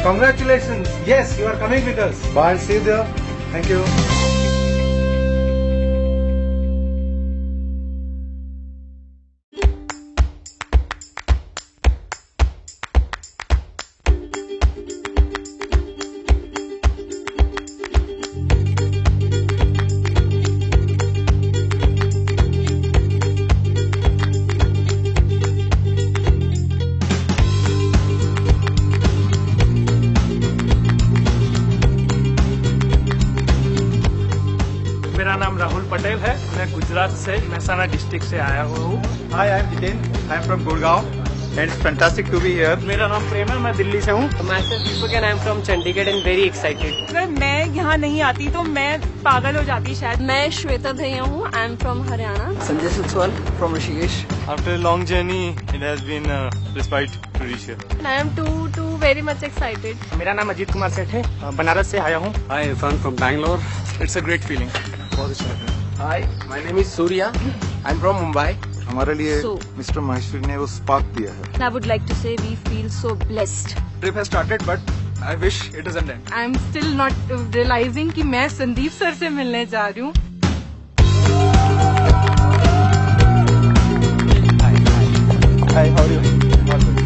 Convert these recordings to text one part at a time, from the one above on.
Congratulations. Yes, you are coming with us. Bye. See you there. Thank you. मेरा नाम राहुल पटेल है। मैं गुजरात से महसाना डिस्ट्रिक्ट से आया हुआ हूँ। Hi, I'm Jitin. I'm from Gurgaon. And it's fantastic to be here. मेरा नाम प्रेम है, मैं दिल्ली से हूँ। Myself Deepak and I'm from Chandigarh and very excited. अगर मैं यहाँ नहीं आती तो मैं पागल हो जाती शायद। मैं श्वेता भैया हूँ, I am from Haryana. Sanjay Suswal from Rishikesh. After a long journey, it has been a respite to reach here. I am too very much excited. मेरा नाम अजीत कुमार सेठ है, बनारस से आया हूँ। Hi, Irfan from Bangalore. It's a great feeling. बहुत अच्छा है। Hi, my name is Surya. I'm from Mumbai. हमारे लिए So- मिस्टर माहेश्वरी ने वो स्पार्क दिया है। I would like to say we feel so blessed. Trip has started, but I wish it doesn't end. I am still not realising कि मैं Sandeep sir से मिलने जा रही हूँ। Hi, how are you? All good.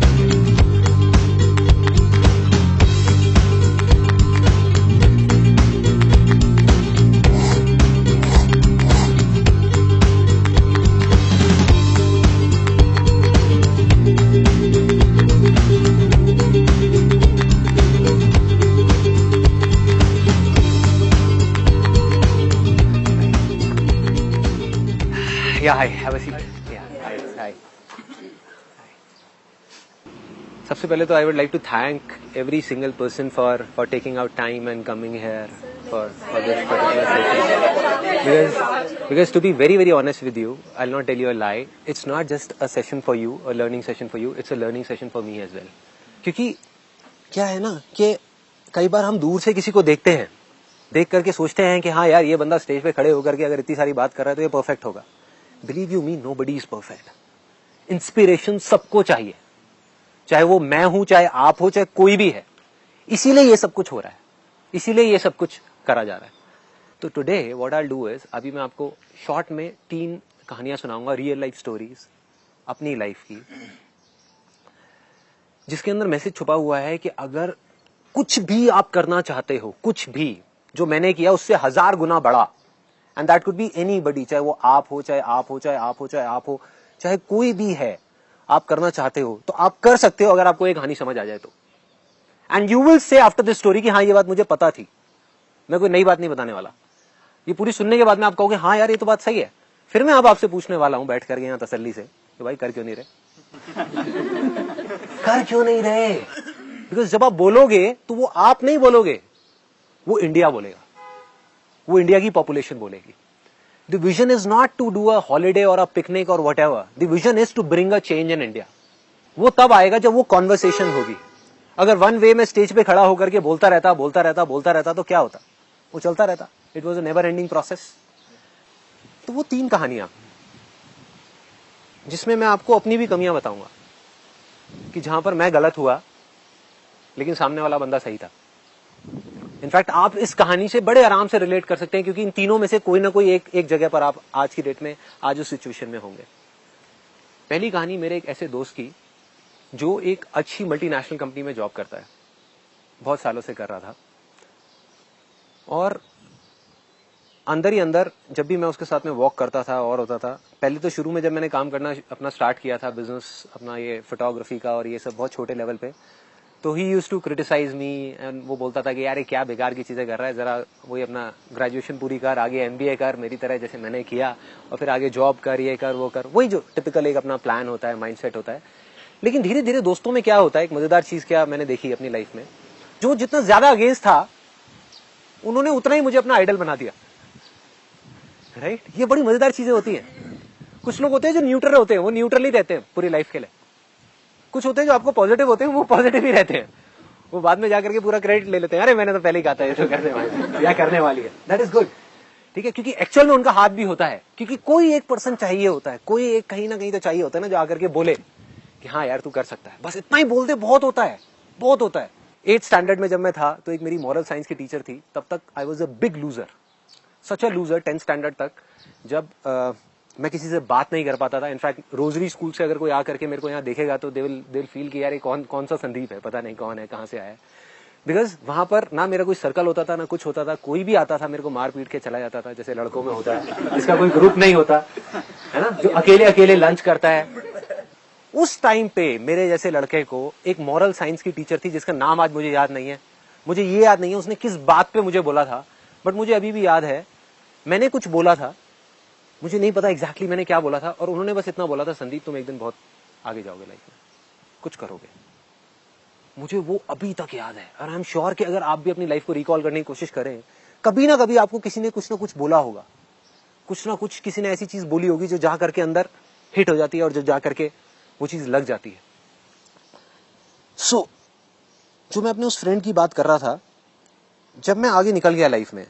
Yeah, hi, have a seat. Yeah, hi. सबसे पहले तो I would like to thank every single person for taking out time and coming here for this particular session. Because to be very very honest with you, I'll not tell you a lie. It's not just a session for you, a learning session for you. It's a learning session for me as well. क्योंकि क्या है ना कि कई बार हम दूर से किसी को देखते हैं, देख करके सोचते हैं कि हाँ यार ये बंदा स्टेज पे खड़े होकर के अगर इतनी सारी बात कर रहा है तो ये परफेक्ट होगा। Believe you me, nobody is perfect. Inspiration सबको चाहिए, चाहे वो मैं हूं, चाहे आप हो, चाहे कोई भी है। इसीलिए ये सब कुछ हो रहा है, इसीलिए ये सब कुछ करा जा रहा है। तो today what I will do is, अभी मैं आपको शॉर्ट में 3 कहानियां सुनाऊंगा, रियल लाइफ स्टोरीज अपनी लाइफ की, जिसके अंदर मैसेज छुपा हुआ है कि अगर कुछ भी आप करना चाहते हो, कुछ भी जो मैंने किया उससे 1000 गुना बड़ा, and that could be anybody, चाहे वो आप हो, चाहे आप हो, चाहे आप हो, चाहे आप हो, चाहे कोई भी है, आप करना चाहते हो तो आप कर सकते हो अगर आपको एक कहानी समझ आ जाए तो। And you will say after this story कि हाँ ये बात मुझे पता थी, मैं कोई नई बात नहीं बताने वाला। ये पूरी सुनने के बाद में आप कहोगे हाँ यार ये तो बात सही है। फिर मैं अब आपसे पूछने वाला हूं बैठ करके यहाँ तसल्ली से कि भाई कर क्यों नहीं रहे कर क्यों नहीं रहे? बिकॉज जब आप बोलोगे तो वो आप नहीं बोलोगे, वो इंडिया बोलेगा, वो इंडिया की पॉपुलेशन बोलेगी। The vision is not to do a holiday और अ पिकनिक और whatever, the vision is to bring a change in India. वो तब आएगा जब वो कॉन्वर्सेशन होगी। अगर वन वे में स्टेज पे खड़ा होकर के बोलता रहता तो क्या होता? वो चलता रहता। It was a never ending process. तो वो 3 कहानियां जिसमें मैं आपको अपनी भी कमियां बताऊंगा कि जहां पर मैं गलत हुआ लेकिन सामने वाला बंदा सही था। इनफैक्ट आप इस कहानी से बड़े आराम से रिलेट कर सकते हैं क्योंकि इन तीनों में से कोई ना कोई एक जगह पर आप आज की डेट में, आज उस सिचुएशन में होंगे। पहली कहानी मेरे एक ऐसे दोस्त की जो एक अच्छी मल्टीनेशनल कंपनी में जॉब करता है, बहुत सालों से कर रहा था, और अंदर ही अंदर जब भी मैं उसके साथ में वॉक करता था और होता था, पहले तो शुरू में जब मैंने काम करना अपना स्टार्ट किया था, बिजनेस अपना ये फोटोग्राफी का और ये सब बहुत छोटे लेवल पे, तो he used to criticise me and वो बोलता था कि यार ये क्या बेकार की चीजें कर रहा है, जरा वही अपना ग्रेजुएशन पूरी कर, आगे एमबीए कर मेरी तरह जैसे मैंने किया, और फिर आगे जॉब कर, ये कर वो कर, वही जो टिपिकल एक अपना प्लान होता है, माइंडसेट होता है। लेकिन धीरे धीरे दोस्तों में क्या होता है, एक मजेदार चीज क्या मैंने देखी अपनी लाइफ में, जो जितना ज्यादा अगेंस्ट था उन्होंने उतना ही मुझे अपना आइडल बना दिया। राइट, ये बड़ी मजेदार चीजें होती हैं। कुछ लोग होते हैं जो न्यूट्रल होते हैं, वो न्यूट्रल ही रहते हैं पूरी लाइफ के लिए। कुछ होते हैं जो आपको पॉजिटिव होते हैं, वो पॉजिटिव ही रहते हैं, वो बाद में जाकर के पूरा क्रेडिट ले लेते हैं, अरे मैंने तो पहले ही कहा था ये तो करने वाली है। दैट इज गुड, ठीक है, क्योंकि एक्चुअल में उनका हाथ भी होता है, क्योंकि कोई एक पर्सन चाहिए होता है, कोई एक कहीं ना कहीं तो चाहिए होता है ना, जो आकर के बोले कि हाँ यार तू कर सकता है। बस इतना ही बोल दे, बहुत होता है, बहुत होता है। 8th स्टैंडर्ड में जब मैं था तो एक मेरी मॉरल साइंस की टीचर थी, तब तक I was a big loser, such a loser 10th standard तक, जब मैं किसी से बात नहीं कर पाता था। इनफैक्ट रोजरी स्कूल से अगर कोई आकर के मेरे को यहाँ देखेगा तो दे विल फील कि यार ये कौन सा संदीप है, पता नहीं कौन है, कहाँ से आया है। बिकॉज वहां पर ना मेरा कोई सर्कल होता था ना कुछ होता था, कोई भी आता था मेरे को मार पीट के चला जाता था, जैसे लड़कों में होता है, इसका कोई ग्रुप नहीं होता है ना, जो अकेले अकेले लंच करता है। उस टाइम पे मेरे जैसे लड़के को एक मॉरल साइंस की टीचर थी जिसका नाम आज मुझे याद नहीं है, मुझे ये याद नहीं है उसने किस बात पे मुझे बोला था, बट मुझे अभी भी याद है मैंने कुछ बोला था, मुझे नहीं पता एग्जैक्टली मैंने क्या बोला था, और उन्होंने बस इतना बोला था, संदीप तुम एक दिन बहुत आगे जाओगे लाइफ में, कुछ करोगे। मुझे वो अभी तक याद है, और आई एम श्योर कि अगर आप भी अपनी लाइफ को रिकॉल करने की कोशिश करें, कभी ना कभी आपको किसी ने कुछ ना कुछ बोला होगा, कुछ ना कुछ किसी ने ऐसी चीज बोली होगी जो जा करके अंदर हिट हो जाती है और जो जा करके वो चीज लग जाती है। सो जो मैं अपने उस फ्रेंड की बात कर रहा था, जब मैं आगे निकल गया लाइफ में,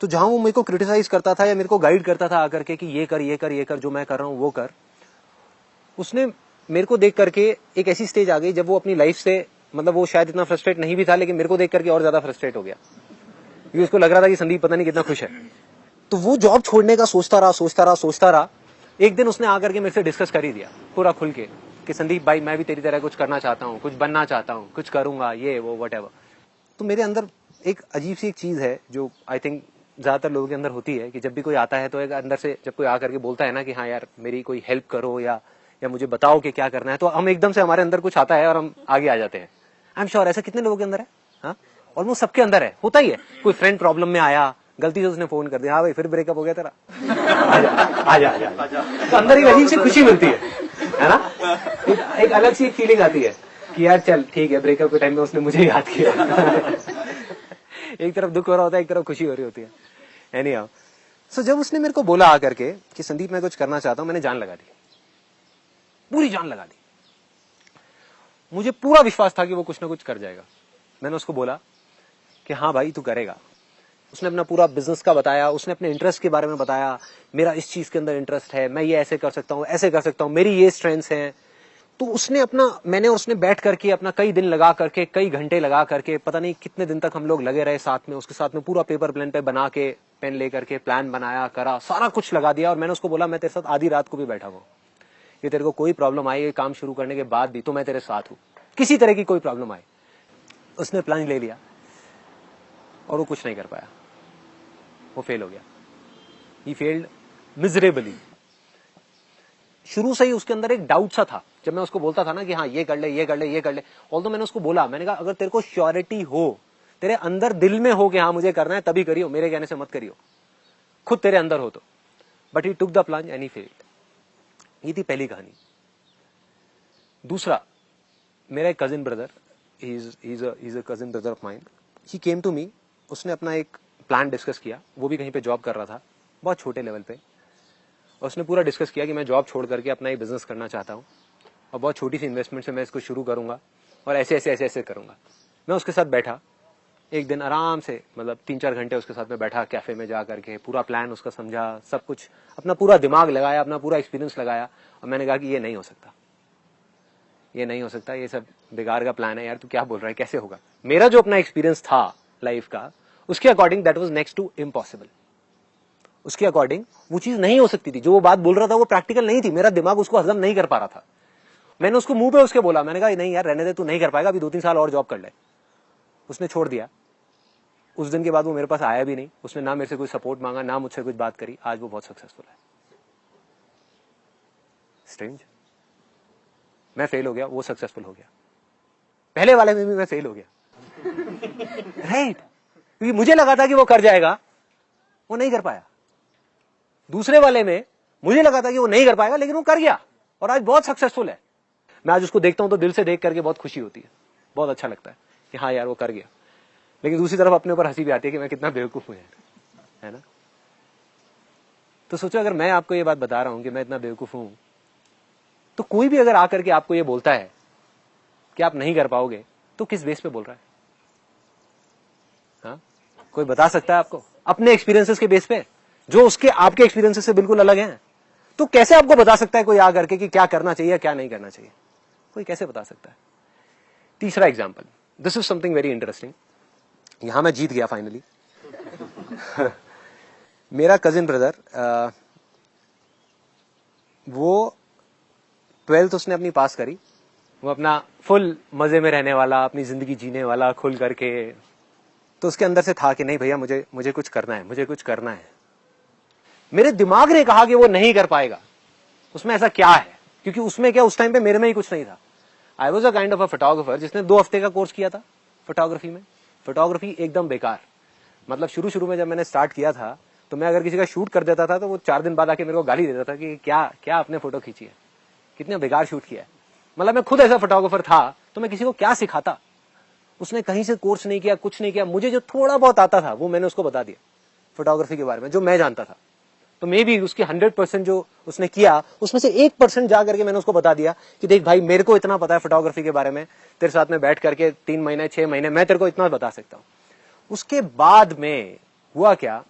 तो जहां वो मेरे को क्रिटिसाइज करता था या मेरे को गाइड करता था आकर के कि ये कर ये कर ये कर, जो मैं कर रहा हूं वो कर, उसने मेरे को देख करके एक ऐसी स्टेज आ गई जब वो अपनी लाइफ से, मतलब वो शायद इतना फ्रस्ट्रेट नहीं भी था, लेकिन मेरे को देख करके और ज्यादा फ्रस्ट्रेट हो गया, क्योंकि उसको लग रहा था कि संदीप पता नहीं कितना खुश है। तो वो जॉब छोड़ने का सोचता रहा। एक दिन उसने आकर के मेरे से डिस्कस कर ही दिया पूरा खुल के कि संदीप भाई मैं भी तेरी तरह कुछ करना चाहता हूँ, कुछ बनना चाहता हूँ, कुछ करूंगा, ये वो व्हाटएवर। तो मेरे अंदर एक अजीब सी एक चीज है जो आई थिंक ज्यादातर लोगों के अंदर होती है कि जब भी कोई आता है तो एक अंदर से जब कोई आकर के बोलता है ना कि हाँ यार मेरी कोई हेल्प करो या मुझे बताओ कि क्या करना है, तो हम एकदम से हमारे अंदर कुछ आता है और हम आगे आ जाते हैं। आई एम श्योर ऐसा कितने लोगों के अंदर है, हाँ ऑलमोस्ट सबके अंदर है, होता ही है। कोई फ्रेंड प्रॉब्लम में आया, गलती से उसने फोन कर दिया, हाँ भाई फिर ब्रेकअप हो गया तेरा, आजा। तो अंदर एक अजीब सी खुशी मिलती है ना, एक अलग सी फीलिंग आती है कि यार चल ठीक है, ब्रेकअप के टाइम में उसने मुझे याद किया। एक तरफ दुख हो रहा होता है, एक तरफ खुशी हो रही होती है। एनीहाउ, सो जब उसने मेरे को बोला आकर के कि संदीप मैं कुछ करना चाहता हूं, मैंने जान लगा दी, पूरी जान लगा दी। मुझे पूरा विश्वास था कि वो कुछ ना कुछ कर जाएगा। मैंने उसको बोला कि हाँ भाई तू करेगा। उसने अपना पूरा बिजनेस का बताया, उसने अपने इंटरेस्ट के बारे में बताया, मेरा इस चीज के अंदर इंटरेस्ट है, मैं ये ऐसे कर सकता हूँ, ऐसे कर सकता हूँ, मेरी ये स्ट्रेंथ्स हैं। तो उसने मैंने और उसने बैठ करके अपना कई दिन लगा करके, कई घंटे लगा करके, पता नहीं कितने दिन तक हम लोग लगे रहे साथ में, उसके साथ में पूरा पेपर प्लान पे बना के, पेन लेकर के प्लान बनाया, करा, सारा कुछ लगा दिया। और मैंने उसको बोला मैं तेरे साथ आधी रात को भी बैठा हूँ, ये तेरे को कोई प्रॉब्लम आई काम शुरू करने के बाद भी तो मैं तेरे साथ हूँ, किसी तरह की कोई प्रॉब्लम आए। उसने प्लान ले लिया और वो कुछ नहीं कर पाया, वो फेल हो गया। He failed miserably. शुरू से ही उसके अंदर एक डाउट सा था, जब मैं उसको बोलता था ना कि हाँ ये कर ले ये कर ले ये कर ले, ऑल्दो मैंने उसको बोला, मैंने कहा अगर तेरे को श्योरिटी हो, तेरे अंदर दिल में हो कि हाँ मुझे करना है, तभी करियो, मेरे कहने से मत करियो, खुद तेरे अंदर हो तो। But he took the plunge and he failed. ये थी पहली कहानी। दूसरा, मेरा एक cousin brother, he is a cousin brother of mine, he came to me. उसने अपना एक प्लान डिस्कस किया, वो भी कहीं पे जॉब कर रहा था, बहुत छोटे लेवल पे। और उसने पूरा डिस्कस किया कि मैं जॉब छोड़ करके अपना एक बिजनेस करना चाहता हूँ और बहुत छोटी सी इन्वेस्टमेंट से मैं इसको शुरू करूंगा और ऐसे ऐसे ऐसे ऐसे करूंगा। मैं उसके साथ बैठा एक दिन आराम से, मतलब 3-4 घंटे उसके साथ में बैठा, कैफे में जा करके पूरा प्लान उसका समझा, सब कुछ अपना पूरा दिमाग लगाया, अपना पूरा एक्सपीरियंस लगाया। और मैंने कहा कि ये नहीं हो सकता, ये नहीं हो सकता, ये सब बेकार का प्लान है यार, तू क्या बोल रहा है, कैसे होगा। मेरा जो अपना एक्सपीरियंस था लाइफ का, उसके according that was next to impossible. उसके अकॉर्डिंग वो चीज नहीं हो सकती थी, जो वो बात बोल रहा था वो प्रैक्टिकल नहीं थी, मेरा दिमाग उसको हजम नहीं कर पा रहा था। मैंने उसको मुंह पे उसके बोला, मैंने कहा नहीं यार रहने दे, तू नहीं कर पाएगा, अभी 2-3 साल और जॉब कर ले। उसने छोड़ दिया। उस दिन के बाद वो मेरे पास आया भी नहीं, उसने ना मेरे से कोई सपोर्ट मांगा, ना मुझसे कुछ बात करी। आज वो बहुत सक्सेसफुल है। स्ट्रेंज। मैं फेल हो गया, वो सक्सेसफुल हो गया। पहले वाले में भी मैं फेल हो गया, राइट? क्योंकि मुझे लगा था कि वो कर जाएगा, वो नहीं कर पाया। दूसरे वाले में मुझे लगा था कि वो नहीं कर पाएगा, लेकिन वो कर गया और आज बहुत सक्सेसफुल है। मैं आज उसको देखता हूं तो दिल से देख करके बहुत खुशी होती है, बहुत अच्छा लगता है कि हाँ यार वो कर गया। लेकिन दूसरी तरफ अपने ऊपर हंसी भी आती है कि मैं कितना बेवकूफ हूं, है ना। तो सोचो, अगर मैं आपको ये बात बता रहा हूं कि मैं इतना बेवकूफ हूं, तो कोई भी अगर आकर के आपको ये बोलता है कि आप नहीं कर पाओगे, तो किस बेस पे बोल रहा है? हाँ, कोई बता सकता है आपको? अपने एक्सपीरियंसेस के बेस पे, जो उसके आपके एक्सपीरियंसेस से बिल्कुल अलग हैं। तो कैसे आपको बता सकता है कोई आकर के कि क्या करना चाहिए क्या नहीं करना चाहिए? कोई कैसे बता सकता है? तीसरा example, this is something very interesting. यहां मैं जीत गया फाइनली। मेरा कजिन ब्रदर, वो 12th उसने अपनी पास करी। वो अपना फुल मजे में रहने वाला, अपनी जिंदगी जीने वाला खुल करके। तो उसके अंदर से था कि नहीं भैया, मुझे कुछ करना है, मुझे कुछ करना है। मेरे दिमाग ने कहा कि वो नहीं कर पाएगा। उसमें ऐसा क्या है? क्योंकि उसमें क्या, उस टाइम पे मेरे में ही कुछ नहीं था। I was a kind of a photographer जिसने 2 हफ्ते का कोर्स किया था फोटोग्राफी में। फोटोग्राफी एकदम बेकार। मतलब शुरू में जब मैंने स्टार्ट किया था तो मैं अगर किसी का शूट कर देता था तो वो 4 दिन बाद आके मेरे को गाली देता था कि क्या आपने फोटो खींची है, कितने बेकार शूट किया है। मतलब मैं खुद ऐसा फोटोग्राफर था तो मैं किसी को क्या सिखाता। उसने कहीं से कोर्स नहीं किया, कुछ नहीं किया। मुझे जो थोड़ा बहुत आता था वो मैंने उसको बता दिया फोटोग्राफी के बारे में, जो मैं जानता था। तो मे भी उसके 100% जो उसने किया उसमें से 1% जा करके मैंने उसको बता दिया कि देख भाई, मेरे को इतना पता है फोटोग्राफी के बारे में, तेरे साथ में बैठ करके 3 महीने 6 महीने मैं तेरे को इतना बता सकता हूं। उसके बाद में हुआ क्या,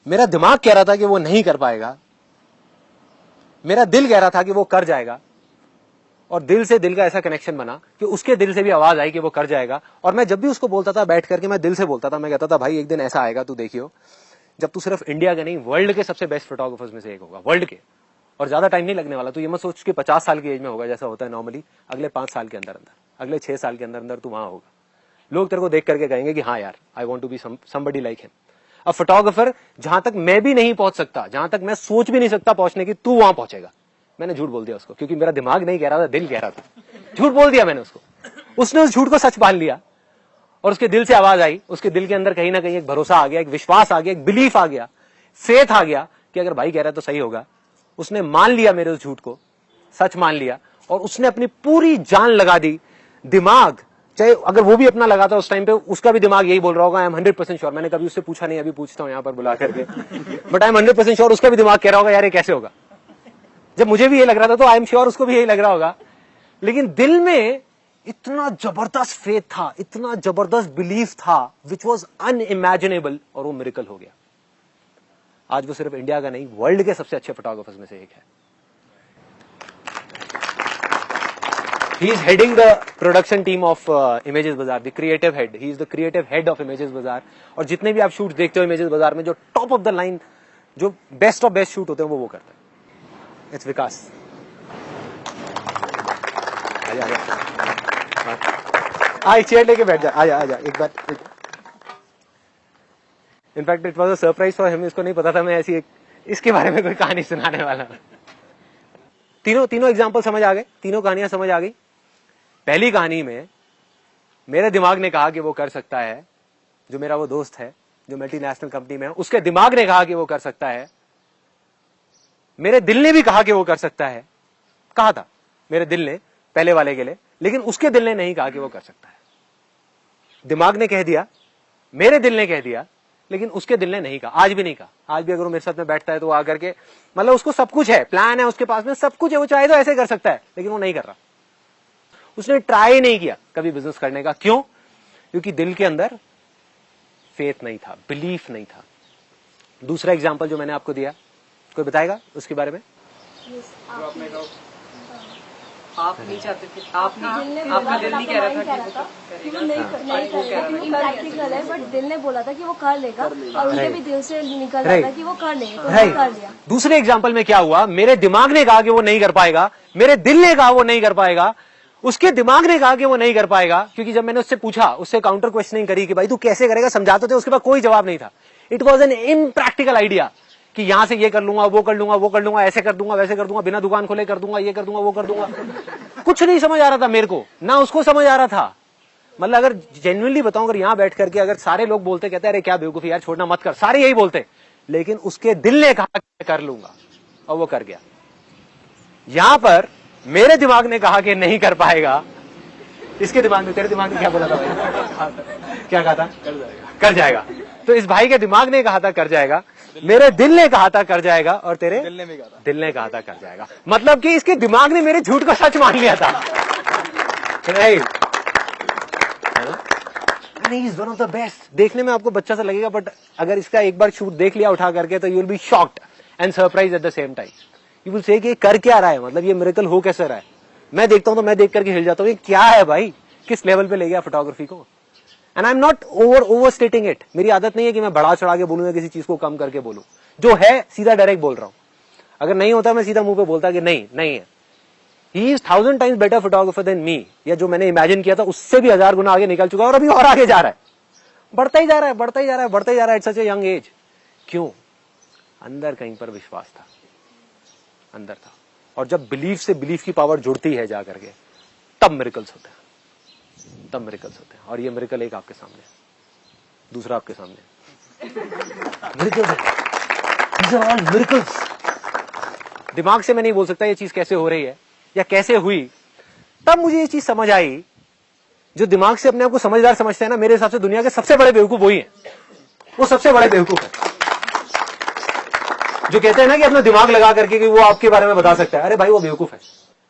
मेरा दिमाग कह रहा था कि वो नहीं कर पाएगा, मेरा दिल कह रहा था कि वो कर जाएगा। और दिल से दिल का ऐसा कनेक्शन बना कि उसके दिल से भी आवाज आई कि वो कर जाएगा। और मैं जब भी उसको बोलता था बैठ करके, मैं दिल से बोलता था। मैं कहता था भाई, एक दिन ऐसा आएगा, तू देखियो, जब तू सिर्फ इंडिया के नहीं वर्ल्ड के सबसे बेस्ट फोटोग्राफर्स में से एक होगा, वर्ल्ड के। और ज्यादा टाइम नहीं लगने वाला। तू ये मत सोच कि 50 साल की एज में होगा जैसा होता है नॉर्मली। अगले 5 साल के अंदर, अगले 6 साल के अंदर तू वहां होगा। लोग तेरे को देख करके कहेंगे कि हाँ यार, I want to be somebody like him. अब फोटोग्राफर जहां तक मैं भी नहीं पहुंच सकता, जहां तक मैं सोच भी नहीं सकता पहुंचने की, तू वहां पहुंचेगा। मैंने झूठ बोल दिया उसको, क्योंकि मेरा दिमाग नहीं कह रहा था, दिल कह रहा था। झूठ बोल दिया मैंने उसको। उसने उस झूठ को सच मान लिया और उसके दिल से आवाज आई। उसके दिल के अंदर कहीं ना कहीं एक भरोसा आ गया, एक विश्वास आ गया, एक बिलीफ आ गया, फेथ आ गया कि अगर भाई कह रहा है तो सही होगा। उसने मान लिया मेरे उस झूठ को, सच मान लिया। और उसने अपनी पूरी जान लगा दी। दिमाग चाहे अगर वो भी अपना लगाता उस टाइम पे, उसका भी दिमाग यही बोल रहा होगा। I am 100% sure. मैंने कभी उससे पूछा नहीं, अभी पूछता हूं यहां पर बुला करके। बट आई एम 100% श्योर उसका भी दिमाग कह रहा होगा यार ये कैसे होगा। जब मुझे भी ये लग रहा था तो आई एम श्योर उसको भी यही लग रहा होगा। लेकिन दिल में इतना जबरदस्त फेथ था, इतना जबरदस्त बिलीफ था, विच वॉज अनइमेजिनेबल। और वो मिरेकल हो गया। आज वो सिर्फ इंडिया का नहीं, वर्ल्ड के सबसे अच्छे फोटोग्राफर्स में से एक है। He is heading the production team of Images Bazaar, the creative head. He is the creative head of Images Bazaar. और जितने भी आप शूट देखते हो Images Bazaar में, जो टॉप ऑफ द लाइन, जो बेस्ट ऑफ बेस्ट शूट होते हैं, वो करता है। इट्स विकास। आजा चेयर लेके बैठ जा, आजा एक बार। In fact it was a surprise for him. इसको नहीं पता था मैं ऐसी इसके बारे में कोई कहानी सुनाने वाला। तीनों एग्जाम्पल समझ आ गए, तीनों कहानियां समझ आ गई। पहली कहानी में मेरे दिमाग ने कहा कि वो कर सकता है। जो मेरा वो दोस्त है जो मल्टीनेशनल कंपनी में है, उसके दिमाग ने कहा कि वो कर सकता है। मेरे दिल ने भी कहा कि वो कर सकता है। कहा था मेरे दिल ने पहले वाले के लिए, लेकिन उसके दिल ने नहीं कहा कि वो कर सकता है। दिमाग ने कह दिया, मेरे दिल ने कह दिया, लेकिन उसके दिल ने नहीं कहा। आज भी नहीं कहा। आज भी अगर वो मेरे साथ में बैठता है तो वो आकर के, मतलब उसको सब कुछ है, प्लान है उसके पास में, सब कुछ है, वो चाहे तो ऐसे कर सकता है, लेकिन वो नहीं कर रहा। उसने ट्राई नहीं किया कभी बिजनेस करने का। क्यों? क्योंकि दिल के अंदर फेथ नहीं था, बिलीफ नहीं था। दूसरा एग्जाम्पल जो मैंने आपको दिया, कोई बताएगा उसके बारे में? आप नहीं चाहते थे, आपका दिल नहीं कह रहा था कि वो नहीं प्रैक्टिकल है, बट दिल ने बोला था कि वो कर लेगा और उनके भी दिल से निकल रहा था कि वो कर लेगा, तो वो कर लिया। दूसरे एग्जाम्पल में क्या हुआ? मेरे दिमाग ने कहा कि वो नहीं कर पाएगा, मेरे दिल ने कहा वो नहीं कर पाएगा, उसके दिमाग ने कहा कि वो नहीं कर पाएगा। क्योंकि जब मैंने उससे पूछा, उससे काउंटर क्वेश्चनिंग करी कि भाई तू कैसे करेगा, समझाते थे, उसके पास कोई जवाब नहीं था। It was an impractical idea कि यहां से ये कर लूंगा, वो कर लूंगा, वो कर लूंगा, ऐसे कर दूंगा, वैसे कर दूंगा, बिना दुकान खोले कर दूंगा, ये कर दूंगा, वो कर दूंगा। कुछ नहीं समझ आ रहा था मेरे को, ना उसको समझ आ रहा था। मतलब अगर जेन्युइनली बताऊं, अगर यहां बैठ करके अगर सारे लोग बोलते, कहते अरे क्या बेवकूफी यार, छोड़ना मत कर, सारे यही बोलते, लेकिन उसके दिल ने कहा कि कर लूंगा और वो कर गया। यहां पर मेरे दिमाग ने कहा कि नहीं कर पाएगा, इसके दिमाग में, तेरे दिमाग में क्या बोला था भाई? क्या कहा था? कर जाएगा। तो इस भाई के दिमाग ने कहा था कर जाएगा, मेरे दिल ने कहा था कर जाएगा, और तेरे दिल ने कहा था कर जाएगा। मतलब कि इसके दिमाग ने मेरे झूठ को सच मान लिया था। Right, is one of the best. देखने में आपको बच्चा सा लगेगा, बट अगर इसका एक बार शूट देख लिया उठा करके, तो you will be shocked and surprise at the same time. You will say कि कर क्या रहा है, मतलब ये मिरेकल हो कैसे रहा है। मैं देखता हूं तो मैं देख करके हिल जाता हूं, ये क्या है भाई, किस लेवल पे ले गया फोटोग्राफी को। And I am not over स्टेटिंग it, मेरी आदत नहीं है कि मैं बढ़ा चढ़ा के बोलूं या किसी चीज को कम करके बोलूं, जो है सीधा डायरेक्ट बोल रहा हूं। अगर नहीं होता मैं सीधा मुंह पे बोलता कि नहीं है। He is 1000 times better photographer than me, या जो मैंने इमेजिन किया था उससे भी 1000 गुना आगे निकल चुका है और अभी और आगे जा रहा है, बढ़ता ही जा रहा है at such a young age. क्यों? अंदर कहीं पर विश्वास था, अंदर था। और जब बिलीफ से बिलीफ की पावर जुड़ती है जा करके, तब मिरेकल्स होते हैं, और ये मिरेकल एक आपके सामने, दूसरा आपके सामने। मिरेकल्स है, these are all miracles। दिमाग से मैं नहीं बोल सकता ये चीज कैसे हो रही है या कैसे हुई। तब मुझे ये चीज समझ आई, जो दिमाग से अपने आप को समझदार समझते हैं ना, मेरे हिसाब से दुनिया के सबसे बड़े बेवकूफ वही है, वो सबसे बड़े बेवकूफ है। जो कहते हैं ना कि अपना दिमाग लगा करके कि वो आपके बारे में बता सकता है, अरे भाई वो बेवकूफ है।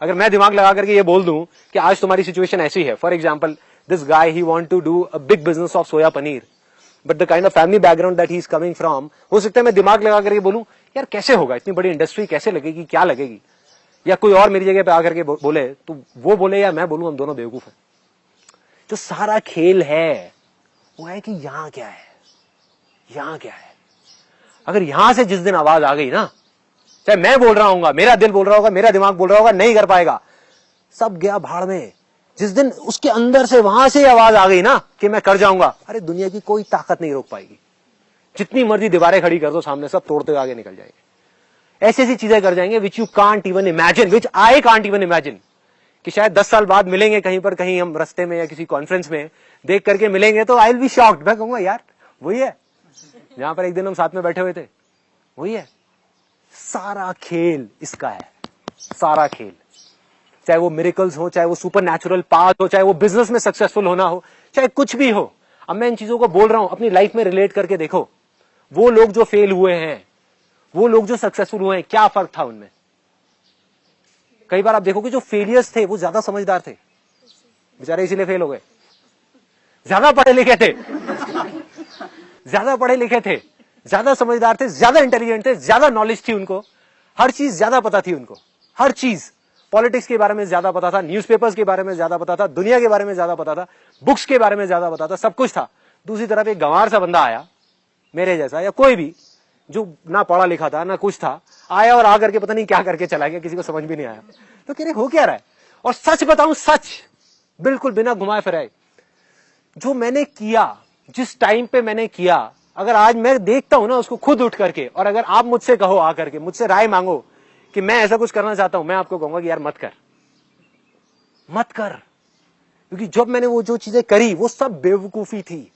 अगर मैं दिमाग लगा करके ये बोल दूं कि आज तुम्हारी सिचुएशन ऐसी है, for example this guy he want to do a big business of soya paneer, but the kind of family background that he is coming from, हो सकता है मैं दिमाग लगा करके बोलूं यार कैसे होगा, इतनी बड़ी इंडस्ट्री कैसे लगेगी, क्या लगेगी, या कोई और मेरी जगह पे आकर के बोले तो वो बोले या मैं बोलूं, हम दोनों बेवकूफ हैं। जो सारा खेल है वो है कि यहां क्या है, यहां क्या है। अगर यहां से जिस दिन आवाज आ गई ना, चाहे मैं बोल रहा हूँ, मेरा दिल बोल रहा होगा, मेरा दिमाग बोल रहा होगा, नहीं कर पाएगा, सब गया भाड़ में। जिस दिन उसके अंदर से वहां से आवाज आ गई ना कि मैं कर जाऊंगा, अरे दुनिया की कोई ताकत नहीं रोक पाएगी। जितनी मर्जी दीवारें खड़ी कर दो सामने, सब तोड़ते हुए आगे निकल जाएंगे। ऐसी ऐसी चीजें कर जाएंगे which you can't even imagine, which I can't even imagine, कि शायद 10 साल बाद मिलेंगे कहीं पर, कहीं हम रास्ते में या किसी कॉन्फ्रेंस में देख करके मिलेंगे तो आई विल बी शॉक्ड। मैं कहूंगा यार वही है जहां पर एक दिन हम साथ में बैठे हुए थे, वही है। सारा खेल इसका है, सारा खेल, चाहे वो मिरेकल्स हो, चाहे वो सुपर नेचुरल पाथ हो, चाहे वो बिजनेस में सक्सेसफुल होना हो, चाहे कुछ भी हो। अब मैं इन चीजों को बोल रहा हूं, अपनी लाइफ में रिलेट करके देखो। वो लोग जो फेल हुए हैं, वो लोग जो सक्सेसफुल हुए हैं, क्या फर्क था उनमें। कई बार आप देखोगे जो फेलियर्स थे वो ज्यादा समझदार थे, बेचारे इसीलिए फेल हो गए। ज्यादा पढ़े लिखे थे, ज्यादा समझदार थे, ज्यादा इंटेलिजेंट थे, ज्यादा नॉलेज थी उनको, हर चीज ज्यादा पता थी उनको, हर चीज। पॉलिटिक्स के बारे में ज्यादा पता था, न्यूज़पेपर्स के बारे में ज्यादा पता था, दुनिया के बारे में ज्यादा पता था, बुक्स के बारे में ज्यादा पता था, सब कुछ था। दूसरी तरफ एक गंवार सा बंदा आया, मेरे जैसा या कोई भी, जो ना पढ़ा लिखा था ना कुछ था, आया और आकर के पता नहीं क्या करके चला गया, किसी को समझ भी नहीं आया। तो कह रहे हो क्या रहा है। और सच बताऊं, सच बिल्कुल बिना घुमाए फिराए, जो मैंने किया, जिस टाइम पे मैंने किया, अगर आज मैं देखता हूं ना उसको खुद उठ करके, और अगर आप मुझसे कहो आकर के, मुझसे राय मांगो कि मैं ऐसा कुछ करना चाहता हूं, मैं आपको कहूंगा कि यार मत कर, क्योंकि जब मैंने वो जो चीजें करी वो सब बेवकूफी थी।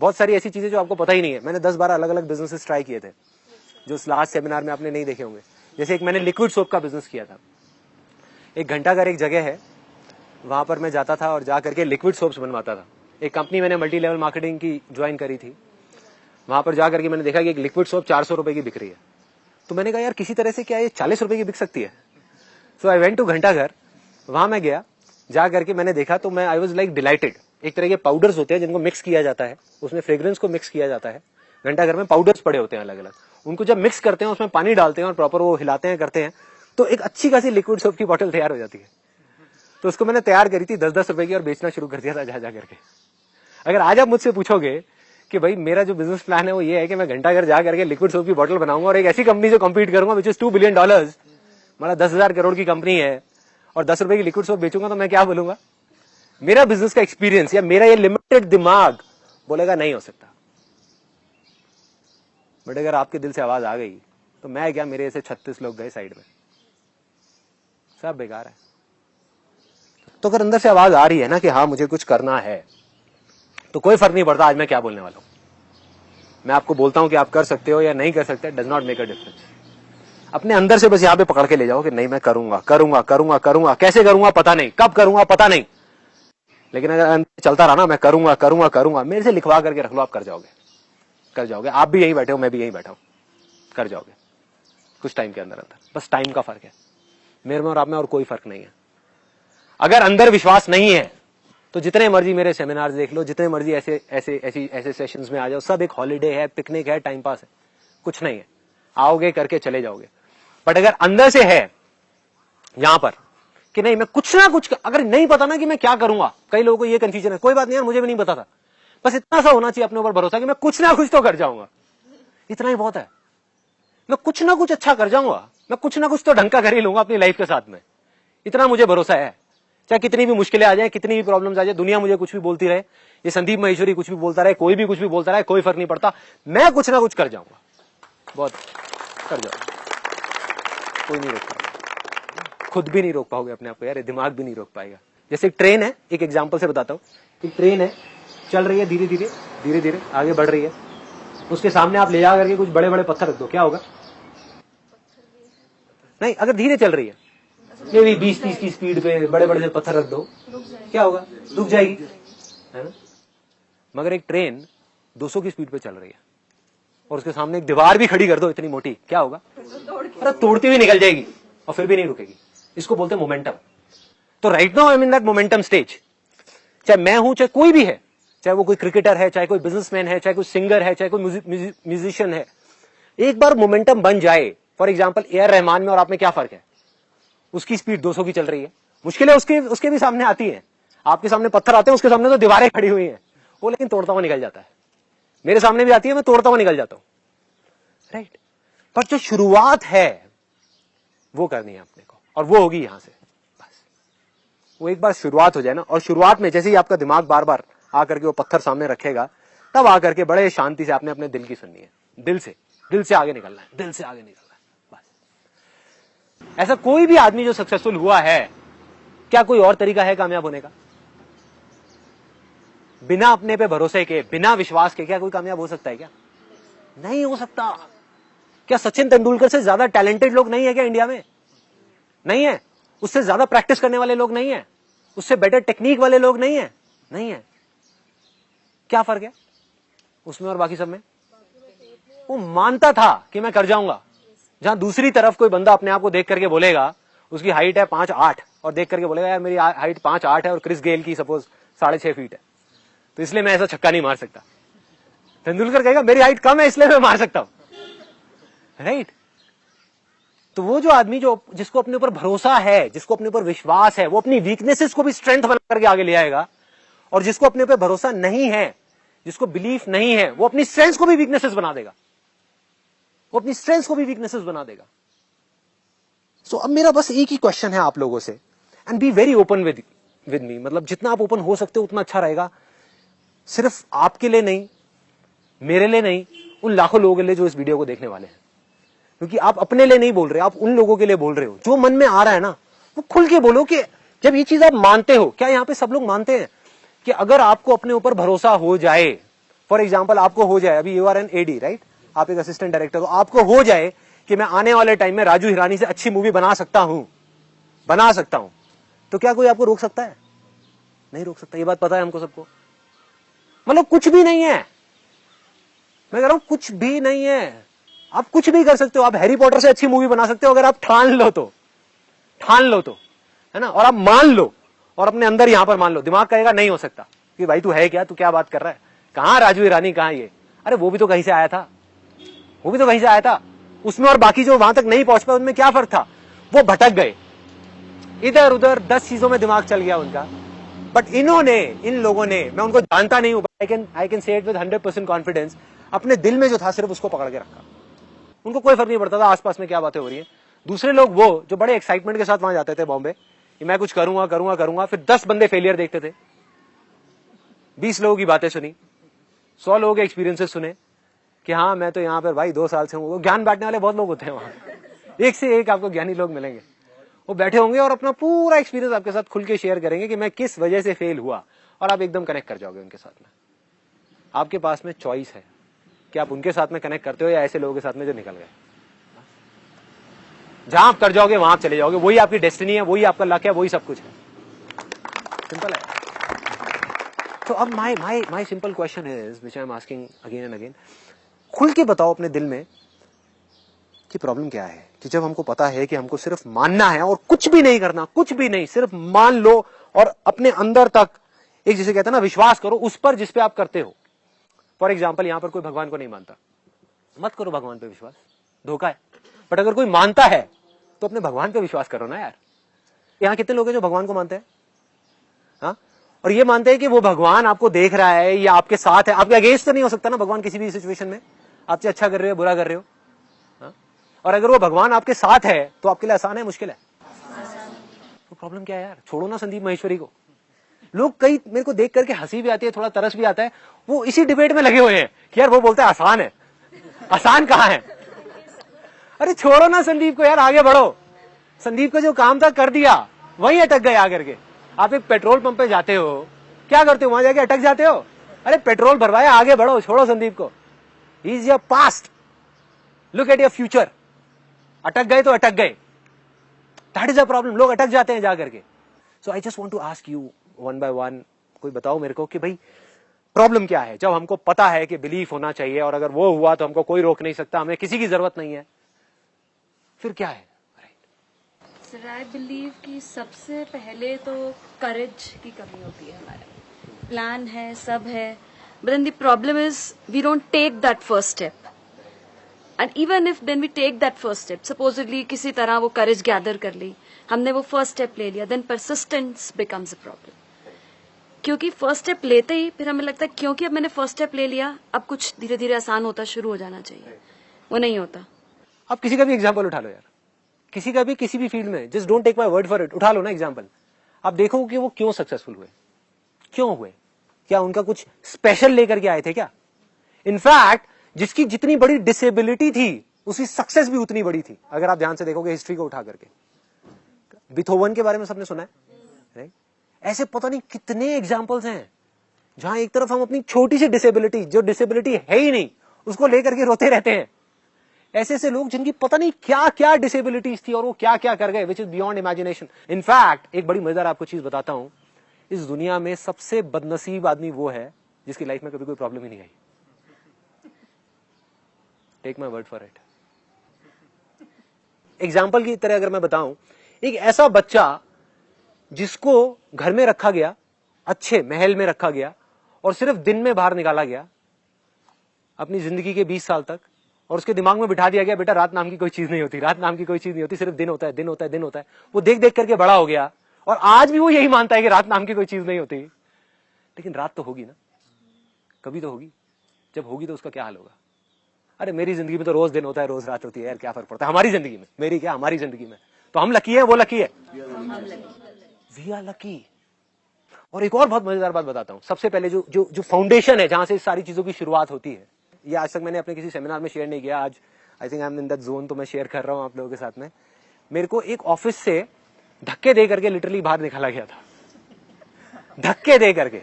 बहुत सारी ऐसी चीजें जो आपको पता ही नहीं है। मैंने 10-12 अलग अलग बिजनेसेस ट्राई किए थे, जो लास्ट सेमिनार में आपने नहीं देखे होंगे। जैसे एक मैंने लिक्विड सोप का बिजनेस किया था। एक घंटाघर एक जगह है, वहां पर मैं जाता था और जा करके लिक्विड सोप्स बनवाता था। एक कंपनी मैंने मल्टी लेवल मार्केटिंग की ज्वाइन करी थी। वहां पर जाकर के मैंने देखा कि एक लिक्विड सोप 400 रुपए की बिक रही है। तो मैंने कहा यार किसी तरह से क्या ये 40 रुपए की बिक सकती है। सो आई वेंट टू घंटाघर, वहां मैं गया, जा करके मैंने देखा तो मैं आई वाज लाइक डिलाइटेड। एक तरह के पाउडर्स होते हैं जिनको मिक्स किया जाता है, उसमें फ्रेग्रेंस को मिक्स किया जाता है। घंटाघर में पाउडर्स पड़े होते हैं अलग अलग, उनको जब मिक्स करते हैं उसमें पानी डालते हैं और प्रॉपर वो हिलाते हैं करते हैं, तो एक अच्छी खासी लिक्विड सोप की बॉटल तैयार हो जाती है। तो उसको मैंने तैयार करी थी 10-10 रुपए की और बेचना शुरू कर दिया था जा करके। अगर आज आप मुझसे पूछोगे कि भाई मेरा जो बिजनेस प्लान है वो ये है कि मैं घंटाघर जा करके लिक्विड सोप की बोतल बनाऊंगा और एक ऐसी कंपनी से कम्पीट करूंगा विच इज $2 बिलियन, मतलब 10,000 करोड़ की कंपनी है, और 10 रुपए की लिक्विड सोप बेचूंगा, तो मैं क्या बोलूंगा। मेरा बिजनेस का एक्सपीरियंस या मेरा ये लिमिटेड दिमाग बोलेगा नहीं हो सकता। बट अगर आपके दिल से आवाज आ गई तो मैं क्या, मेरे ऐसे 36 लोग गए साइड में, सब बेकार है। तो अगर अंदर से आवाज आ रही है ना कि हाँ मुझे कुछ करना है, तो कोई फर्क नहीं पड़ता आज मैं क्या बोलने वाला हूं। मैं आपको बोलता हूं कि आप कर सकते हो या नहीं कर सकते, does not make a difference. अपने अंदर से बस यहां पे पकड़ के ले जाओ कि नहीं मैं करूंगा करूंगा करूंगा करूंगा, कैसे करूंगा पता नहीं, कब करूंगा पता नहीं, लेकिन अगर चलता रहा ना मैं करूंगा करूंगा करूंगा, मेरे से लिखवा करके रख लो, आप कर जाओगे, कर जाओगे। आप भी यही बैठे हो, मैं भी यही बैठा हूं, कर जाओगे कुछ टाइम के अंदर अंदर। बस टाइम का फर्क है मेरे में और आप में, और कोई फर्क नहीं है। अगर अंदर विश्वास नहीं है तो जितने मर्जी मेरे सेमिनार देख लो, जितने मर्जी ऐसे सेशंस में आ जाओ, सब एक हॉलीडे है, पिकनिक है, टाइम पास है, कुछ नहीं है। आओगे करके चले जाओगे। बट अगर अंदर से है यहां पर कि नहीं मैं कुछ ना कुछ, अगर नहीं पता ना कि मैं क्या करूंगा, कई लोगों को ये कंफ्यूजन है, कोई बात नहीं यार मुझे भी नहीं पता था, बस इतना सा होना चाहिए अपने ऊपर भरोसा कि मैं कुछ ना कुछ तो कर जाऊंगा, इतना ही बहुत है। मैं कुछ ना कुछ अच्छा कर जाऊंगा, मैं कुछ ना कुछ तो ढंग का कर ही लूंगा अपनी लाइफ के साथ में, इतना मुझे भरोसा है। चाहे कितनी भी मुश्किलें आ जाए, कितनी भी प्रॉब्लम्स आ जाए, दुनिया मुझे कुछ भी बोलती रहे, ये संदीप महेश्वरी कुछ भी बोलता रहे, कोई भी कुछ भी बोलता रहे, कोई फर्क नहीं पड़ता, मैं कुछ ना कुछ कर जाऊंगा, बहुत कर जाऊंगा, कोई नहीं रोक पाएगा, खुद भी नहीं रोक पाओगे अपने आप को यार, दिमाग भी नहीं रोक पाएगा। जैसे एक ट्रेन है, एक एग्जांपल से बताता हूँ, एक ट्रेन है, चल रही है धीरे धीरे धीरे धीरे आगे बढ़ रही है, उसके सामने आप ले जा करके कुछ बड़े बड़े पत्थर रख दो, क्या होगा? नहीं, अगर धीरे चल रही है, ये भी 20-30 की स्पीड पे बड़े बड़े पत्थर रख दो, क्या होगा? रुक जाएगी, है ना? मगर एक ट्रेन 200 की स्पीड पे चल रही है और उसके सामने एक दीवार भी खड़ी कर दो इतनी मोटी, क्या होगा? अरे तोड़ती हुई निकल जाएगी और फिर भी नहीं रुकेगी। इसको बोलते हैं मोमेंटम। तो right now I am in that momentum stage. चाहे मैं हूं, चाहे कोई भी है, चाहे वो कोई क्रिकेटर है, चाहे कोई बिजनेसमैन है, चाहे कोई सिंगर है, चाहे कोई म्यूजिशियन है, एक बार मोमेंटम बन जाए, for example A R Rahman में और आप में क्या फर्क है? उसकी स्पीड 200 की चल रही है, मुश्किलें उसके भी सामने आती हैं, आपके सामने पत्थर आते हैं, उसके सामने तो दीवारें खड़ी हुई हैं, वो लेकिन तोड़ता हुआ निकल जाता है। मेरे सामने भी आती है, मैं तोड़ता हुआ निकल जाता हूं, राइट। पर जो शुरुआत है वो करनी है अपने को, और वो होगी यहां से, बस वो एक बार शुरुआत हो जाए ना, और शुरुआत में जैसे ही आपका दिमाग बार बार आकर के वो पत्थर सामने रखेगा, तब आकर के बड़े शांति से आपने अपने दिल की सुननी है, दिल से आगे निकलना है, दिल से आगे निकलना है, बस। ऐसा कोई भी आदमी जो सक्सेसफुल हुआ है, क्या कोई और तरीका है कामयाब होने का? बिना अपने पे भरोसे के, बिना विश्वास के क्या कोई कामयाब हो सकता है? क्या नहीं हो सकता। क्या सचिन तेंदुलकर से ज्यादा टैलेंटेड लोग नहीं है क्या इंडिया में? नहीं है। उससे ज्यादा प्रैक्टिस करने वाले लोग नहीं है, उससे बेटर टेक्निक वाले लोग नहीं है, नहीं है। क्या फर्क है उसमें और बाकी सब में? वो मानता था कि मैं कर जाऊंगा, जहां दूसरी तरफ कोई बंदा अपने आप को देख करके बोलेगा, उसकी हाइट है 5'8" और देख करके बोलेगा यार मेरी हाइट 5'8" है और क्रिस गेल की सपोज 6.5 फीट है, तो इसलिए मैं ऐसा छक्का नहीं मार सकता। तेंदुलकर कहेगा मेरी हाइट कम है इसलिए मैं मार सकता हूं, राइट। तो वो जो आदमी जिसको अपने ऊपर भरोसा है, जिसको अपने ऊपर विश्वास है, वो अपनी वीकनेसेस को भी स्ट्रेंथ बना करके आगे ले आएगा, और जिसको अपने ऊपर भरोसा नहीं है, जिसको बिलीफ नहीं है, वो अपनी स्ट्रेंथ को भी वीकनेसेस बना देगा, वो अपनी स्ट्रेंथ को भी वीकनेसेस बना देगा। सो अब मेरा बस एक ही क्वेश्चन है आप लोगों से, and be very open with me, मतलब जितना आप ओपन हो सकते हो उतना अच्छा रहेगा। सिर्फ आपके लिए नहीं, मेरे लिए नहीं, उन लाखों लोगों के लिए जो इस वीडियो को देखने वाले हैं, क्योंकि आप अपने लिए नहीं बोल रहे, आप उन लोगों के लिए बोल रहे हो। जो मन में आ रहा है ना वो खुल के बोलो, कि जब ये चीज आप मानते हो, क्या यहाँ पे सब लोग मानते हैं कि अगर आपको अपने ऊपर भरोसा हो जाए, फॉर एग्जाम्पल आपको हो जाए, अभी you are an AD right, आप एक असिस्टेंट डायरेक्टर हो, आपको हो जाए कि मैं आने वाले टाइम में राजू हिरानी से अच्छी मूवी बना सकता हूं, तो क्या कोई आपको रोक सकता है? नहीं रोक सकता। ये बात पता है हमको सबको। मतलब कुछ भी नहीं है, मैं कह रहा हूं कुछ भी नहीं है। आप कुछ भी कर सकते हो, आप हैरी पॉटर से अच्छी मूवी बना सकते हो अगर आप ठान लो तो, है ना, और आप मान लो, और अपने अंदर यहां पर मान लो। दिमाग कहेगा नहीं हो सकता, कि भाई तू है क्या, तू क्या बात कर रहा है, कहां राजू हिरानी, कहां ये, अरे वो भी तो कहीं से आया था, उसमें और बाकी जो वहां तक नहीं पहुंच पाए उनमें क्या फर्क था? वो भटक गए इधर उधर, 10 चीजों में दिमाग चल गया उनका। बट इन लोगों ने, मैं उनको जानता नहीं हूं, आई कैन से इट विद 100% कॉन्फिडेंस, अपने दिल में जो था सिर्फ उसको पकड़ के रखा। उनको कोई फर्क नहीं पड़ता था आसपास में क्या बातें हो रही है। दूसरे लोग वो जो बड़े एक्साइटमेंट के साथ वहां जाते थे बॉम्बे, कि मैं कुछ करूंगा, फिर 10 बंदे फेलियर देखते थे, 20 लोगों की बातें सुनी, 100 लोगों के एक्सपीरियंसेस सुने, कि हाँ मैं तो यहाँ पर भाई 2 साल से हूँ। ज्ञान बांटने वाले बहुत लोग होते हैं वहां, एक से एक आपको ज्ञानी लोग मिलेंगे। वो बैठे होंगे और अपना पूरा एक्सपीरियंस आपके साथ खुल के शेयर करेंगे कि मैं किस वजह से फेल हुआ, और आप एकदम कनेक्ट कर जाओगे उनके साथ में। आपके पास में चॉइस है कि आप उनके साथ में कनेक्ट करते हो या ऐसे लोगों के साथ में जो निकल गए। जहां आप कर जाओगे वहां आप चले जाओगे, वही आपकी डेस्टिनी है, वही आपका लक है, वही सब कुछ है। सिंपल है। तो अब my simple question is which I am asking again and again, खुल के बताओ अपने दिल में कि प्रॉब्लम क्या है। कि जब हमको पता है कि हमको सिर्फ मानना है और कुछ भी नहीं करना, कुछ भी नहीं, सिर्फ मान लो और अपने अंदर तक एक, जिसे कहते हैं ना, विश्वास करो उस पर जिस पे आप करते हो। फॉर एग्जाम्पल यहां पर कोई भगवान को नहीं मानता, मत करो भगवान पे विश्वास, धोखा है। बट अगर कोई मानता है तो अपने भगवान पे विश्वास करो ना यार। यहाँ कितने लोग हैं जो भगवान को मानते हैं? हाँ, और ये मानते हैं कि वो भगवान आपको देख रहा है या आपके साथ है। आपके अगेंस्ट तो नहीं हो सकता ना भगवान किसी भी सिचुएशन में, आपसे अच्छा कर रहे हो बुरा कर रहे हो। हाँ? और अगर वो भगवान आपके साथ है तो आपके लिए आसान है मुश्किल है? तो प्रॉब्लम क्या है यार? छोड़ो ना संदीप माहेश्वरी को। लोग कई मेरे को देख करके हंसी भी आती है, थोड़ा तरस भी आता है, वो इसी डिबेट में लगे हुए हैं कि यार वो बोलते हैं आसान है। आसान कहाँ है? अरे छोड़ो ना संदीप को यार, आगे बढ़ो। संदीप का जो काम था कर दिया, वहीं अटक गए आकर के। आप एक पेट्रोल पंप पे जाते हो, क्या करते हो? वहां जाके अटक जाते हो? अरे पेट्रोल भरवाया, आगे बढ़ो, छोड़ो संदीप को। He is your past, look at your future. अटक गए तो अटक गए, दैट इज अ प्रॉब्लम। लोग अटक जाते हैं जाकर के। So I just want to ask you one by one, कोई बताओ मेरे को कि भाई प्रॉब्लम क्या है? जब हमको पता है कि बिलीफ होना चाहिए और अगर वो हुआ तो हमको कोई रोक नहीं सकता, हमें किसी की जरूरत नहीं है, फिर क्या है? सर आई बिलीव कि सबसे पहले तो करेज की कमी होती है हमारे। प्लान है, सब है, but then the problem is we don't take that first step. And even if then we take that first step, supposedly किसी तरह वो करेज गैदर कर ली, हमने वो फर्स्ट स्टेप ले लिया, then persistence becomes a problem. क्योंकि फर्स्ट स्टेप लेते ही फिर हमें लगता है क्योंकि अब मैंने फर्स्ट स्टेप ले लिया, अब कुछ धीरे धीरे आसान होता शुरू हो जाना चाहिए, वो नहीं होता। आप किसी का भी एग्जाम्पल उठा लो यार, किसी का भी किसी भी फील्ड में, just don't take my word for it, उठा लो ना एग्जाम्पल। आप देखो कि वो क्यों सक्सेसफुल हुए, क्यों हुए, क्या उनका कुछ स्पेशल लेकर के आए थे क्या? इनफैक्ट जिसकी जितनी बड़ी डिसेबिलिटी थी उसकी सक्सेस भी उतनी बड़ी थी। अगर आप ध्यान से देखोगे हिस्ट्री को उठा करके, बीथोवन के बारे में सबने सुना है, राइट? ऐसे पता नहीं कितने एग्जाम्पल्स हैं जहां एक तरफ हम अपनी छोटी सी डिसेबिलिटी, जो डिसेबिलिटी है ही नहीं, उसको लेकर के रोते रहते हैं। ऐसे ऐसे लोग जिनकी पता नहीं क्या क्या डिसेबिलिटीज थी और वो क्या क्या कर गए, which is beyond imagination. In fact एक बड़ी मजेदार आपको चीज बताता हूं, इस दुनिया में सबसे बदनसीब आदमी वो है जिसकी लाइफ में कभी कोई प्रॉब्लम ही नहीं आई। Take my word for it. Example की तरह अगर मैं बताऊं, एक ऐसा बच्चा जिसको घर में रखा गया, अच्छे महल में रखा गया और सिर्फ दिन में बाहर निकाला गया अपनी जिंदगी के 20 साल तक, और उसके दिमाग में बिठा दिया गया बेटा रात नाम की कोई चीज नहीं होती, रात नाम की कोई चीज नहीं होती, सिर्फ दिन होता है, दिन होता है, दिन होता है। वो देख देख करके बड़ा हो गया और आज भी वो यही मानता है कि रात नाम की कोई चीज नहीं होती। लेकिन रात तो होगी ना, कभी तो होगी। जब होगी तो उसका क्या हाल होगा? अरे मेरी जिंदगी में तो रोज दिन होता है, रोज रात होती है यार, क्या फर्क पड़ता है हमारी जिंदगी में? मेरी क्या, हमारी जिंदगी में तो हम लकी है, वो लकी है, वी आर लकी। और एक और बहुत मजेदार बात बताता हूं। सबसे पहले जो जो जो फाउंडेशन है जहां से इस सारी चीजों की शुरुआत होती है, ये आज तक मैंने अपने किसी सेमिनार में शेयर नहीं किया, आज I think I am in that zone, तो मैं शेयर कर रहा हूं आप लोगों के साथ में। मेरे को एक ऑफिस से धक्के दे करके लिटरली बाहर निकाला गया था, धक्के दे करके,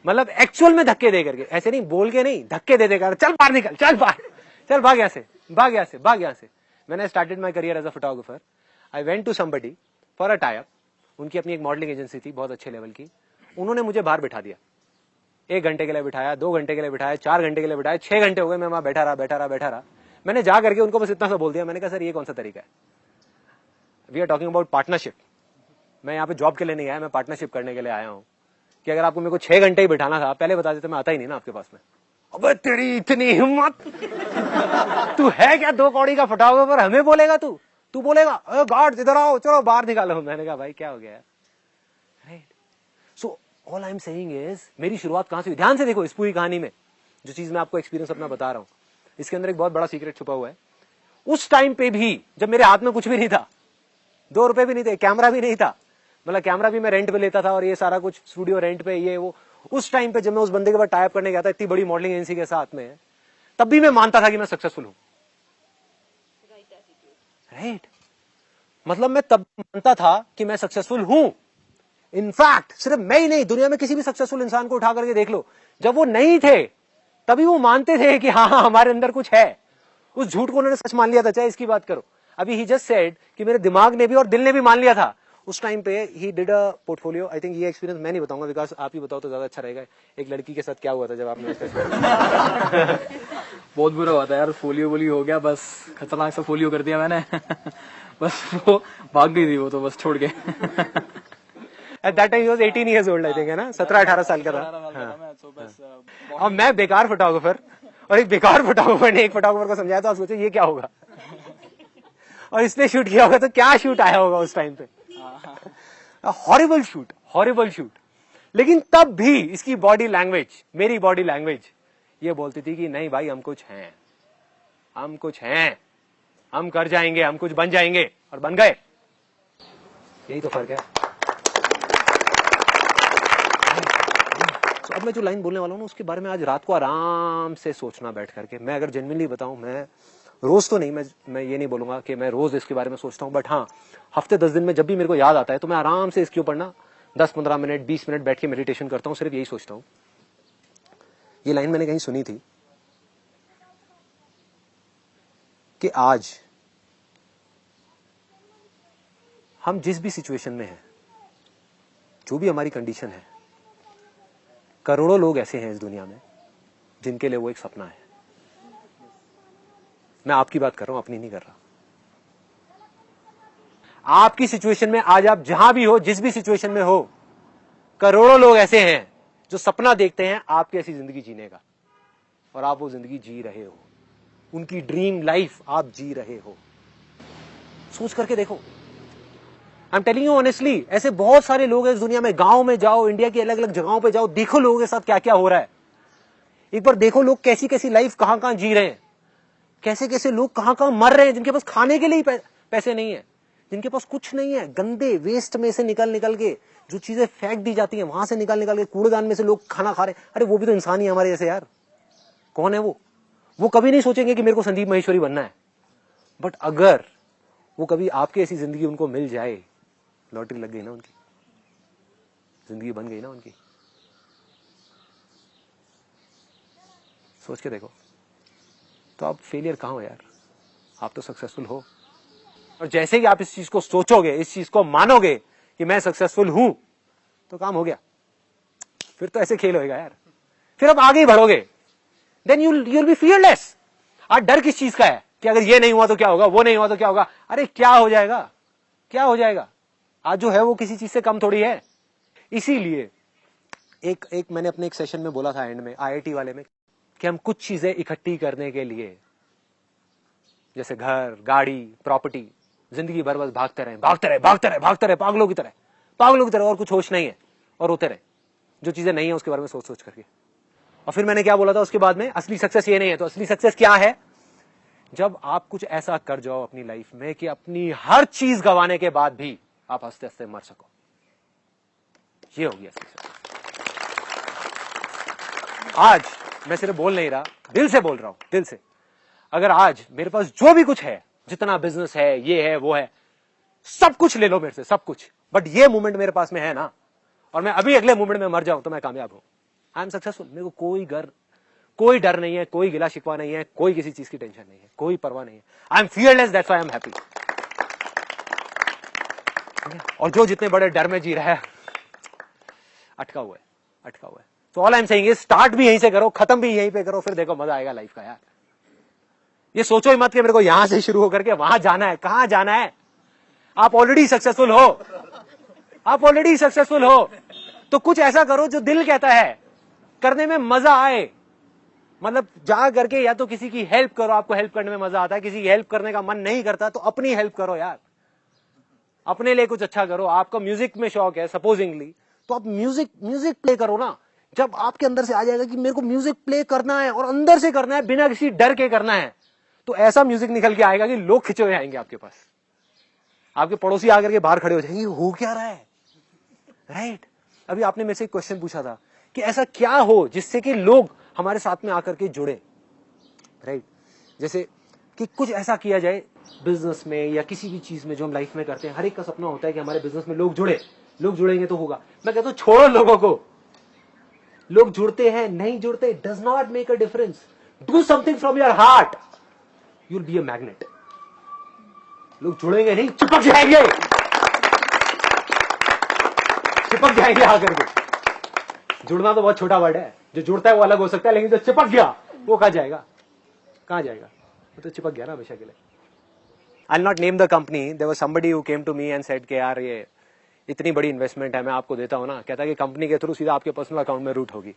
मतलब एक्चुअल में धक्के दे करके, ऐसे नहीं बोल के नहीं, धक्के दे देकर चल बाहर निकल, चल बाहर, चल भाग यहाँ से, भाग यहाँ से, भाग यहाँ से। मैंने started my career as a photographer. I went to somebody for a tie up. उनकी अपनी एक मॉडलिंग एजेंसी थी बहुत अच्छे लेवल की। उन्होंने मुझे बाहर बिठा दिया, 1 घंटे के लिए बिठाया, 2 घंटे के लिए बिठाया, 4 घंटे के लिए बिठाया, 6 घंटे हो गए मैं वहां बैठा रहा। मैंने जा करके उनको बस इतना सा बोल दिया, मैंने कहा सर ये कौन सा तरीका है? We are talking about partnership. मैं यहाँ पे जॉब के लिए नहीं आया, मैं पार्टनरशिप करने के लिए आया हूँ। कि अगर आपको मेरे को 6 घंटे ही बिठाना था, पहले बता देते, मैं आता ही नहीं ना आपके पास में। अबे तेरी इतनी हिम्मत, तू है क्या 2 कौड़ी का फोटोग्राफर, हमें बोलेगा तू बोलेगा गार्ड इधर आओ, चलो बाहर निकालो। मैंने कहा भाई क्या हो गया? Right. So all I am saying is, मेरी शुरुआत कहां से हुई? ध्यान से देखो इस पूरी कहानी में, जो चीज मैं आपको एक्सपीरियंस अपना बता रहा हूं, इसके अंदर एक बहुत बड़ा सीक्रेट छुपा हुआ है। उस टाइम पे भी जब मेरे हाथ में कुछ भी नहीं था, 2 रुपए भी नहीं थे, कैमरा भी नहीं था, मतलब कैमरा भी मैं रेंट पे लेता था और ये सारा कुछ स्टूडियो रेंट पे, ये वो। उस टाइम पे जब मैं उस बंदे के बाद टाई अप करने गया था इतनी बड़ी मॉडलिंग एजेंसी के साथ में, तब भी मैं मानता था कि मैं सक्सेसफुल हूं। राइट, मतलब मैं तब मानता था कि मैं सक्सेसफुल हूं। इनफैक्ट सिर्फ मैं ही नहीं, दुनिया में किसी भी सक्सेसफुल इंसान को उठा करके देख लो, जब वो नहीं थे तभी वो मानते थे कि हाँ हमारे अंदर कुछ है। उस झूठ को उन्होंने सच मान लिया था, चाहे इसकी बात करो। अभी ही जस्ट सेड कि मेरे दिमाग ने भी और दिल ने भी मान लिया था। उस टाइम पे he did a portfolio. I think ये एक्सपीरियंस मैं नहीं बताऊंगा, बिकॉज आप ही बताओ तो ज्यादा अच्छा रहेगा। एक लड़की के साथ क्या हुआ था जब आपने बहुत बुरा हुआ था यार, फोलियो हो गया, बस खतरनाक सा फोलियो कर दिया मैंने। बस वो भाग गई थी वो तो, बस छोड़ के। At that time he was 18 years old, I think, है ना, 17-18 साल का था। अब मैं बेकार फोटोग्राफर और एक बेकार फोटोग्राफर ने एक फोटोग्राफर को समझाया, तो आप सोचो ये क्या होगा। और इसने शूट किया होगा तो क्या शूट आया होगा उस टाइम पे। Horrible shoot, horrible shoot. लेकिन तब भी इसकी बॉडी लैंग्वेज, मेरी बॉडी लैंग्वेज ये बोलती थी कि नहीं भाई हम कुछ हैं, हम कुछ हैं, हम कर जाएंगे, हम कुछ बन जाएंगे, और बन गए। यही तो फर्क है। तो अब मैं जो लाइन बोलने वाला हूं ना उसके बारे में आज रात को आराम से सोचना बैठ करके। मैं अगर जेन्युइनली बताऊं, मैं रोज तो नहीं, मैं ये नहीं बोलूंगा कि मैं रोज इसके बारे में सोचता हूं, बट हाँ हफ्ते 10 दिन में जब भी मेरे को याद आता है तो मैं आराम से इसके ऊपर ना 10-15 मिनट 20 मिनट बैठ के मेडिटेशन करता हूं, सिर्फ यही सोचता हूं। ये लाइन मैंने कहीं सुनी थी कि आज हम जिस भी सिचुएशन में हैं, जो भी हमारी कंडीशन है, करोड़ों लोग ऐसे हैं इस दुनिया में जिनके लिए वो एक सपना है। मैं आपकी बात कर रहा हूं, अपनी नहीं कर रहा। आपकी सिचुएशन में आज आप जहां भी हो, जिस भी सिचुएशन में हो, करोड़ों लोग ऐसे हैं जो सपना देखते हैं आपकी ऐसी जिंदगी जीने का, और आप वो जिंदगी जी रहे हो। उनकी ड्रीम लाइफ आप जी रहे हो। सोच करके देखो। आई एम टेलिंग यू ऑनेस्टली, ऐसे बहुत सारे लोग हैं इस दुनिया में। गांव में जाओ, इंडिया की अलग अलग जगहों पे जाओ, देखो लोगों के साथ क्या क्या हो रहा है। एक बार देखो लोग कैसी कैसी लाइफ कहां कहां जी रहे हैं, कैसे कैसे लोग कहां कहां मर रहे हैं, जिनके पास खाने के लिए पैसे नहीं है, जिनके पास कुछ नहीं है। गंदे वेस्ट में से निकल निकल के जो चीजें फेंक दी जाती हैं, वहां से निकल निकल के कूड़ेदान में से लोग खाना खा रहे हैं। अरे वो भी तो इंसान ही है हमारे जैसे यार। कौन है वो कभी नहीं सोचेंगे कि मेरे को संदीप महेश्वरी बनना है। बट अगर वो कभी आपकी ऐसी जिंदगी उनको मिल जाए, लॉटरी लग गई ना उनकी, जिंदगी बन गई ना उनकी। सोच के देखो। तो आप फेलियर कहां हो यार, आप तो सक्सेसफुल हो। और जैसे ही आप इस चीज को सोचोगे, इस चीज को मानोगे कि मैं सक्सेसफुल हूं, तो काम हो गया। फिर तो ऐसे खेल होएगा यार, फिर आप आगे ही बढ़ोगे। Then you'll be fearless. आज डर किस चीज का है कि अगर ये नहीं हुआ तो क्या होगा, वो नहीं हुआ तो क्या होगा। अरे क्या हो जाएगा, क्या हो जाएगा। आज जो है वो किसी चीज से कम थोड़ी है। इसीलिए एक मैंने अपने एक सेशन में बोला था एंड में, IIT वाले में, कि हम कुछ चीजें इकट्ठी करने के लिए, जैसे घर, गाड़ी, प्रॉपर्टी, जिंदगी भर बस भागते रहे भागते रहे भागते रहे भागते रहे, पागलों की तरह, और कुछ होश नहीं है, और रोते रहे जो चीजें नहीं है उसके बारे में सोच सोच करके। और फिर मैंने क्या बोला था उसके बाद में, असली सक्सेस ये नहीं है। तो असली सक्सेस क्या है? जब आप कुछ ऐसा कर जाओ अपनी लाइफ में कि अपनी हर चीज गंवाने के बाद भी आप हंसते हंसते मर सको। ये होगी असली सक्सेस। आज मैं सिर्फ बोल नहीं रहा, दिल से बोल रहा हूं, दिल से। अगर आज मेरे पास जो भी कुछ है, जितना बिजनेस है, ये है, वो है, सब कुछ ले लो मेरे से, सब कुछ, बट ये मोमेंट मेरे पास में है ना, और मैं अभी अगले मोमेंट में मर जाऊं, तो मैं कामयाब हूं। I am successful. मेरे को कोई डर नहीं है, कोई गिला शिकवा नहीं है, कोई किसी चीज की टेंशन नहीं है, कोई परवाह नहीं है। I M fearless, that's why I am happy. और जो जितने बड़े डर में जी रहा है, अटका हुआ है। तो all I am saying is, start भी यहीं से करो, खत्म भी यहीं पे करो, फिर देखो मजा आएगा लाइफ का यार। ये सोचो ही मत कि मेरे को यहां से शुरू होकर के वहां जाना है। कहां जाना है? आप ऑलरेडी सक्सेसफुल हो। तो कुछ ऐसा करो जो दिल कहता है, करने में मजा आए। मतलब जा करके या तो किसी की हेल्प करो, आपको हेल्प करने में मजा आता है। किसी की हेल्प करने का मन नहीं करता तो अपनी हेल्प करो यार, अपने लिए कुछ अच्छा करो। आपका म्यूजिक में शौक है सपोजिंगली, तो आप म्यूजिक प्ले करो ना। जब आपके अंदर से आ जाएगा कि मेरे को म्यूजिक प्ले करना है, और अंदर से करना है, बिना किसी डर के करना है, तो ऐसा म्यूजिक निकल के आएगा कि लोग खिंचे हुए आएंगे आपके पास। आपके पड़ोसी आकर के बाहर खड़े हो जाएंगे, हो क्या रहा है, राइट? अभी आपने मेरे से एक क्वेश्चन पूछा था कि ऐसा क्या हो जिससे कि लोग हमारे साथ में आकर के जुड़े, राइट? जैसे कि कुछ ऐसा किया जाए बिजनेस में या किसी भी चीज में जो हम लाइफ में करते हैं। हर एक का सपना होता है कि हमारे बिजनेस में लोग जुड़ेंगे तो होगा। मैं कहता हूं छोड़ो लोगों को, लोग जुड़ते हैं नहीं जुड़ते, does not make a difference. Do something from your heart, you will be a magnet. लोग जुड़ेंगे नहीं, चिपक जाएंगे आकर के। जुड़ना तो बहुत छोटा वर्ड है, जो जुड़ता है वो अलग हो सकता है, लेकिन जो चिपक गया वो कहां जाएगा? वो तो चिपक गया ना हमेशा के लिए। I'll not name the company. There was somebody who came to me and said कि यार ये इतनी बड़ी इन्वेस्टमेंट है, मैं आपको देता हूं ना। कहता है कि कंपनी के थ्रू सीधा आपके पर्सनल अकाउंट में रूट होगी।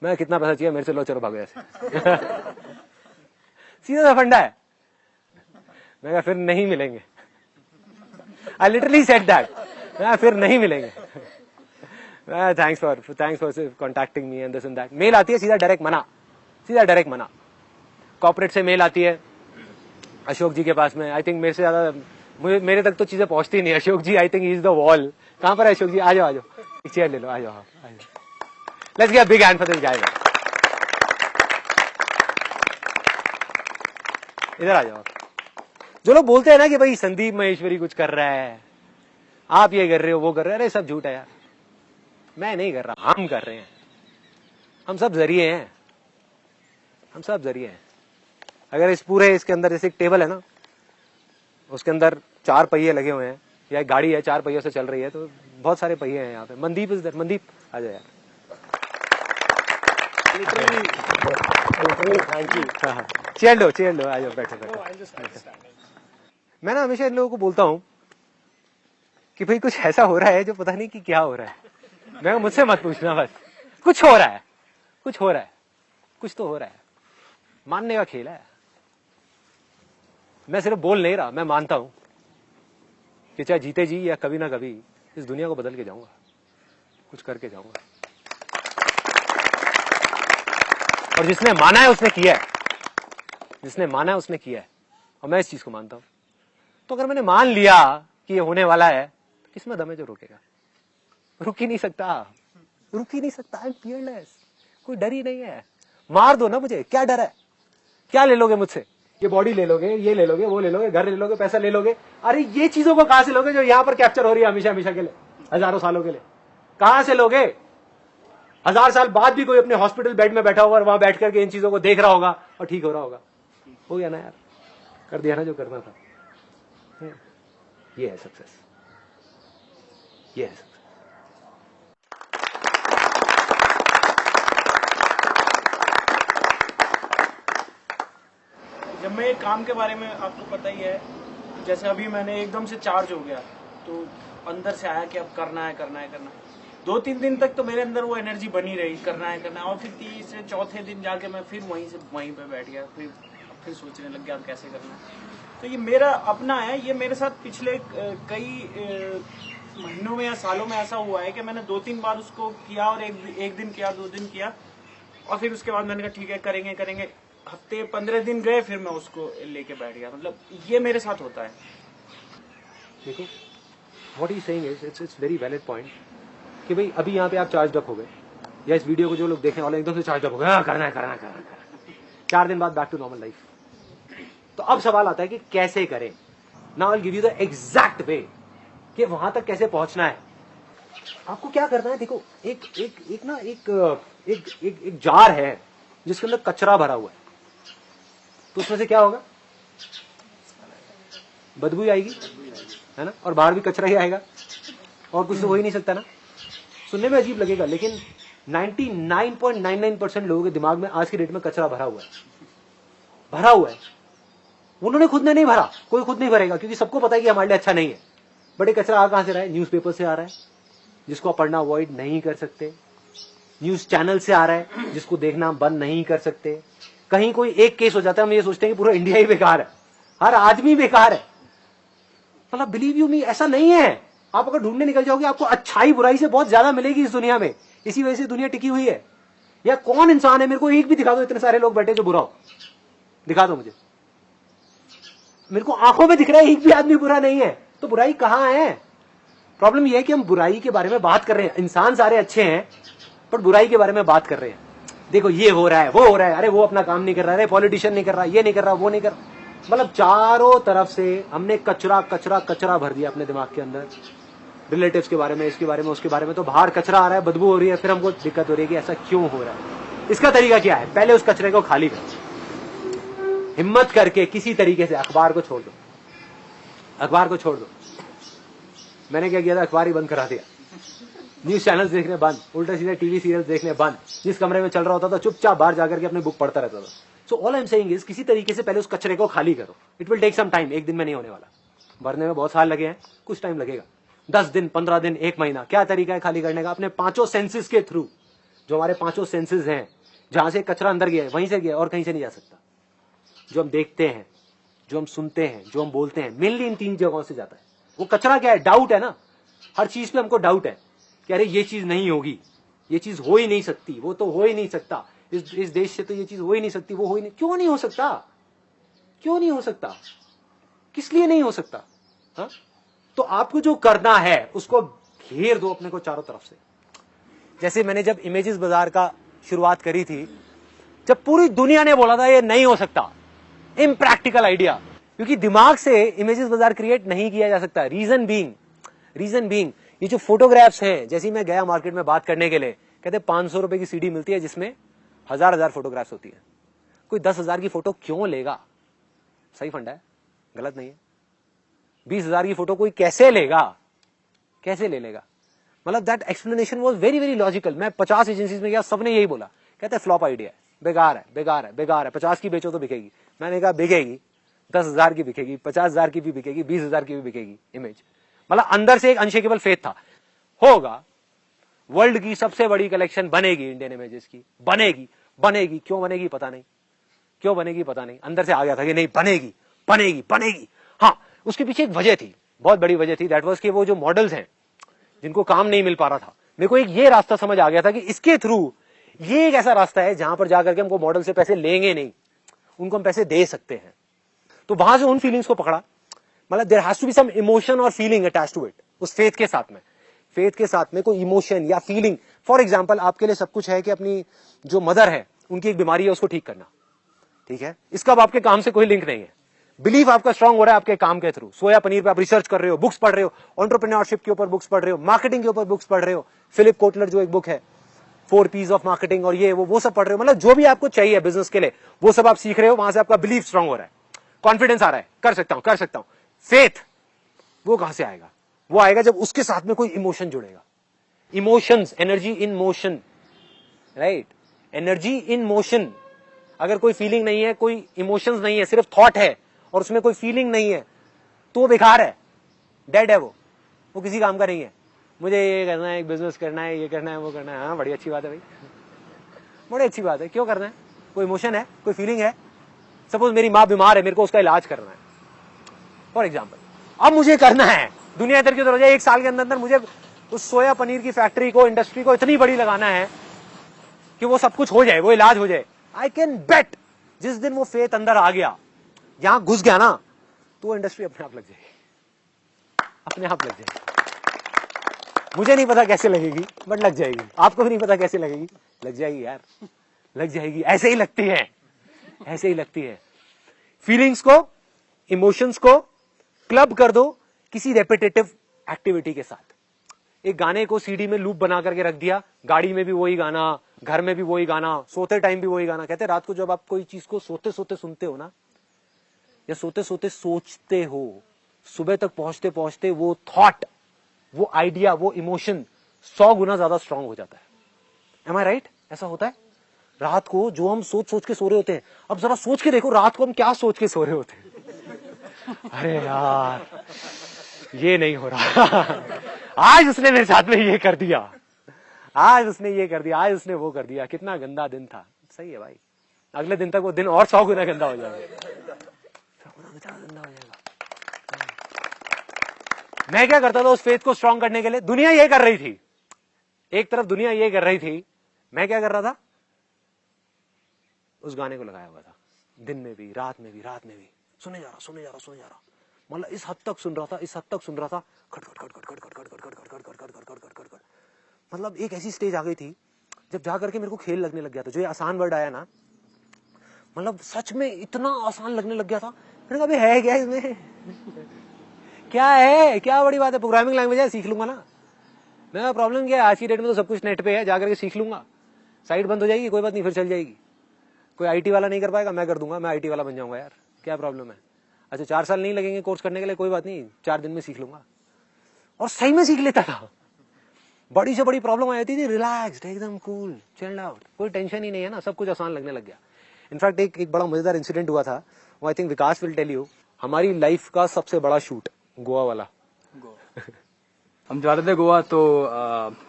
मैं कितना पैसा चाहिए मेरे से, लो चलो भागो ऐसे। सीधा सा फंडा है। मैं कहा फिर नहीं मिलेंगे। आई लिटरली सेड दैट, फिर नहीं मिलेंगे। Thanks for contacting me and this and that. Mail आती है सीधा डायरेक्ट मना। कॉर्पोरेट से मेल आती है अशोक जी के पास में, आई थिंक मेरे से ज्यादा मेरे तक तो चीजें पहुंचती नहीं। Ashok ji I think is the wall. कहां पर है अशोक जी? आ जाओ एक चेयर ले लो, आ जाओ। Let's give a big hand for this guy. इधर आ जाओ। जो लोग बोलते हैं ना कि भाई संदीप महेश्वरी कुछ कर रहा है, आप ये कर रहे हो, वो कर रहे हो, अरे सब झूठ है यार। मैं नहीं कर रहा, हम कर रहे हैं। हम सब जरिए हैं। अगर इसके अंदर जैसे एक टेबल है ना, उसके अंदर 4 पहिए लगे हुए हैं, या एक गाड़ी है 4 पहियों से चल रही है, तो बहुत सारे पहिए हैं यहाँ पे। Mandeep is there. मनदीप आ जाओ यार। Thank you. चेयर लो, आ जाओ, बैठो। मैं ना हमेशा इन लोगों को बोलता हूँ कि भाई कुछ ऐसा हो रहा है जो पता नहीं कि क्या हो रहा है। मैं मुझसे मत पूछना, बस कुछ हो रहा है, कुछ तो हो रहा है। मानने का खेल है। मैं सिर्फ बोल नहीं रहा, मैं मानता हूं कि चाहे जीते जी या कभी ना कभी इस दुनिया को बदल के जाऊंगा, कुछ करके जाऊंगा। और जिसने माना है उसने किया है, और मैं इस चीज को मानता हूं। तो अगर मैंने मान लिया कि ये होने वाला है, तो किसमें दम है जो रोकेगा? रुक ही नहीं सकता। I am fearless. कोई डर ही नहीं है। मार दो ना मुझे, क्या डर है? क्या ले लोगे मुझसे? ये बॉडी ले लोगे, ये ले लोगे, वो ले लोगे, घर ले लोगे, पैसा ले लोगे। अरे ये चीजों को कहां से लोगे जो यहां पर कैप्चर हो रही है हमेशा के लिए, हजारों सालों के लिए? कहां से लोगे? 1000 साल बाद भी कोई अपने हॉस्पिटल बेड में बैठा होगा और वहां बैठ करके इन चीजों को देख रहा होगा और ठीक हो रहा होगा। हो गया ना यार, कर दिया ना जो करना था। ये है सक्सेस। जब मैं काम के बारे में, आपको पता ही है, जैसे अभी मैंने एकदम से चार्ज हो गया, तो अंदर से आया कि अब करना है। 2-3 दिन तक तो मेरे अंदर वो एनर्जी बनी रही, करना है। और फिर 3-4 दिन जाके मैं फिर वहीं पे बैठ गया, फिर सोचने लग गया अब कैसे करना है। तो ये मेरा अपना है। ये मेरे साथ पिछले कई महीनों में या सालों में ऐसा हुआ है कि मैंने 2-3 बार उसको किया, और एक दिन किया, 2 दिन किया, और फिर उसके बाद मैंने कहा ठीक है करेंगे। हफ्ते 15 दिन गए, फिर मैं उसको लेके बैठ गया। मतलब ये मेरे साथ होता है। देखो, what he saying is it's very valid point कि भाई अभी यहाँ पे आप चार्ज अप हो गए, या इस वीडियो को जो लोग देखने वाले एकदम से चार्ज अप हो गए, करना है। 4 दिन बाद बैक टू नॉर्मल लाइफ। तो अब सवाल आता है कि कैसे करें। Now I will give you the exact वे कि वहां तक कैसे पहुंचना है। आपको क्या करना है, देखो, एक जार है जिसके अंदर कचरा भरा हुआ है, तो उसमें से क्या होगा? बदबू आएगी, है ना? और बाहर भी कचरा ही आएगा, और कुछ तो हो ही नहीं सकता ना। सुनने में अजीब लगेगा, लेकिन 99.99% लोगों के दिमाग में आज की डेट में कचरा भरा हुआ है। उन्होंने खुद ने नहीं भरा, कोई खुद नहीं भरेगा, क्योंकि सबको पता है कि हमारे लिए अच्छा नहीं है। बट ये कचरा आ कहां से रहा है? न्यूज़पेपर से आ रहा है, जिसको आप पढ़ना अवॉइड नहीं कर सकते। न्यूज चैनल से आ रहा है, जिसको देखना बंद नहीं कर सकते। कहीं कोई एक केस हो जाता है, हम ये सोचते हैं कि पूरा इंडिया ही बेकार है, हर आदमी बेकार है। मतलब बिलीव यू मी, ऐसा नहीं है। आप अगर ढूंढने निकल जाओगे, आपको अच्छाई बुराई से बहुत ज्यादा मिलेगी इस दुनिया में। इसी वजह से दुनिया टिकी हुई है। या कौन इंसान है, मेरे को एक भी दिखा दो, इतने सारे लोग बैठे जो बुरा हो, दिखा दो मुझे। मेरे को आंखों में दिख रहा है एक भी आदमी बुरा नहीं है। तो बुराई कहां है? प्रॉब्लम यह है कि हम बुराई के बारे में बात कर रहे हैं। इंसान सारे अच्छे हैं, पर बुराई के बारे में बात कर रहे हैं। देखो ये हो रहा है, वो हो रहा है, अरे वो अपना काम नहीं कर रहा है, अरे पॉलिटिशियन नहीं कर रहा, ये नहीं कर रहा, वो नहीं कर रहा। मतलब चारों तरफ से हमने कचरा भर दिया अपने दिमाग के अंदर। रिलेटिव्स के बारे में, इसके बारे में, उसके बारे में। तो बाहर कचरा आ रहा है, बदबू हो रही है, फिर हमको दिक्कत हो रही है कि ऐसा क्यों हो रहा है। इसका तरीका क्या है? पहले उस कचरे को खाली करो, हिम्मत करके किसी तरीके से। अखबार को छोड़ दो। मैंने क्या किया था? अखबार ही बंद करा दिया, न्यूज चैनल्स देखने बंद, उल्टे सीधे टीवी सीरियल्स देखने बंद। जिस कमरे में चल रहा होता था चुपचाप बाहर जाकर के अपनी बुक पढ़ता रहता था। So all I am saying is, किसी तरीके से पहले उस कचरे को खाली करो। It will take some time, एक दिन में नहीं होने वाला। भरने में बहुत साल लगे हैं, कुछ टाइम लगेगा, 10 दिन, 15 दिन, 1 महीना। क्या तरीका है खाली करने का? अपने 5 सेंसेस के थ्रू। जो हमारे 5 सेंसेस हैं, जहां से कचरा अंदर गया है वहीं से गया, और कहीं से नहीं जा सकता। जो हम देखते हैं, जो हम सुनते हैं, जो हम बोलते हैं, मेनली इन 3 जगहों से जाता है। वो कचरा क्या है? डाउट है ना, हर चीज पे हमको डाउट है कि अरे ये चीज नहीं होगी, ये चीज हो ही नहीं सकती, वो तो हो ही नहीं सकता, इस देश से तो ये चीज हो ही नहीं सकती, वो हो ही नहीं। क्यों नहीं हो सकता? क्यों नहीं हो सकता? किस लिए नहीं हो सकता? हा? तो आपको जो करना है उसको घेर दो अपने को चारों तरफ से। जैसे मैंने जब इमेजेस बाजार का शुरुआत करी थी, जब पूरी दुनिया ने बोला था ये नहीं हो सकता, इम्प्रैक्टिकल आइडिया, क्योंकि दिमाग से इमेजेस बाजार क्रिएट नहीं किया जा सकता। रीजन बीइंग ये जो फोटोग्राफ्स हैं, जैसे मैं गया मार्केट में बात करने के लिए, कहते 500 रुपए की सीडी मिलती है जिसमें 1000 फोटोग्राफ्स होती है। कोई 10,000 की फोटो क्यों लेगा? सही फंडा है, गलत नहीं है। 20,000 की फोटो कोई कैसे लेगा? कैसे ले लेगा? मतलब that explanation was very very logical. मैं 50 एजेंसीज में गया, सबने यही बोला, कहते फ्लॉप आइडिया है, बेकार है, बेकार है, बेकार है। 50 की बेचो तो बिकेगी। मैंने कहा बिकेगी, 10,000 की बिकेगी, 50,000 की भी बिकेगी, 20,000 की भी बिकेगी इमेज। मतलब अंदर से एक अनशेकेबल फेथ था, होगा। वर्ल्ड की सबसे बड़ी कलेक्शन बनेगी इंडियन इमेजेस की, बनेगी। क्यों बनेगी पता नहीं, क्यों बनेगी पता नहीं, अंदर से आ गया था कि नहीं बनेगी। हाँ, उसके पीछे एक वजह थी, बहुत बड़ी वजह थी। दैट वाज कि वो जो मॉडल्स हैं जिनको काम नहीं मिल पा रहा था, मेरे को एक ये रास्ता समझ आ गया था कि इसके थ्रू ये एक ऐसा रास्ता है जहां पर जाकर के हमको मॉडल से पैसे लेंगे नहीं, उनको हम पैसे दे सकते हैं। तो वहां से उन फीलिंग्स को पकड़ा। मतलब there has to be some emotion और फीलिंग अटैच्ड टू इट। उस फेथ के साथ में कोई इमोशन या फीलिंग। फॉर एग्जाम्पल, आपके लिए सब कुछ है कि अपनी जो मदर है उनकी एक बीमारी है, उसको ठीक करना, ठीक है। इसका अब आपके काम से कोई लिंक नहीं है। बिलीफ आपका स्ट्रांग हो रहा है आपके काम के थ्रू। सोया पनीर पे आप रिसर्च कर रहे हो, बुक्स पढ़ रहे हो, एंटरप्रेन्योरशिप के ऊपर बुक्स पढ़ रहे हो, मार्केटिंग के ऊपर बुक्स पढ़ रहे हो, फिलिप कोटलर जो एक बुक है 4 P's ऑफ मार्केटिंग, और ये वो सब पढ़ रहे हो। मतलब जो भी आपको चाहिए बिजनेस के लिए वो सब आप सीख रहे हो। वहां से आपका बिलीफ स्ट्रांग हो रहा है, कॉन्फिडेंस आ रहा है, कर सकता हूं। फेथ वो कहां से आएगा? वो आएगा जब उसके साथ में कोई इमोशन जुड़ेगा। Emotions, energy in motion, right? Energy in motion. अगर कोई फीलिंग नहीं है, कोई इमोशंस नहीं है, सिर्फ थॉट है और उसमें कोई फीलिंग नहीं है, तो वो बेकार है, डेड है, वो किसी काम का नहीं है। मुझे ये करना है, एक बिजनेस करना है, ये करना है, वो करना है। हाँ, बड़ी अच्छी बात है भाई, बड़ी अच्छी बात है। क्यों करना है? कोई इमोशन है, कोई फीलिंग है। सपोज मेरी माँ बीमार है, मेरे को उसका इलाज करना है फॉर एग्जाम्पल। अब मुझे करना है, दुनिया इधर की उधर हो जाए, 1 साल के अंदर मुझे उस सोया पनीर की फैक्ट्री को, इंडस्ट्री को इतनी बड़ी लगाना है कि वो सब कुछ हो जाए, वो इलाज हो जाए। आई कैन बेट जिस दिन वो फेथ अंदर आ गया, यहां घुस गया ना, तो वो इंडस्ट्री अपने आप लग जाएगी, अपने आप लग जाएगी। मुझे नहीं पता कैसे लगेगी, बट लग जाएगी। आपको भी नहीं पता कैसे लगेगी, लग जाएगी यार, लग जाएगी। ऐसे ही लगती है, ऐसे ही लगती है। फीलिंग्स को, इमोशंस को क्लब कर दो किसी रेपिटेटिव एक्टिविटी के साथ। एक गाने को सीडी में लूप बना करके रख दिया, गाड़ी में भी वही गाना, घर में भी वही गाना, सोते टाइम भी वही गाना। कहते हैं रात को जब आप कोई चीज को सोते सोते सुनते हो ना, या सोते सोते सोचते हो, सुबह तक पहुंचते पहुंचते वो थॉट, वो आइडिया, वो इमोशन 100 गुना ज्यादा स्ट्रांग हो जाता है। एम आई राइट? ऐसा होता है। रात को जो हम सोच सोच के सो रहे होते हैं, अब जरा सोच के देखो रात को हम क्या सोच के सो रहे होते हैं। अरे यार ये नहीं हो रहा, आज उसने मेरे साथ में ये कर दिया, आज उसने ये कर दिया, आज उसने वो कर दिया, कितना गंदा दिन था। सही है भाई, अगले दिन तक वो दिन और 100 गुना गंदा हो जाएगा, गंदा हो जाएगा। मैं क्या करता था उस फेथ को स्ट्रांग करने के लिए? दुनिया ये कर रही थी, एक तरफ दुनिया ये कर रही थी, मैं क्या कर रहा था? उस गाने को लगाया हुआ था, दिन में भी, रात में भी, सुने जा रहा। मतलब इस हद तक सुन रहा था, खट खट खट खट खट खट खट खट खट खट खट खट खट खट खट खट खट। मतलब एक ऐसी स्टेज आ गई थी जब जाकर के मेरे को खेल लगने लग गया था। जो ये आसान वर्ड आया ना, मतलब सच में इतना आसान लगने लग गया था। मैंने कहा है क्या इसमें? क्या है, क्या बड़ी बात है, प्रोग्रामिंग लैंग्वेज है, सीख लूंगा ना। मेरा प्रॉब्लम क्या है, आज की डेट में तो सब कुछ नेट पे है, जाकर के सीख लूंगा। साइट बंद हो जाएगी, कोई बात नहीं, फिर चल जाएगी। कोई आईटी वाला नहीं कर पाएगा, मैं कर दूंगा, मैं आईटी वाला बन जाऊंगा यार, क्या प्रॉब्लम है? अच्छा 4 साल नहीं लगेंगे कोर्स करने के लिए, कोई बात नहीं, 4 दिन में सीख लूंगा। और सही में सीख लेता था। बड़ी से बड़ी प्रॉब्लम आ जाती थी, रिलैक्स्ड, एकदम कूल, चिल्ड आउट, कोई टेंशन ही नहीं है ना, सब कुछ आसान लगने लग गया। इनफैक्ट एक बड़ा मजेदार इंसिडेंट हुआ था, वो I think Vikas will tell you. हमारी लाइफ का सबसे बड़ा शूट गोवा वाला। हम जा रहे थे गोवा, तो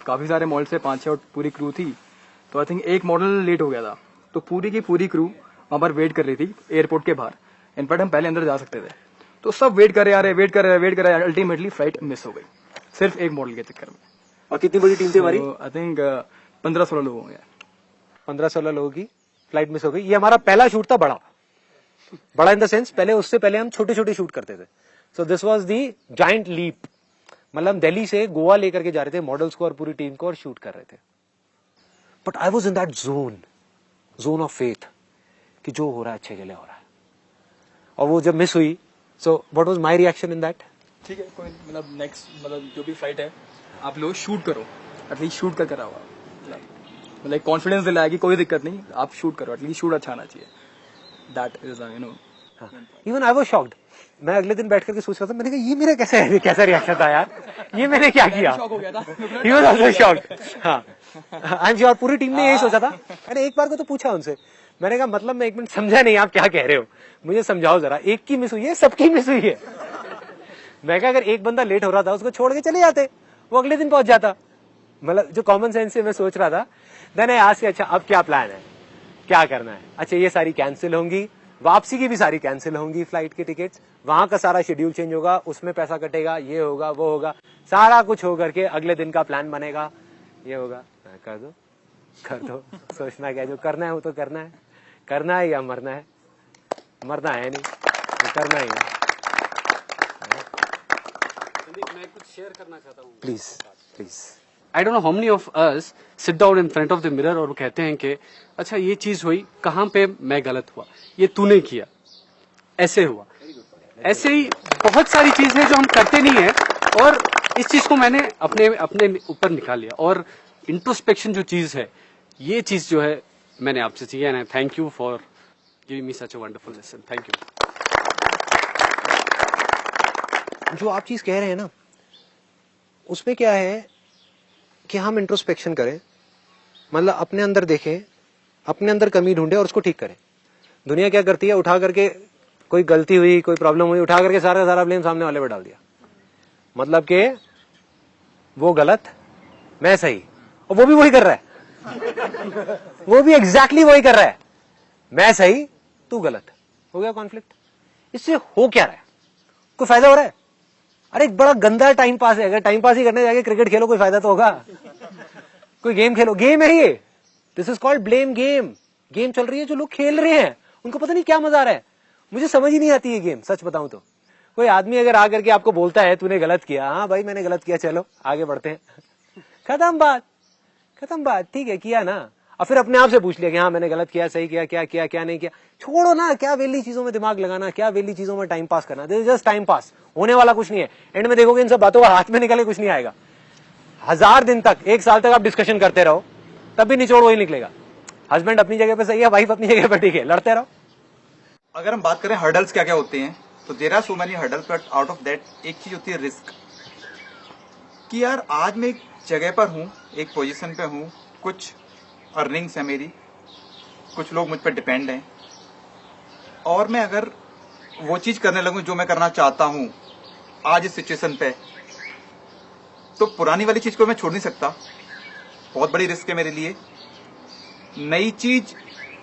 काफी सारे मॉडल से 5-6 पूरी क्रू थी। तो आई थिंक एक मॉडल लेट हो गया था, तो पूरी की पूरी क्रू वहां पर वेट कर रही थी एयरपोर्ट के बाहर। इनफैक्ट हम पहले अंदर जा सकते थे, तो सब वेट कर रहे अल्टीमेटली फ्लाइट मिस हो गई सिर्फ एक मॉडल के चक्कर में। और कितनी बड़ी टीम थी हमारी? आई थिंक 15-16 लोग होंगे। 15-16 लोगों की फ्लाइट मिस हो गई। ये हमारा पहला शूट था बड़ा इन द सेंस, पहले उससे पहले हम छोटे छोटे शूट करते थे। So this was the giant leap, मतलब हम दिल्ली से गोवा लेकर के जा रहे थे मॉडल्स को और पूरी टीम को और शूट कर रहे थे। But I was in that zone of faith कि जो हो रहा है अच्छे के लिए हो रहा है। और वो जब मिस हुई, so what was my reaction in that? ठीक है, कोई मतलब नेक्स्ट मतलब जो भी फ्लाइट है आप लोग शूट करो, एटलीस्ट शूट कर आओ। मतलब कॉन्फिडेंस दिलाया कि कोई दिक्कत नहीं, आप शूट करो, एटलीस्ट शूट अच्छा आना चाहिए। That is you know. Even I was shocked. मैं अगले दिन बैठ करके सोच रहा था, मैंने कहा ये मेरा कैसा रिएक्शन था यार, ये मैंने क्या किया? शॉक हो गया था। He was also shocked. हाँ, आई एम श्योर पूरी टीम ने यही सोचा था। मैंने एक बार को तो पूछा उनसे, मैंने कहा मतलब मैं एक मिनट समझा नहीं आप क्या कह रहे हो, मुझे समझाओ जरा। एक की मिस हुई है, सबकी मिस हुई है। मैं कहा अगर एक बंदा लेट हो रहा था उसको छोड़ के चले जाते, वो अगले दिन पहुंच जाता। मतलब जो कॉमन सेंस से मैं सोच रहा था। देन आज से अच्छा अब क्या प्लान है, क्या करना है? अच्छा ये सारी कैंसिल होंगी, वापसी की भी सारी कैंसिल होंगी फ्लाइट की टिकट्स, वहां का सारा शेड्यूल चेंज होगा, उसमें पैसा कटेगा, ये होगा वो होगा, सारा कुछ हो करके अगले दिन का प्लान बनेगा, ये होगा। कर दो सोचना क्या, जो करना है वो तो करना है या मरना है? मरना है नहीं, तो करना ही है। मैं कुछ शेयर करना चाहता हूँ। Please I don't know how many of us sit down in front of the mirror और कहते हैं कि अच्छा ये चीज हुई, कहाँ पे मैं गलत हुआ, ये तूने किया, ऐसे हुआ। ऐसे ही बहुत सारी चीजें जो हम करते नहीं है, और इस चीज को मैंने अपने ऊपर निकाल लिया। और इंट्रोस्पेक्शन जो चीज है, ये चीज जो है मैंने आपसे सीखी है। Thank you for giving me such a wonderful lesson. Thank you. जो आप चीज कह रहे हैं ना, उसमें क्या है कि हम इंट्रोस्पेक्शन करें, मतलब अपने अंदर देखें, अपने अंदर कमी ढूंढे और उसको ठीक करें। दुनिया क्या करती है, उठा करके कोई गलती हुई, कोई प्रॉब्लम हुई, उठा करके सारा ब्लेम सामने वाले पर डाल दिया। मतलब कि वो गलत, मैं सही, और वो भी वही कर रहा है। वो भी एग्जैक्टली वही कर रहा है, मैं सही तू गलत। हो गया कॉन्फ्लिक्ट। इससे हो क्या रहा है? कोई फायदा हो रहा है? अरे एक बड़ा गंदा टाइम पास है। अगर टाइम पास ही करने जाके क्रिकेट खेलो कोई फायदा तो होगा? कोई गेम खेलो, गेम है ये। This is called blame game. Game चल रही है, जो लोग खेल रहे हैं उनको पता नहीं क्या मजा आ रहा है। मुझे समझ ही नहीं आती है गेम, सच बताऊं तो। कोई आदमी अगर आकर के आपको बोलता है तूने गलत किया, हाँ भाई मैंने गलत किया, चलो आगे बढ़ते हैं, खत्म बात, ठीक है किया ना। और फिर अपने आप से पूछ लिया कि हाँ मैंने गलत किया, सही किया, क्या नहीं किया। छोड़ो ना, क्या वेली चीजों में दिमाग लगाना, क्या वेली चीजों में टाइम पास करना। This is just time pass, होने वाला कुछ नहीं है। एंड में देखोगे इन सब बातों का हाथ में निकले कुछ नहीं आएगा। 1000 दिन तक, 1 साल तक आप डिस्कशन करते रहो, तब भी निचोड़ वही निकलेगा। हस्बैंड अपनी जगह पे सही है, वाइफ अपनी जगह पे ठीक है, लड़ते रहो। अगर हम बात करें हर्डल्स क्या क्या होते हैं, तो there are so many hurdles, but out of that एक चीज होती है रिस्क। कि यार आज मैं एक जगह पर हूँ, एक पोजीशन पे हूँ, कुछ अर्निंग्स है मेरी, कुछ लोग मुझ पर डिपेंड हैं, और मैं अगर वो चीज करने लगूं जो मैं करना चाहता हूँ आज इस सिचुएशन पे, तो पुरानी वाली चीज को मैं छोड़ नहीं सकता। बहुत बड़ी रिस्क है मेरे लिए। नई चीज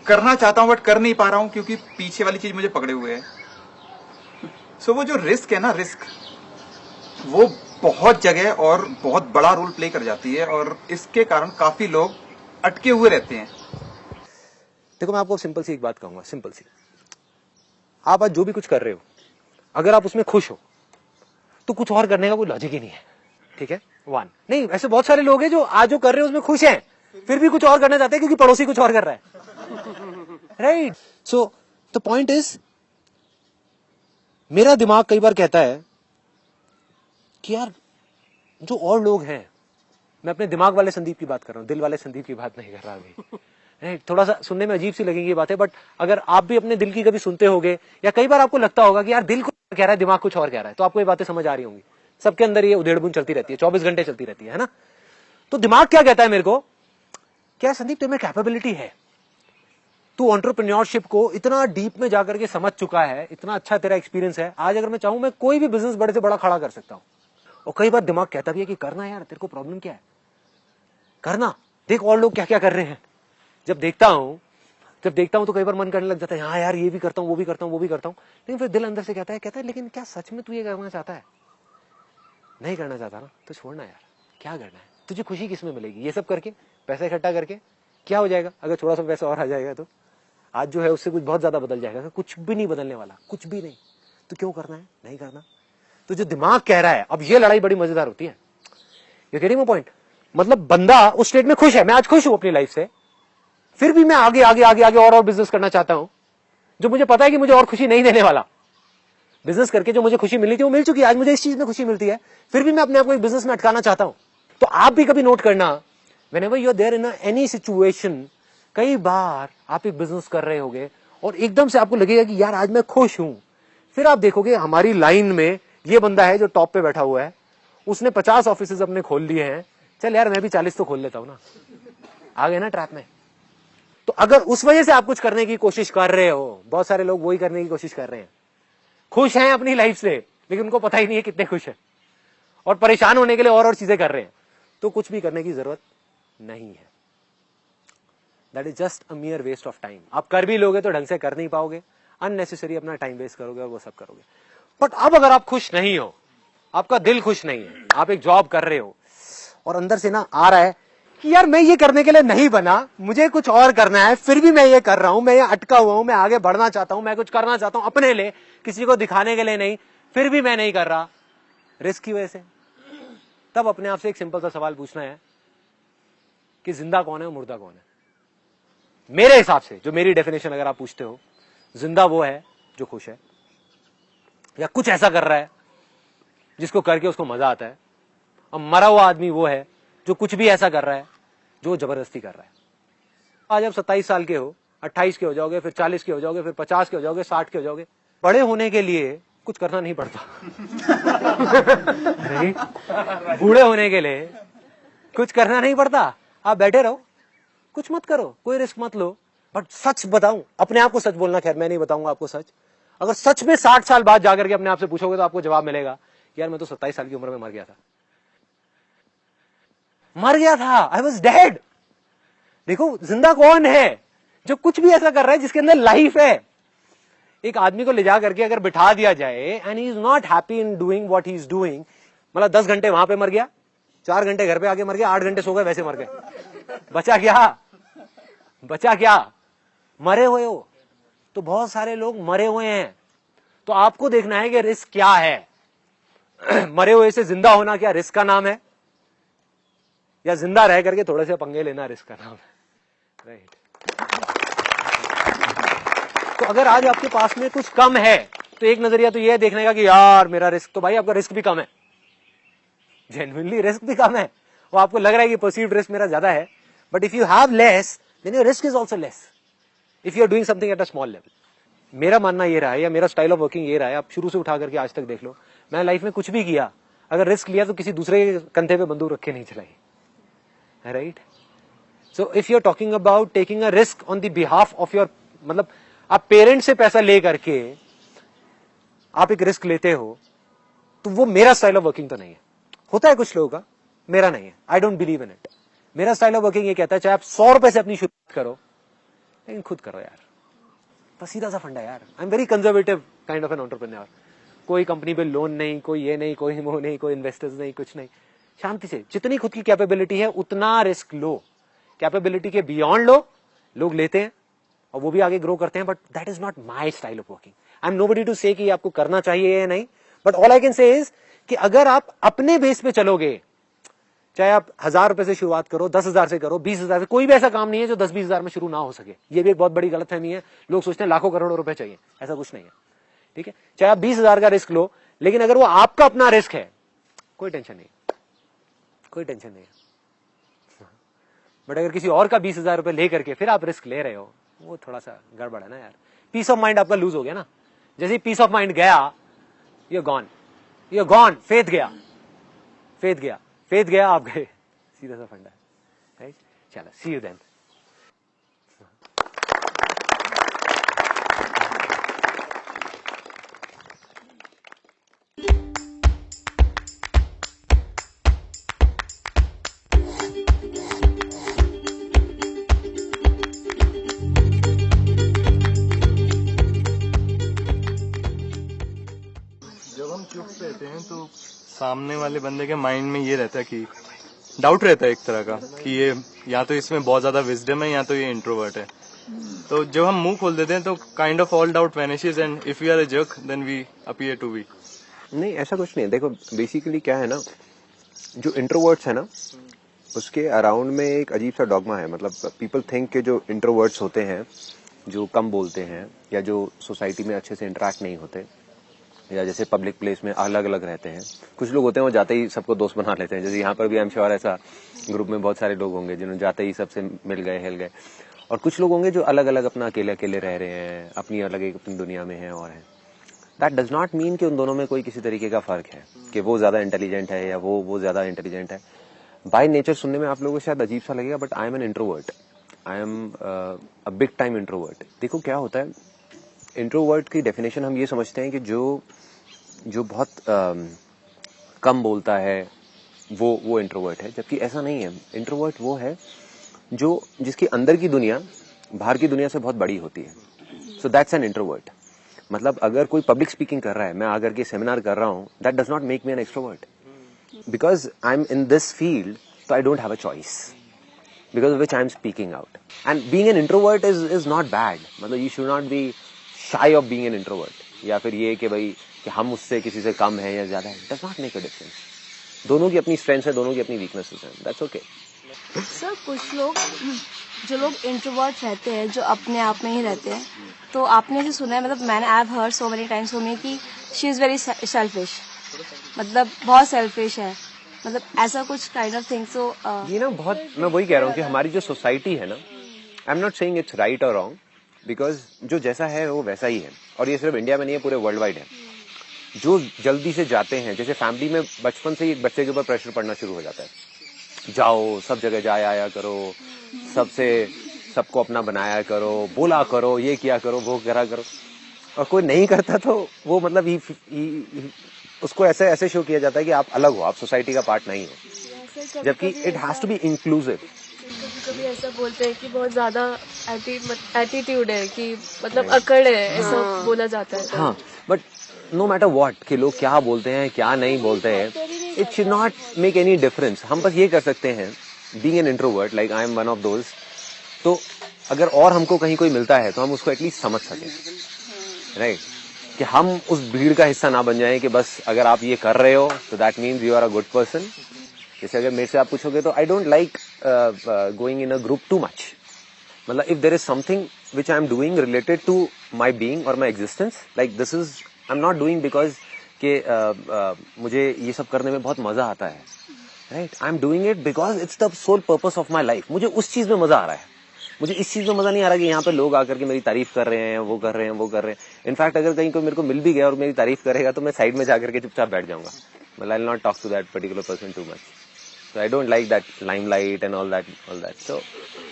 करना चाहता हूं बट कर नहीं पा रहा हूं क्योंकि पीछे वाली चीज मुझे पकड़े हुए है। सो वो जो रिस्क है ना, रिस्क वो बहुत जगह और बहुत बड़ा रोल प्ले कर जाती है, और इसके कारण काफी लोग अटके हुए रहते हैं। देखो मैं आपको सिंपल सी एक बात कहूंगा, सिंपल सी। आप आज जो भी कुछ कर रहे हो, अगर आप उसमें खुश हो तो कुछ और करने का कोई लॉजिक ही नहीं है। ठीक है, 1 नहीं, ऐसे बहुत सारे लोग हैं जो आज जो कर रहे हैं उसमें खुश हैं, फिर भी कुछ और करना चाहते हैं क्योंकि पड़ोसी कुछ और कर रहा है। Right. So the point is, मेरा दिमाग कई बार कहता है कि यार जो और लोग हैं, मैं अपने दिमाग वाले संदीप की बात कर रहा हूं, दिल वाले संदीप की बात नहीं कर रहा अभी। राइट, थोड़ा सा सुनने में अजीब सी लगेंगी ये बातें, बट अगर आप भी अपने दिल की कभी सुनते होगे, या कई बार आपको लगता होगा कि यार दिल कुछ कह रहा है, दिमाग कुछ और कह रहा है, तो आपको ये बातें समझ आ रही होंगी। सबके अंदर ये उधेड़बुन चलती रहती है, 24 घंटे चलती रहती है ना। तो दिमाग क्या कहता है मेरे को, क्या संदीप तुम्हें कैपेबिलिटी है, तू एंटरप्रेन्योरशिप को इतना डीप में जाकर के समझ चुका है, इतना अच्छा तेरा एक्सपीरियंस है, आज अगर मैं चाहूं मैं कोई भी बिजनेस बड़े से बड़ा खड़ा कर सकता हूं। और कई बार दिमाग कहता भी है कि करना यार, तेरे को प्रॉब्लम क्या है, करना, देख और लोग क्या क्या कर रहे हैं। जब देखता हूं जब देखता हूं तो कई बार मन करने लग जाता है, हाँ यार ये भी करता हूं, वो भी करता हूं, वो भी करता हूं, लेकिन फिर दिल अंदर से कहता है लेकिन क्या सच में तू ये करना चाहता है? नहीं करना चाहता ना तो छोड़ना यार, क्या करना है? तुझे खुशी किस में मिलेगी? ये सब करके, पैसा इकट्ठा करके क्या हो जाएगा? अगर थोड़ा सा पैसा और आ जाएगा तो आज जो है उससे कुछ बहुत ज्यादा बदल जाएगा। कुछ भी नहीं बदलने वाला, कुछ भी नहीं। तो क्यों करना है? नहीं करना। तो जो दिमाग कह रहा है, अब ये लड़ाई बड़ी मजेदार होती है। You getting my point? मतलब बंदा उस स्टेट में खुश है, मैं आज खुश हूं अपनी लाइफ से, फिर भी मैं आगे आगे आगे आगे और बिजनेस करना चाहता हूं, जो मुझे पता है कि मुझे और खुशी नहीं देने वाला। बिजनेस करके जो मुझे खुशी मिली थी वो मिल चुकी है, आज मुझे इस चीज में खुशी मिलती है, फिर भी मैं अपने आप को एक बिजनेस में अटकाना चाहता हूं। तो आप भी कभी नोट करना, whenever you are there in any situation, कई बार आप एक बिजनेस कर रहे होगे और एकदम से आपको लगेगा कि यार आज मैं खुश हूं, फिर आप देखोगे हमारी लाइन में ये बंदा है जो टॉप पे बैठा हुआ है, उसने 50 ऑफिसेज अपने खोल लिए हैं, चल यार मैं भी 40 तो खोल लेता हूं ना। आ गए ना ट्रैप में। तो अगर उस वजह से आप कुछ करने की कोशिश कर रहे हो, बहुत सारे लोग वही करने की कोशिश कर रहे हैं, खुश हैं अपनी लाइफ से लेकिन उनको पता ही नहीं है कितने खुश हैं, और परेशान होने के लिए और चीजें कर रहे हैं, तो कुछ भी करने की जरूरत नहीं है। That is just a mere waste of time. आप कर भी लोगे तो ढंग से कर नहीं पाओगे, अननेसेसरी अपना टाइम वेस्ट करोगे और वो सब करोगे। बट अब अगर आप खुश नहीं हो, आपका दिल खुश नहीं है, आप एक जॉब कर रहे हो और अंदर से ना आ रहा है कि यार मैं ये करने के लिए नहीं बना, मुझे कुछ और करना है, फिर भी मैं ये कर रहा हूं, मैं ये अटका हुआ हूं, मैं आगे बढ़ना चाहता हूं, मैं कुछ करना चाहता हूं अपने लिए, किसी को दिखाने के लिए नहीं, फिर भी मैं नहीं कर रहा, रिस्क की वजह से। तब अपने आप से एक सिंपल सा सवाल पूछना है कि जिंदा कौन है और मुर्दा कौन है? मेरे हिसाब से, जो मेरी डेफिनेशन अगर आप पूछते हो, जिंदा वो है जो खुश है या कुछ ऐसा कर रहा है जिसको करके उसको मजा आता है, और मरा हुआ आदमी वो है जो कुछ भी ऐसा कर रहा है जो जबरदस्ती कर रहा है। आज आप 27 साल के हो, 28 के हो जाओगे, फिर 40 के हो जाओगे, फिर 50 के हो जाओगे, 60 के हो जाओगे। बड़े होने के लिए कुछ करना नहीं पड़ता। बूढ़े होने के लिए कुछ करना नहीं पड़ता, आप बैठे रहो, कुछ मत करो, कोई रिस्क मत लो। बट सच बताऊं, अपने आप को सच बोलना, खैर मैं नहीं बताऊंगा आपको सच, अगर सच में 60 साल बाद जाकर के अपने आप से पूछोगे तो आपको जवाब मिलेगा, यार मैं तो 27 साल की उम्र में मर गया था, आई वॉज डेड। देखो जिंदा कौन है? जो कुछ भी ऐसा कर रहा है जिसके अंदर लाइफ है। एक आदमी को ले जा करके अगर बिठा दिया जाए and he is not happy in doing what he is doing, मतलब 10 घंटे वहां पे मर गया, 4 घंटे घर पे आके मर गया, 8 घंटे सो गए, वैसे मर गए, बचा क्या? बचा क्या? मरे हुए हो। तो बहुत सारे लोग मरे हुए हैं, तो आपको देखना है कि रिस्क क्या है। मरे हुए से जिंदा होना क्या रिस्क का नाम है, या जिंदा रह करके थोड़े से पंगे लेना रिस्क का नाम है? राइट। तो अगर आज आपके पास में कुछ कम है तो एक नजरिया तो यह है देखने का कि यार मेरा रिस्क, तो भाई आपका रिस्क भी कम है, जेन्युइनली रिस्क भी कम है, वो आपको लग रहा है कि परसीव्ड रिस्क मेरा ज्यादा है, but if you have less then your risk is also less if you are doing something at a small level. मेरा मानना ये रहा है, या मेरा स्टाइल ऑफ वर्किंग ये रहा है, आप शुरू से उठा करके आज तक देख लो, मैं लाइफ में कुछ भी किया, अगर रिस्क लिया तो किसी दूसरे के कंधे पे बंदूक रख के नहीं चलाई, right. So if you are talking about taking a risk on the behalf of your, मतलब आप पेरेंट से पैसा ले करके आप एक रिस्क लेते हो, तो वो मेरा स्टाइल ऑफ वर्किंग तो नहीं है। होता है कुछ लोगों का, मेरा नहीं है, I don't believe in it. मेरा स्टाइल ऑफ वर्किंग ये कहता है चाहे आप 100 रुपए से अपनी शुरुआत करो, लेकिन खुद करो यार, बस सीधा सा फंडा यार। I am very conservative kind of an entrepreneur. कोई कंपनी पे लोन नहीं, कोई ये नहीं, कोई वो नहीं, कोई इन्वेस्टर्स नहीं, कुछ नहीं, शांति से जितनी खुद की कैपेबिलिटी है उतना रिस्क लो, कैपेबिलिटी के बियॉन्ड लो, लोग लेते हैं और वो भी आगे ग्रो करते हैं, but that is not my style of working. I am nobody to say कि आपको करना चाहिए या नहीं, but all I can say is कि अगर आप अपने बेस पे चलोगे, चाहे आप 1000 रुपए से शुरुआत करो, 10,000 से करो, 20,000 से, कोई भी ऐसा काम नहीं है जो 10-20 हजार में शुरू ना हो सके। ये भी एक बहुत बड़ी गलतफहमी है, लोग सोचते हैं लाखों करोड़ों रुपए चाहिए, ऐसा कुछ नहीं है, ठीक है। चाहे आप 20,000 का रिस्क लो, लेकिन अगर वो आपका अपना रिस्क है, कोई टेंशन नहीं, कोई टेंशन नहीं है। बट अगर किसी और का 20,000 रुपए लेकर के फिर आप रिस्क ले रहे हो, वो थोड़ा सा गड़बड़ है ना यार। पीस ऑफ माइंड आपका लूज हो गया ना, जैसे पीस ऑफ माइंड गया, यू आर गॉन, फेथ गया, फेथ गया, आप गए, सीधा सा फंडा है, राइट। चलो, सी यू देन। सामने वाले बंदे के माइंड में ये रहता है कि डाउट रहता है एक तरह का कि ये या तो इसमें बहुत ज्यादा विजडम है या तो ये इंट्रोवर्ट है। तो जब हम मुंह खोल देते हैं तो kind of all doubt vanishes and if we are a jerk then we appear too weak. नहीं, ऐसा कुछ नहीं है। देखो बेसिकली क्या है ना, जो इंट्रोवर्ट्स है ना उसके अराउंड में एक अजीब सा डॉगमा है। मतलब पीपल थिंक के जो इंट्रोवर्ट्स होते हैं, जो कम बोलते हैं या जो सोसाइटी में अच्छे से इंटरेक्ट नहीं होते या जैसे पब्लिक प्लेस में अलग अलग रहते हैं, कुछ लोग होते हैं वो जाते ही सबको दोस्त बना लेते हैं। जैसे यहाँ पर भी आई एम श्योर ऐसा ग्रुप में बहुत सारे लोग होंगे जिन्होंने जाते ही सबसे मिल गए, हिल गए। और कुछ लोग होंगे जो अलग अलग अपना अकेले अकेले रह रहे हैं, अपनी अलग एक अपनी दुनिया में है और है। दैट डज नॉट मीन कि उन दोनों में कोई किसी तरीके का फर्क है कि वो ज्यादा इंटेलिजेंट है या वो ज्यादा इंटेलिजेंट है। बाय नेचर सुनने में आप लोगों को शायद अजीब सा लगेगा, but I am an introvert. I am a big time introvert. देखो क्या होता है, इंट्रोवर्ट की डेफिनेशन हम ये समझते हैं कि जो बहुत कम बोलता है वो इंट्रोवर्ट है, जबकि ऐसा नहीं है। इंट्रोवर्ट वो है जो जिसकी अंदर की दुनिया बाहर की दुनिया से बहुत बड़ी होती है। So that's an introvert. मतलब अगर कोई पब्लिक स्पीकिंग कर रहा है, मैं आकर के सेमिनार कर रहा हूं, that does not make me an extrovert because I am in this field, तो I don't have a choice because of which I am speaking out. And being an introvert is not bad. मतलब you should not be shy of being an introvert. या फिर ये कि भाई कि हम उससे किसी से कम है या ज्यादा है, does not make a difference. दोनों की अपनी strengths है, दोनों की अपनी weaknesses हैं. That's okay. सर कुछ लोग जो लोग इंट्रोवर्ट रहते हैं, जो अपने आप में ही रहते हैं, तो आपने जो सुना है, मतलब मैंने I have heard so many times from me कि शी इज वेरी सेल्फिश, मतलब बहुत सेल्फिश है, मतलब ऐसा कुछ काइंड ऑफ थिंग। सो ये ना बहुत, मैं वही कह रहा हूँ कि हमारी जो सोसाइटी है ना, आई am not saying it's right और रॉन्ग, बिकॉज जो जैसा है वो वैसा ही है। और ये सिर्फ इंडिया में नहीं है, पूरे वर्ल्ड वाइड है। जो जल्दी से जाते हैं, जैसे फैमिली में बचपन से ही एक बच्चे के ऊपर प्रेशर पड़ना शुरू हो जाता है, जाओ सब जगह जाया आया करो, सबको अपना बनाया करो, बोला करो, ये किया करो, वो करा करो, और कोई नहीं करता तो वो मतलब उसको ऐसे शो किया जाता है कि आप अलग हो, आप सोसाइटी का पार्ट नहीं हो, जबकि it has to be inclusive. कभी ऐसा बोलते हैं कि बहुत ज्यादा एटीट्यूड है, कि मतलब अकड़ है, ऐसा बोला जाता है। हाँ, बट नो मैटर व्हाट कि लोग क्या बोलते हैं क्या नहीं बोलते हैं, it should not make any difference. हम बस ये कर सकते हैं, being an introvert like I am one of those, तो अगर और हमको कहीं कोई मिलता है तो हम उसको एटलीस्ट समझ सकें, राइट? कि हम उस भीड़ का हिस्सा ना बन जाएं कि बस अगर आप ये कर रहे हो तो that means you are a good person. जैसे अगर मेरे से आप पूछोगे तो I don't like going in a group too much. मतलब if there is something which I am doing related to my being और my existence, like this is I am not doing because कि मुझे ये सब करने में बहुत मजा आता है, right? I am doing it because it's the sole purpose of my life. मुझे उस चीज में मजा आ रहा है, मुझे इस चीज में मजा नहीं आ रहा कि यहाँ पे लोग आकर के मेरी तारीफ कर रहे हैं, वो कर रहे हैं, वो कर रहे हैं। इनफैक्ट अगर कहीं कोई मेरे को मिल भी गया और मेरी तारीफ करेगा तो मैं साइड में जाकर के चुपचाप बैठ जाऊंगा। मतलब I will not talk to that particular person too much. So I don't like that limelight and all that. So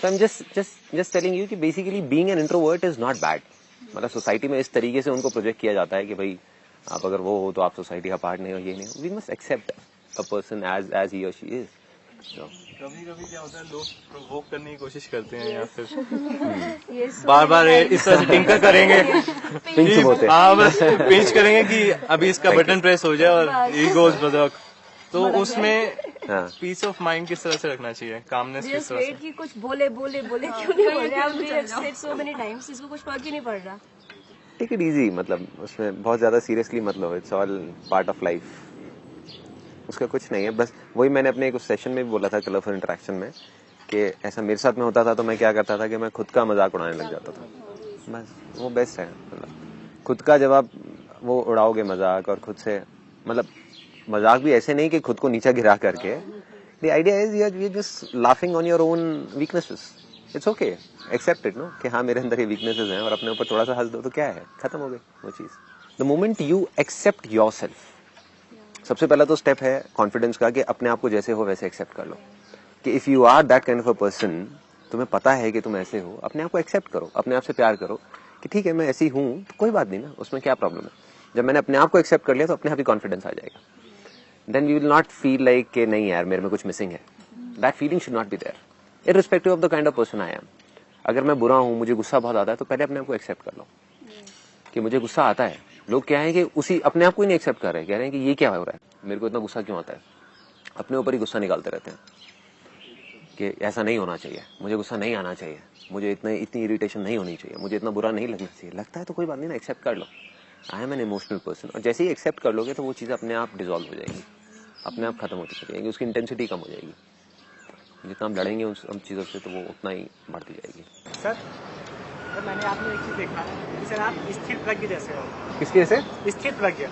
I'm just telling you कि basically being an introvert is not bad. मतलब society में इस तरीके से उनको project किया जाता है कि भाई आप अगर वो हो तो आप सोसाइटी का पार्ट नहीं हो, ये नहीं हो। We must accept a person as he or she is. So. कभी क्या होता है, लोग प्रोवोक करने की कोशिश करते हैं या फिर बार इस तरह से टिंकर करेंगे, हाँ बस पिंच करेंगे कि अभी इसका बटन प्रेस हो जाए और ही गोज बदक। तो उसमें पीस ऑफ माइंड किस तरह से रखना चाहिए, कामनेस किस तरह से? कि कुछ बोले क्यों नहीं बोले, आप सो मेनी टाइम्स, इसको कुछ फर्क ही नहीं पड़ रहा। टेक इट इजी, मतलब उसमें बहुत ज्यादा सीरियसली मत लो, it's all part of life, उसका कुछ नहीं है। बस वही मैंने अपने एक सेशन में भी बोला था कलरफुल इंटरेक्शन में कि ऐसा मेरे साथ में होता था तो मैं क्या करता था कि मैं खुद का मजाक उड़ाने लग जाता था। बस वो बेस्ट है, मतलब खुद का जब आप वो उड़ाओगे मजाक, और खुद से मतलब मजाक भी ऐसे नहीं कि खुद को नीचा गिरा करके, the idea is you are just laughing on your own weaknesses. It's okay, accept it, know कि हाँ मेरे अंदर ये वीकनेसेस हैं, और अपने ऊपर थोड़ा सा हंस दो तो क्या है, खत्म हो गई वो चीज। The moment you accept yourself, सबसे पहला तो स्टेप है कॉन्फिडेंस का कि अपने आप को जैसे हो वैसे एक्सेप्ट कर लो। कि if you are that kind of a person, तुम्हें पता है कि तुम ऐसे हो, अपने आप को एक्सेप्ट करो, अपने आप से प्यार करो कि ठीक है मैं ऐसी हूं तो कोई बात नहीं ना, उसमें क्या प्रॉब्लम है। जब मैंने अपने आप को एक्सेप्ट कर लिया तो अपने आप ही कॉन्फिडेंस आ जाएगा। Then you will not feel like कि नहीं यार मेरे में कुछ मिसिंग है। That feeling should not be there, irrespective of the kind of person I am. अगर मैं बुरा हूं, मुझे गुस्सा बहुत आता है, तो पहले अपने आप को एक्सेप्ट कर लो कि मुझे गुस्सा आता है, लोग क्या है कि उसी अपने आप को ही नहीं एक्सेप्ट कर रहे हैं, कह रहे हैं कि ये क्या हो रहा है, मेरे को इतना गुस्सा क्यों आता है, अपने ऊपर ही गुस्सा निकालते रहते हैं कि ऐसा नहीं होना चाहिए, मुझे गुस्सा नहीं आना चाहिए, मुझे इतनी इरिटेशन नहीं होनी चाहिए, मुझे इतना बुरा नहीं लगना चाहिए। लगता है तो कोई बात नहीं ना, एक्सेप्ट कर लो, I am an emotional person. और जैसे ही एक्सेप्ट कर लोगे तो वो चीज़ अपने आप डिजॉल्व हो जाएगी, अपने आप खत्म होती चली जाएगी, उसकी इंटेंसिटी कम हो जाएगी। जितना हम लड़ेंगे उन चीज़ों से तो वो उतना ही बढ़ती जाएगी। सर मैंने आपने एक चीज देखा है, सर आप स्थिर प्रज्ञ जैसे हो। किसके से? स्थिर प्रज्ञ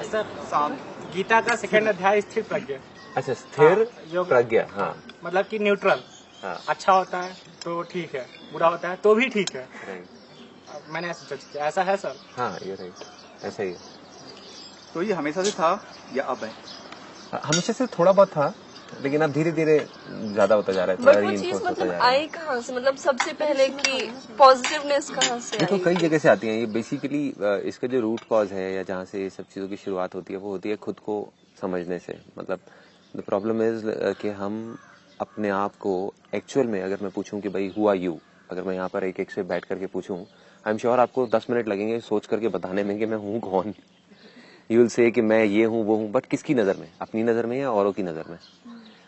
सर, गीता का सेकंड अध्याय स्थिर प्रज्ञ। अच्छा, स्थिर जो प्रज्ञा। हाँ, मतलब कि न्यूट्रल। हाँ, अच्छा होता है तो ठीक है, बुरा होता है तो भी ठीक है। राइट। मैंने ऐसा जज किया, ऐसा है सर? हाँ, ये राइट, ऐसा ही है। तो ये हमेशा से था या अब है? हमेशा से थोड़ा बहुत था, लेकिन अब धीरे धीरे ज्यादा होता जा रहा है, बट थोड़ा वो चीज reinforce होता मतलब जा रहा है। आई कहाँ से, मतलब सबसे पहले की पॉजिटिवनेस कहाँ से देखो आई? कई जगह से आती हैं ये बेसिकली। इसका जो रूट कॉज है या जहाँ से ये सब चीज़ों की शुरुआत होती है वो होती है खुद को समझने से। मतलब द प्रॉब्लम इज कि हम अपने आप को एक्चुअल में, अगर मैं पूछूं कि भाई हु आर यू, अगर मैं यहाँ पर एक एक से बैठ करके पूछूं, आई एम श्योर आपको 10 मिनट लगेंगे सोच करके बताने में कि मैं हूँ कौन। यू विल से कि मैं ये हूँ वो हूँ, बट किसकी नज़र में, अपनी नज़र में या औरों की नज़र में?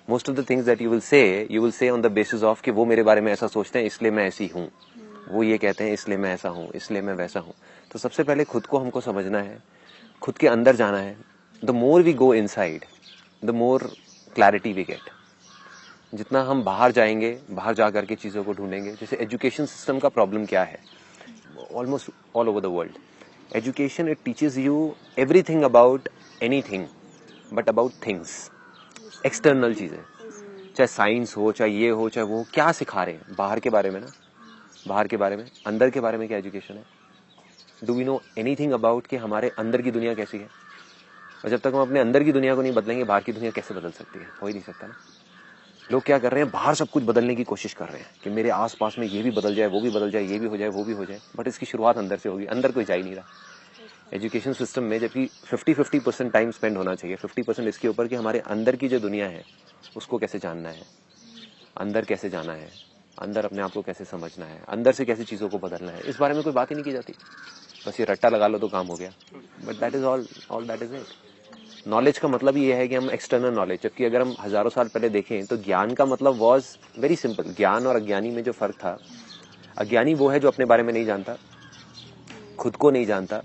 Most of the things that you will say on the basis of कि वो मेरे बारे में ऐसा सोचते हैं इसलिए मैं ऐसी हूँ, वो ये कहते हैं इसलिए मैं ऐसा हूँ, इसलिए मैं वैसा हूँ। तो सबसे पहले खुद को हमको समझना है, खुद के अंदर जाना है। The more we go inside the more clarity we get. जितना हम बाहर जाएंगे, बाहर जा करके चीज़ों को ढूंढेंगे। जैसे एजुकेशन सिस्टम का प्रॉब्लम क्या है almost all over the world, education it teaches you everything about anything but about things, external चीजें, चाहे साइंस हो, चाहे ये हो, चाहे वो, क्या सिखा रहे हैं बाहर के बारे में ना, बाहर के बारे में। अंदर के बारे में क्या एजुकेशन है? Do we know anything about कि हमारे अंदर की दुनिया कैसी है? और जब तक हम अपने अंदर की दुनिया को नहीं बदलेंगे, बाहर की दुनिया कैसे बदल सकती है? हो ही नहीं सकता ना। लोग क्या कर रहे हैं, बाहर सब कुछ बदलने की कोशिश कर रहे हैं कि मेरे आसपास में ये भी बदल जाए, वो भी बदल जाए, ये भी हो जाए, वो भी हो जाए, बट इसकी शुरुआत अंदर से होगी। अंदर कोई जा ही नहीं रहा एजुकेशन सिस्टम में। जबकि 50-50% टाइम स्पेंड होना चाहिए, 50% इसके ऊपर कि हमारे अंदर की जो दुनिया है उसको कैसे जानना है, अंदर कैसे जाना है, अंदर अपने आप को कैसे समझना है, अंदर से कैसे चीज़ों को बदलना है। इस बारे में कोई बात ही नहीं की जाती। बस ये रट्टा लगा लो तो काम हो गया, but that is all that is it. Knowledge का मतलब ये है कि हम एक्सटर्नल नॉलेज, जबकि अगर हम हजारों साल पहले देखें तो ज्ञान का मतलब वॉज वेरी सिंपल। ज्ञान और अज्ञानी में जो फर्क था, अज्ञानी वो है जो अपने बारे में नहीं जानता, खुद को नहीं जानता,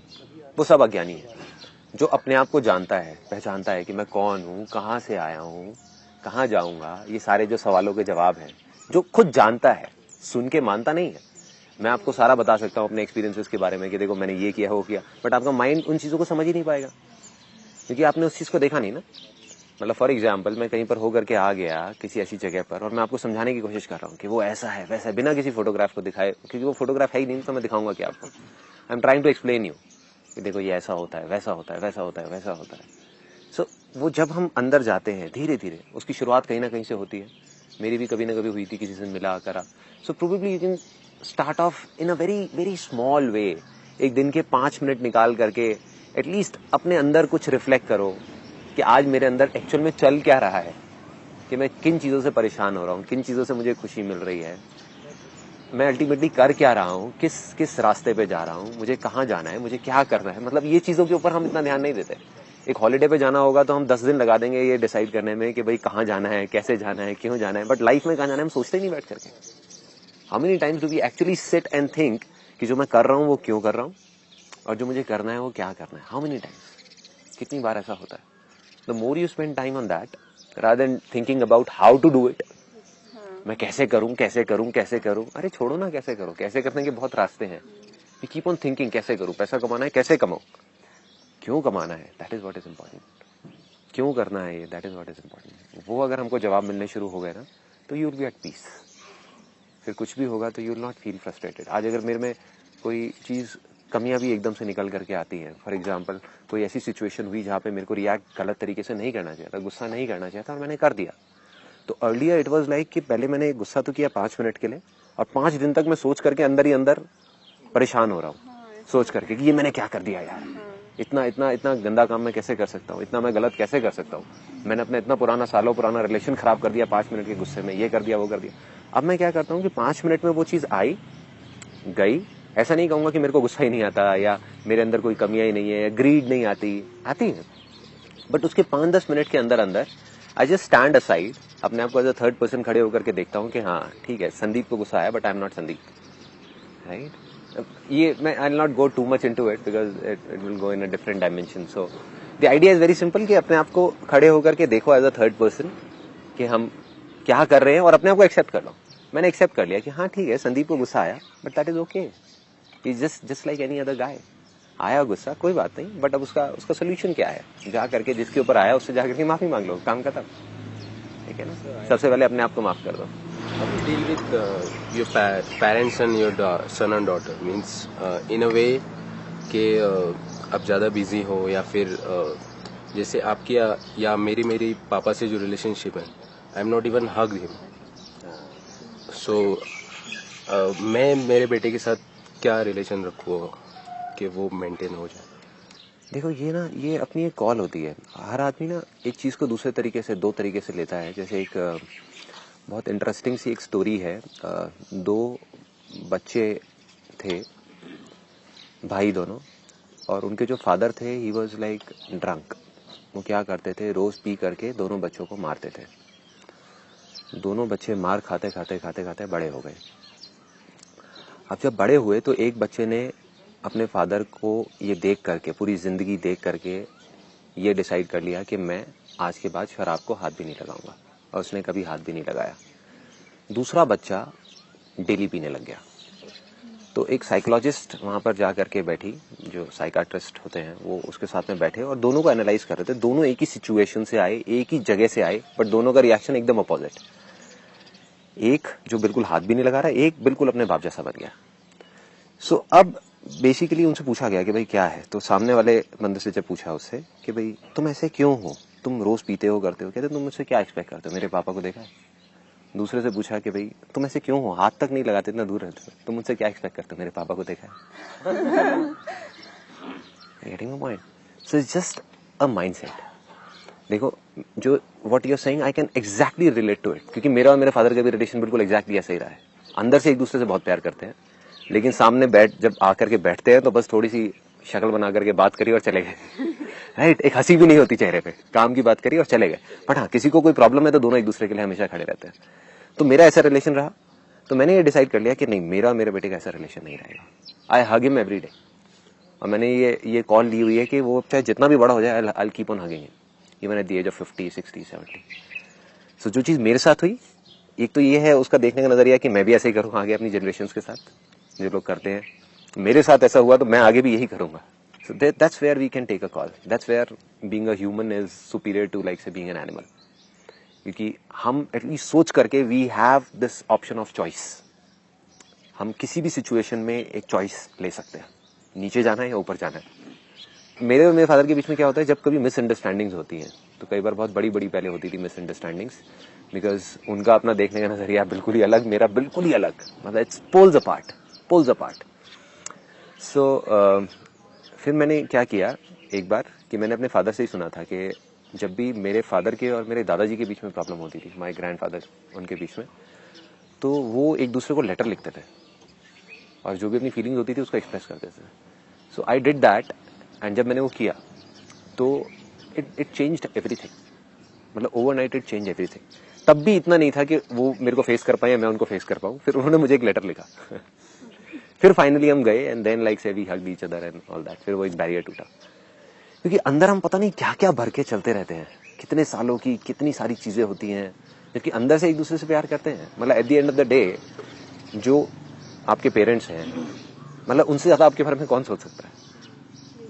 वो सब अज्ञानी है। जो अपने आप को जानता है, पहचानता है कि मैं कौन हूँ, कहाँ से आया हूँ, कहाँ जाऊंगा, ये सारे जो सवालों के जवाब हैं, जो खुद जानता है, सुन के मानता नहीं है। मैं आपको सारा बता सकता हूँ अपने एक्सपीरियंसेस के बारे में कि देखो मैंने ये किया, वो किया, बट आपका माइंड उन चीज़ों को समझ ही नहीं पाएगा क्योंकि आपने उस चीज़ को देखा नहीं ना। मतलब फॉर एग्जाम्पल, मैं कहीं पर होकर के आ गया किसी ऐसी जगह पर और मैं आपको समझाने की कोशिश कर रहा हूँ कि वो ऐसा है वैसा है, बिना किसी फोटोग्राफ को दिखाए, क्योंकि वो फोटोग्राफ है ही नहीं तो मैं दिखाऊंगा क्या आपको। I am trying to explain you कि देखो ये ऐसा होता है, वैसा होता है, वैसा होता है, वैसा होता है। सो वो जब हम अंदर जाते हैं धीरे धीरे, उसकी शुरुआत कहीं ना कहीं से होती है। मेरी भी कभी ना कभी हुई थी, किसी से मिला करा। So probably you can start of in a very very small way. एक दिन के 5 मिनट निकाल करके एटलीस्ट अपने अंदर कुछ रिफ्लेक्ट करो कि आज मेरे अंदर एक्चुअल में चल क्या रहा है, कि मैं किन चीज़ों से परेशान हो रहा हूँ, किन चीज़ों से मुझे खुशी मिल रही है, मैं अल्टीमेटली कर क्या रहा हूँ, किस रास्ते पे जा रहा हूँ, मुझे कहाँ जाना है, मुझे क्या करना है। मतलब ये चीज़ों के ऊपर हम इतना ध्यान नहीं देते। एक हॉलीडे पे जाना होगा तो हम 10 दिन लगा देंगे ये डिसाइड करने में कि भाई कहाँ जाना है, कैसे जाना है, क्यों जाना है, बट लाइफ में कहाँ जाना है हम सोचते ही नहीं बैठ करके। How many times do we actually sit and think कि जो मैं कर रहा हूँ वो क्यों कर रहा हूँ और जो मुझे करना है वो क्या करना है। हाउ मेनी टाइम्स, कितनी बार ऐसा होता है। The more you spend time on that rather than thinking about how to do it, मैं कैसे करूं कैसे करूं कैसे करूं, अरे छोड़ो ना कैसे करो, कैसे करने के बहुत रास्ते हैं। वी कीप ऑन थिंकिंग कैसे करूं, पैसा कमाना है कैसे कमाऊं, क्यों कमाना है, that is what is important, क्यों करना है ये, that is what is important. वो अगर हमको जवाब मिलने शुरू हो गए ना तो you will be at peace. फिर कुछ भी होगा तो you will not feel frustrated. आज अगर मेरे में कोई चीज कमियां भी एकदम से निकल करके आती हैं, फॉर एग्जाम्पल कोई ऐसी सिचुएशन हुई जहाँ पे मेरे को रिएक्ट गलत तरीके से नहीं करना चाहिए था, गुस्सा नहीं करना चाहिए था और मैंने कर दिया, तो अर्लियर इट वाज लाइक कि पहले मैंने गुस्सा तो किया 5 मिनट के लिए और 5 दिन तक मैं सोच करके अंदर ही अंदर परेशान हो रहा हूँ, सोच करके कि ये मैंने क्या कर दिया यार, इतना इतना इतना गंदा काम मैं कैसे कर सकता हूँ, इतना मैं गलत कैसे कर सकता हूँ, मैंने अपना इतना पुराना सालों पुराना रिलेशन खराब कर दिया 5 मिनट के गुस्से में, ये कर दिया वो कर दिया। अब मैं क्या करता हूँ कि 5 मिनट में वो चीज आई गई, ऐसा नहीं कहूंगा कि मेरे को गुस्सा ही नहीं आता या मेरे अंदर कोई कमियां ही नहीं है या ग्रीड नहीं आती है, बट उसके 5-10 मिनट के अंदर अंदर आई जस्ट स्टैंड असाइड, अपने आप को एज अ थर्ड पर्सन खड़े होकर के देखता हूँ कि हाँ ठीक है, संदीप को गुस्सा आया but I am not Sandeep, right. ये मैं आई will not go too much into it because it will go in a different dimension. So the idea is very simple कि अपने आप को खड़े होकर के देखो एज अ थर्ड पर्सन कि हम क्या कर रहे हैं और अपने आप को एक्सेप्ट कर लो। मैंने एक्सेप्ट कर लिया कि हाँ ठीक है, संदीप को गुस्सा आया but that is okay, is just like any other guy. आया गुस्सा, कोई बात नहीं, बट अब उसका सोल्यूशन क्या है, जा करके जिसके ऊपर आया उससे जा करके माफी मांग लो, काम खत्म, ठीक है ना। सबसे पहले अपने आप को माफ कर दो। How do you deal with your parents and your son and daughter? Means in a way कि आप ज़्यादा बिजी हो या फिर जैसे आपकी या मेरी पापा से जो रिलेशनशिप है, I am not even hug him, so मैं मेरे बेटे के साथ क्या रिलेशन रखूँ कि वो मेंटेन हो जाए? देखो ये अपनी एक कॉल होती है। हर आदमी ना एक चीज को दूसरे तरीके से, दो तरीके से लेता है। जैसे एक बहुत इंटरेस्टिंग सी एक स्टोरी है। 2 बच्चे थे, भाई दोनों, और उनके जो फादर थे ही वाज लाइक ड्रंक। वो क्या करते थे, रोज पी करके दोनों बच्चों को मारते थे। दोनों बच्चे मार खाते खाते बड़े हो गए। अब जब बड़े हुए तो एक बच्चे ने अपने फादर को ये देख करके, पूरी जिंदगी देख करके ये डिसाइड कर लिया कि मैं आज के बाद शराब को हाथ भी नहीं लगाऊंगा, और उसने कभी हाथ भी नहीं लगाया। दूसरा बच्चा डेली पीने लग गया। तो एक साइकोलॉजिस्ट वहां पर जा करके बैठी, जो साइकाट्रिस्ट होते हैं वो उसके साथ में बैठे और दोनों को एनालाइज कर रहे थे। दोनों एक ही सिचुएशन से आए, एक ही जगह से आए, बट दोनों का रिएक्शन एकदम अपोजिट। एक जो बिल्कुल हाथ भी नहीं लगा रहा, एक बिल्कुल अपने बाप जैसा बन गया। सो अब बेसिकली उनसे पूछा गया कि भाई क्या है। तो सामने वाले बंदे से जब पूछा उससे कि भाई तुम ऐसे क्यों हो, तुम रोज पीते हो, करते हो, कहते तुम मुझसे क्या एक्सपेक्ट करते हो, मेरे पापा को देखा है। दूसरे से पूछा कि भाई तुम ऐसे क्यों हो, हाथ तक नहीं लगाते, इतना दूर रहते हो, तुम मुझसे क्या एक्सपेक्ट करते हो, मेरे पापा को देखा है। Getting my point? So it's just a mindset. देखो जो what you are saying I can exactly relate to it, क्योंकि मेरा और मेरे फादर का भी रिलेशन बिल्कुल एग्जैक्टली ऐसा ही रहा है। अंदर से एक दूसरे से बहुत प्यार करते हैं, लेकिन सामने जब आकर के बैठते हैं तो बस थोड़ी सी शक्ल बना करके बात करी और चले गए। राइट, एक हंसी भी नहीं होती चेहरे पे, काम की बात करी और चले गए। बट हाँ, किसी को कोई प्रॉब्लम है तो दोनों एक दूसरे के लिए हमेशा खड़े रहते हैं। तो मेरा ऐसा रिलेशन रहा, तो मैंने ये डिसाइड कर लिया कि नहीं, मेरा और मेरे बेटे का ऐसा रिलेशन नहीं रहेगा। आई हग हिम एवरी डे। और मैंने ये कॉल ली हुई है कि वो चाहे जितना भी बड़ा हो जाए, I keep on hugging him even at the age of 50, 60, 70। So जो चीज मेरे साथ हुई, एक तो ये है उसका देखने का नजरिया कि मैं भी ऐसे ही करूँ आगे अपनी जनरेशन के साथ, जो लोग करते हैं। मेरे साथ ऐसा हुआ तो मैं आगे भी यही करूंगा। So that's where we can take a call. That's where being a human is superior to like say being an animal. क्योंकि हम एटलीस्ट सोच करके we have this option of choice. हम किसी भी सिचुएशन में एक चॉइस ले सकते हैं, नीचे जाना है या ऊपर जाना है। मेरे और मेरे फादर के बीच में क्या होता है, जब कभी मिसअंडरस्टैंडिंग्स होती हैं, तो कई बार बहुत बड़ी बड़ी पहले होती थी मिसअंडरस्टैंडिंग्स, बिकॉज उनका अपना देखने का नजरिया बिल्कुल ही अलग, मेरा बिल्कुल ही अलग, मतलब इट्स पोल्स अपार्ट। सो फिर मैंने क्या किया एक बार कि मैंने अपने फादर से ही सुना था कि जब भी मेरे फादर के और मेरे दादाजी के बीच में प्रॉब्लम होती थी, माय ग्रैंडफादर उनके बीच में, तो वो एक दूसरे को लेटर लिखते थे और जो भी अपनी फीलिंग्स होती थी उसको एक्सप्रेस करते थे। सो आई डिड दैट, एंड जब मैंने वो किया तो इट चेंज्ड एवरीथिंग, मतलब ओवरनाइट इट चेंज एवरीथिंग। तब भी इतना नहीं था कि वो मेरे को फेस कर पाए या मैं उनको फेस कर पाऊँ। फिर उन्होंने मुझे एक लेटर लिखा। फिर फाइनली हम गए and then like say we hugged each other and all that. फिर वो एक बैरियर टूटा, क्योंकि अंदर हम पता नहीं क्या क्या भर के चलते रहते हैं, कितने सालों की कितनी सारी चीजें होती हैं, जबकि अंदर से एक दूसरे से प्यार करते हैं। मतलब at the end of the day जो आपके पेरेंट्स हैं, मतलब उनसे ज्यादा आपके बारे में कौन सोच सकता है,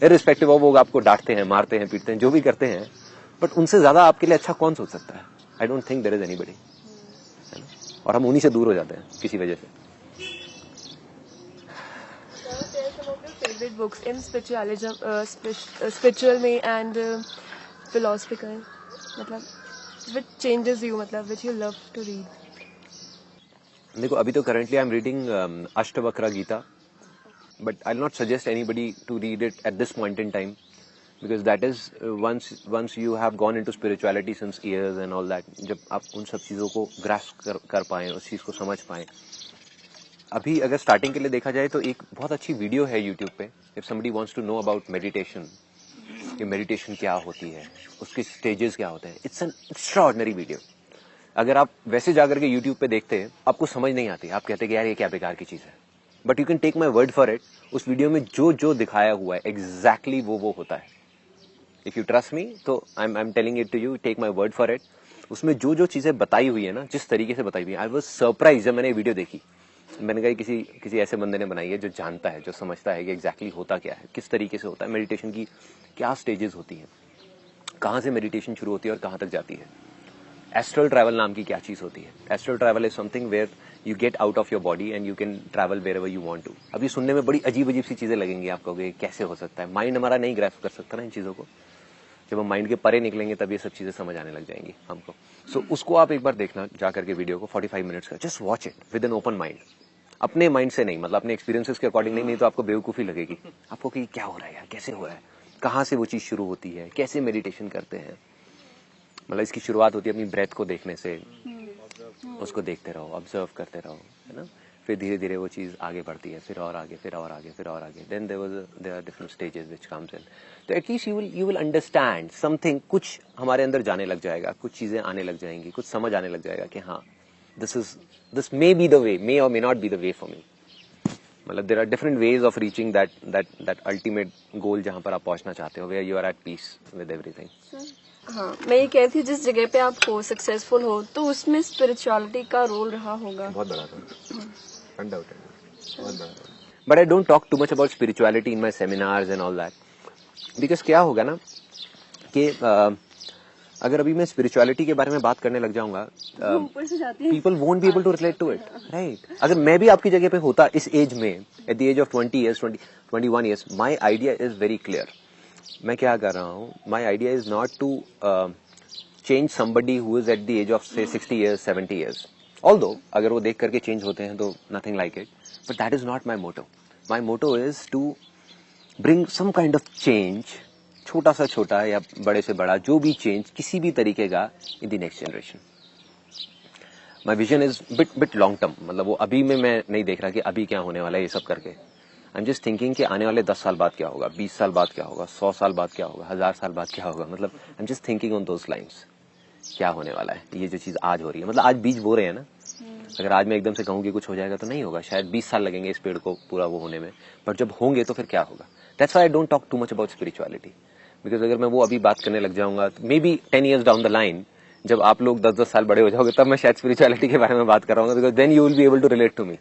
इररिस्पेक्टिव ऑफ वो आपको डांटते हैं, मारते हैं, पीटते हैं, जो भी करते हैं, बट उनसे ज्यादा आपके लिए अच्छा कौन सोच सकता है? I don't think there is anybody. और हम उन्हीं से दूर हो जाते हैं किसी वजह से। Favorite books in spiritualism, spiritual में and philosophical, मतलब which changes you, मतलब which you love to read? देखो अभी तो currently I'm reading Ashtavakra Gita, but I'll not suggest anybody to read it at this point in time, because that is once you have gone into spirituality since years and all that, जब आप उन सब चीजों को grasp कर पाएं, उस चीज को समझ पाएं, अभी अगर स्टार्टिंग के लिए देखा जाए तो एक बहुत अच्छी वीडियो है यूट्यूब पे, if somebody wants to know about meditation, कि मेडिटेशन क्या होती है, उसके स्टेजेस क्या होते हैं, इट्स एन एक्स्ट्राऑर्डिनरी वीडियो। अगर आप वैसे जाकर के यूट्यूब पे देखते हैं आपको समझ नहीं आती, आप कहते हैं कि यार ये क्या बेकार की चीज है, but you can take my word for it, उस वीडियो में जो जो दिखाया हुआ है एग्जैक्टली वो होता है। इफ यू ट्रस्ट मी तो I am telling it to you, take my word for it. उसमें जो जो चीजें बताई हुई है ना, जिस तरीके से बताई हुई है, आई वाज सरप्राइज जब मैंने ये वीडियो देखी। मैंने कहा किसी ऐसे बंदे ने बनाई है जो जानता है, जो समझता है कि एग्जैक्टली होता क्या है, किस तरीके से होता है, मेडिटेशन की क्या स्टेजेस होती हैं, कहाँ से मेडिटेशन शुरू होती है और कहाँ तक जाती है। एस्ट्रल ट्रैवल नाम की क्या चीज होती है। Astral travel is something where you get out of your body and you can travel wherever you want to. अभी सुनने में बड़ी अजीब अजीब सी चीजें लगेंगी आपको, कैसे हो सकता है, माइंड हमारा नहीं ग्रैस्प कर सकता ना इन चीजों को। जब हम माइंड के परे निकलेंगे तब ये सब चीजें समझ आने लग जाएंगी हमको। सो उसको आप एक बार देखना जाकर के वीडियो को, 45 मिनट्स का, just watch it with an open mind, अपने माइंड से नहीं, मतलब अपने एक्सपीरियंसेस के अकॉर्डिंग नहीं तो आपको बेवकूफी लगेगी आपको कि क्या हो रहा है यार, कैसे हो रहा है, कहाँ से वो चीज शुरू होती है, कैसे मेडिटेशन करते हैं। मतलब इसकी शुरुआत होती है अपनी ब्रेथ को देखने से, उसको देखते रहो, ऑब्जर्व करते रहो, है ना, फिर धीरे धीरे वो चीज आगे बढ़ती है, फिर और आगे, फिर और आगे, फिर और आगे, then there are different stages which comes in. तो at least you will understand something, कुछ हमारे अंदर जाने लग जाएगा, कुछ चीजें आने लग जाएंगी, कुछ समझ आने लग जाएगा कि हाँ this may be the way, may or may not be the way for me. मतलब there are different ways of reaching that ultimate goal जहाँ पर आप पहुँचना चाहते हो, where you are at peace with everything. हाँ, मैं ये कह रही थी जिस जगह पे आप हो, सक्सेसफुल हो, तो उसमें स्पिरिचुअलिटी का रोल रहा होगा। बहुत बड़ा रोल, अनडाउटेडली बहुत बड़ा role. But I don't talk too much about spirituality in my seminars and all that, because क्या होगा ना कि अगर अभी मैं स्पिरिचुअलिटी के बारे में बात करने लग जाऊंगा, people won't be able to relate to it, right. अगर मैं भी आपकी जगह पे होता इस एज में, at the age of 20 years, 21 years, my idea is very clear. मैं क्या कर रहा हूँ, my idea is not to change somebody who is at the age of say 60 years, 70 years, although अगर वो देख करके चेंज होते हैं तो nothing like it, but that is not my motto. My motto is to bring some kind of change, छोटा सा छोटा या बड़े से बड़ा, जो भी चेंज किसी भी तरीके का, in the next generation. My vision is bit long term, मतलब वो अभी में मैं नहीं देख रहा कि अभी क्या होने वाला है ये सब करके। आई एम जस्ट थिंकिंग कि आने वाले 10 साल बाद क्या होगा, 20 साल बाद क्या होगा, 100 साल बाद क्या होगा, 1000 साल बाद क्या होगा। मतलब I am just thinking on those lines, क्या होने वाला है, ये जो चीज आज हो रही है। मतलब आज बीज बो रहे हैं ना, अगर आज मैं एकदम से कहूँ कि कुछ हो जाएगा तो नहीं होगा, शायद 20 साल लगेंगे इस पेड़ को पूरा वो होने में, बट जब होंगे तो फिर क्या होगा। That's why I don't talk too much about spirituality, because अगर मैं वो अभी बात करने लग जाऊंगा, may be 10 years down the line, जब आप लोग 10-10 साल बड़े हो जाओगे, तब मैं शायद स्पिरिचुअलिटी के बारे में बात कर रहा हूँ, because then you will be able to relate to me.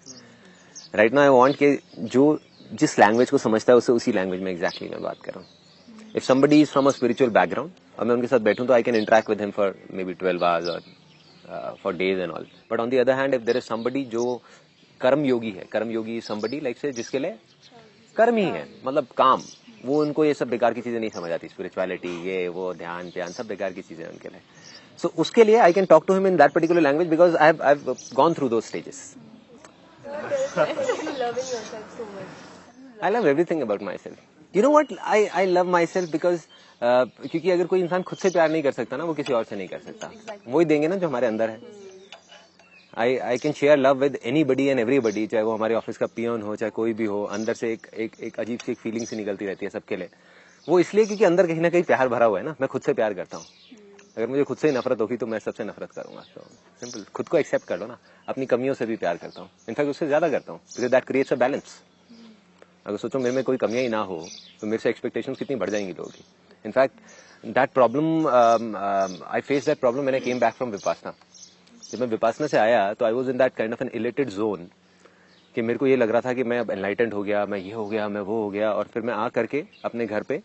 Right now I want कि जो जिस लैंग्वेज को समझता है उससे उसी लैंग्वेज में एग्जैक्टली मैं बात कर रहा हूँ। If somebody is from a spiritual background और मैं उनके साथ बैठूं तो I can interact with him for maybe 12 hours और for days and all. But on the other hand, if there is somebody जो कर्म योगी है, कर्म योगी समबडी लाइक से जिसके लिए कर्म ही है, मतलब काम, वो उनको ये सब बेकार की चीजें नहीं समझ आती, स्पिरिचुअलिटी, ये वो, ध्यान प्यान, सब बेकार की चीजें उनके लिए। सो उसके लिए I can talk to him in that particular language because I have gone through those stages. I love everything about myself. You know what? I love myself because क्योंकि अगर कोई इंसान खुद से प्यार नहीं कर सकता ना, वो किसी और से नहीं कर सकता। वही देंगे ना जो हमारे अंदर है। I can share love with anybody and everybody, चाहे वो हमारे ऑफिस का पियोन हो, चाहे कोई भी हो, अंदर से एक अजीब सी एक फीलिंग सी निकलती रहती है सबके लिए। वो इसलिए क्योंकि अंदर कहीं ना कहीं प्यार भरा हुआ है ना। मैं खुद से प्यार करता हूँ, अगर मुझे खुद से ही नफरत होगी तो मैं सबसे नफरत करूंगा। तो सिंपल, खुद को एक्सेप्ट कर लो ना। अपनी कमियों से भी प्यार करता हूँ, इनफैक्ट उससे ज्यादा करता हूँ, because that creates a balance. अगर सोचो मेरे में कोई कमियां ही ना हो तो मेरे से एक्सपेक्टेशंस कितनी बढ़ जाएंगी लोगों की। In fact that problem, I face that problem when I came back from Vipassana. जब मैं विपासना से आया तो I was in that kind of an elated zone कि मेरे को ये लग रहा था कि मैं अब एनलाइटेंड हो गया, मैं ये हो गया, मैं वो हो गया। और फिर मैं आ करके अपने घर पे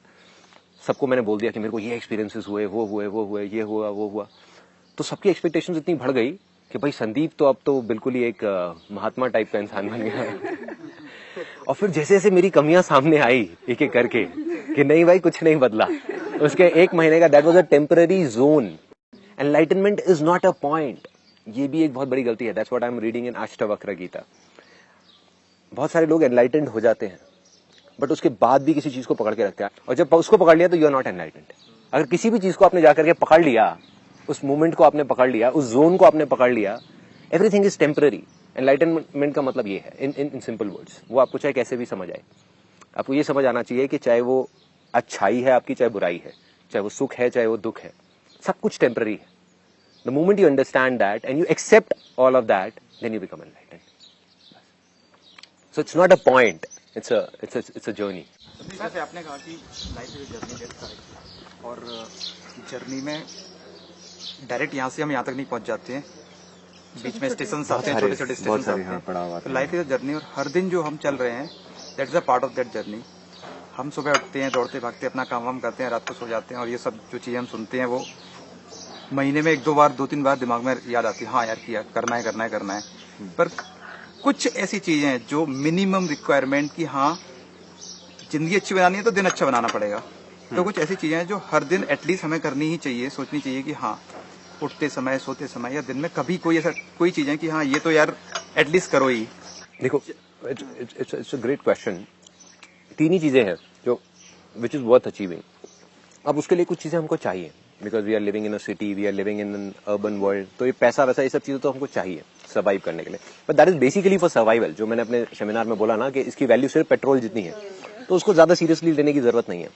सबको मैंने बोल दिया कि मेरे को ये एक्सपीरियंसेस हुए, वो हुए, ये हुआ, वो हुआ। तो सबकी एक्सपेक्टेशंस इतनी बढ़ गई कि भाई संदीप तो अब तो बिल्कुल ही एक महात्मा टाइप का इंसान बन गया। और फिर जैसे जैसे मेरी कमियां सामने आई एक एक करके कि नहीं भाई कुछ नहीं बदला, उसके 1 महीने का that was a temporary zone. Enlightenment is not a point. ये भी एक बहुत बड़ी गलती है। That's what I am reading in Ashtavakra Gita. बहुत सारे लोग एनलाइटेंड हो जाते हैं बट उसके बाद भी किसी चीज को पकड़ के रखते हैं, और जब उसको पकड़ लिया तो यू आर नॉट एनलाइटेंड। अगर किसी भी चीज को आपने जाकर के पकड़ लिया, उस मोमेंट को आपने पकड़ लिया, उस जोन को आपने पकड़ लिया, एवरीथिंग इज टेम्पररी। एनलाइटनमेंट का मतलब ये है इन सिंपल वर्ड्स, वो आपको चाहे कैसे भी समझ आए, आपको ये समझ आना चाहिए कि चाहे वो अच्छाई है आपकी, चाहे बुराई है, चाहे वो सुख है, चाहे वो दुख है, सब कुछ टेम्पररी है. The moment you understand that and you accept all of that, then you become enlightened. So it's not a point, it's a journey. जैसे आपने कहा कि life is journey, that's correct. और जर्नी में डायरेक्ट यहाँ से हम यहाँ तक नहीं पहुँच जाते हैं, बीच में स्टेशन आते हैं, छोटे छोटे स्टेशन आते हैं. तो लाइफ इज अ जर्नी, और हर दिन जो हम चल रहे हैं that is a part of that journey. हम सुबह उठते हैं, दौड़ते भागते अपना काम वाम करते हैं, रात को सो जाते हैं, और ये सब जो चीजें हम सुनते हैं वो महीने में 1-2 बार 2-3 बार दिमाग में याद आती है, हाँ यार किया, करना है करना है करना है. पर कुछ ऐसी चीजें हैं जो मिनिमम रिक्वायरमेंट की, हाँ जिंदगी अच्छी बनानी है तो दिन अच्छा बनाना पड़ेगा. तो कुछ ऐसी चीजें हैं जो हर दिन एटलीस्ट हमें करनी ही चाहिए, सोचनी चाहिए कि हाँ उठते समय, सोते समय, या दिन में कभी कोई ऐसा कोई चीज है कि हाँ ये तो यार एटलीस्ट करो ही. देखो, इट्स अ ग्रेट क्वेश्चन. 3 ही चीजें हैं जो विच इज वर्थ अचीविंग. अब उसके लिए कुछ चीजें हमको चाहिए, because we are living in a city, we are living in an urban world. तो ये पैसा वैसा ये सब चीजें तो हमको चाहिए सर्वाइव करने के लिए, but that is basically for survival. जो मैंने अपने सेमिनार में बोला ना कि इसकी वैल्यू सिर्फ पेट्रोल जितनी है, तो उसको ज्यादा सीरियसली लेने की जरूरत नहीं है.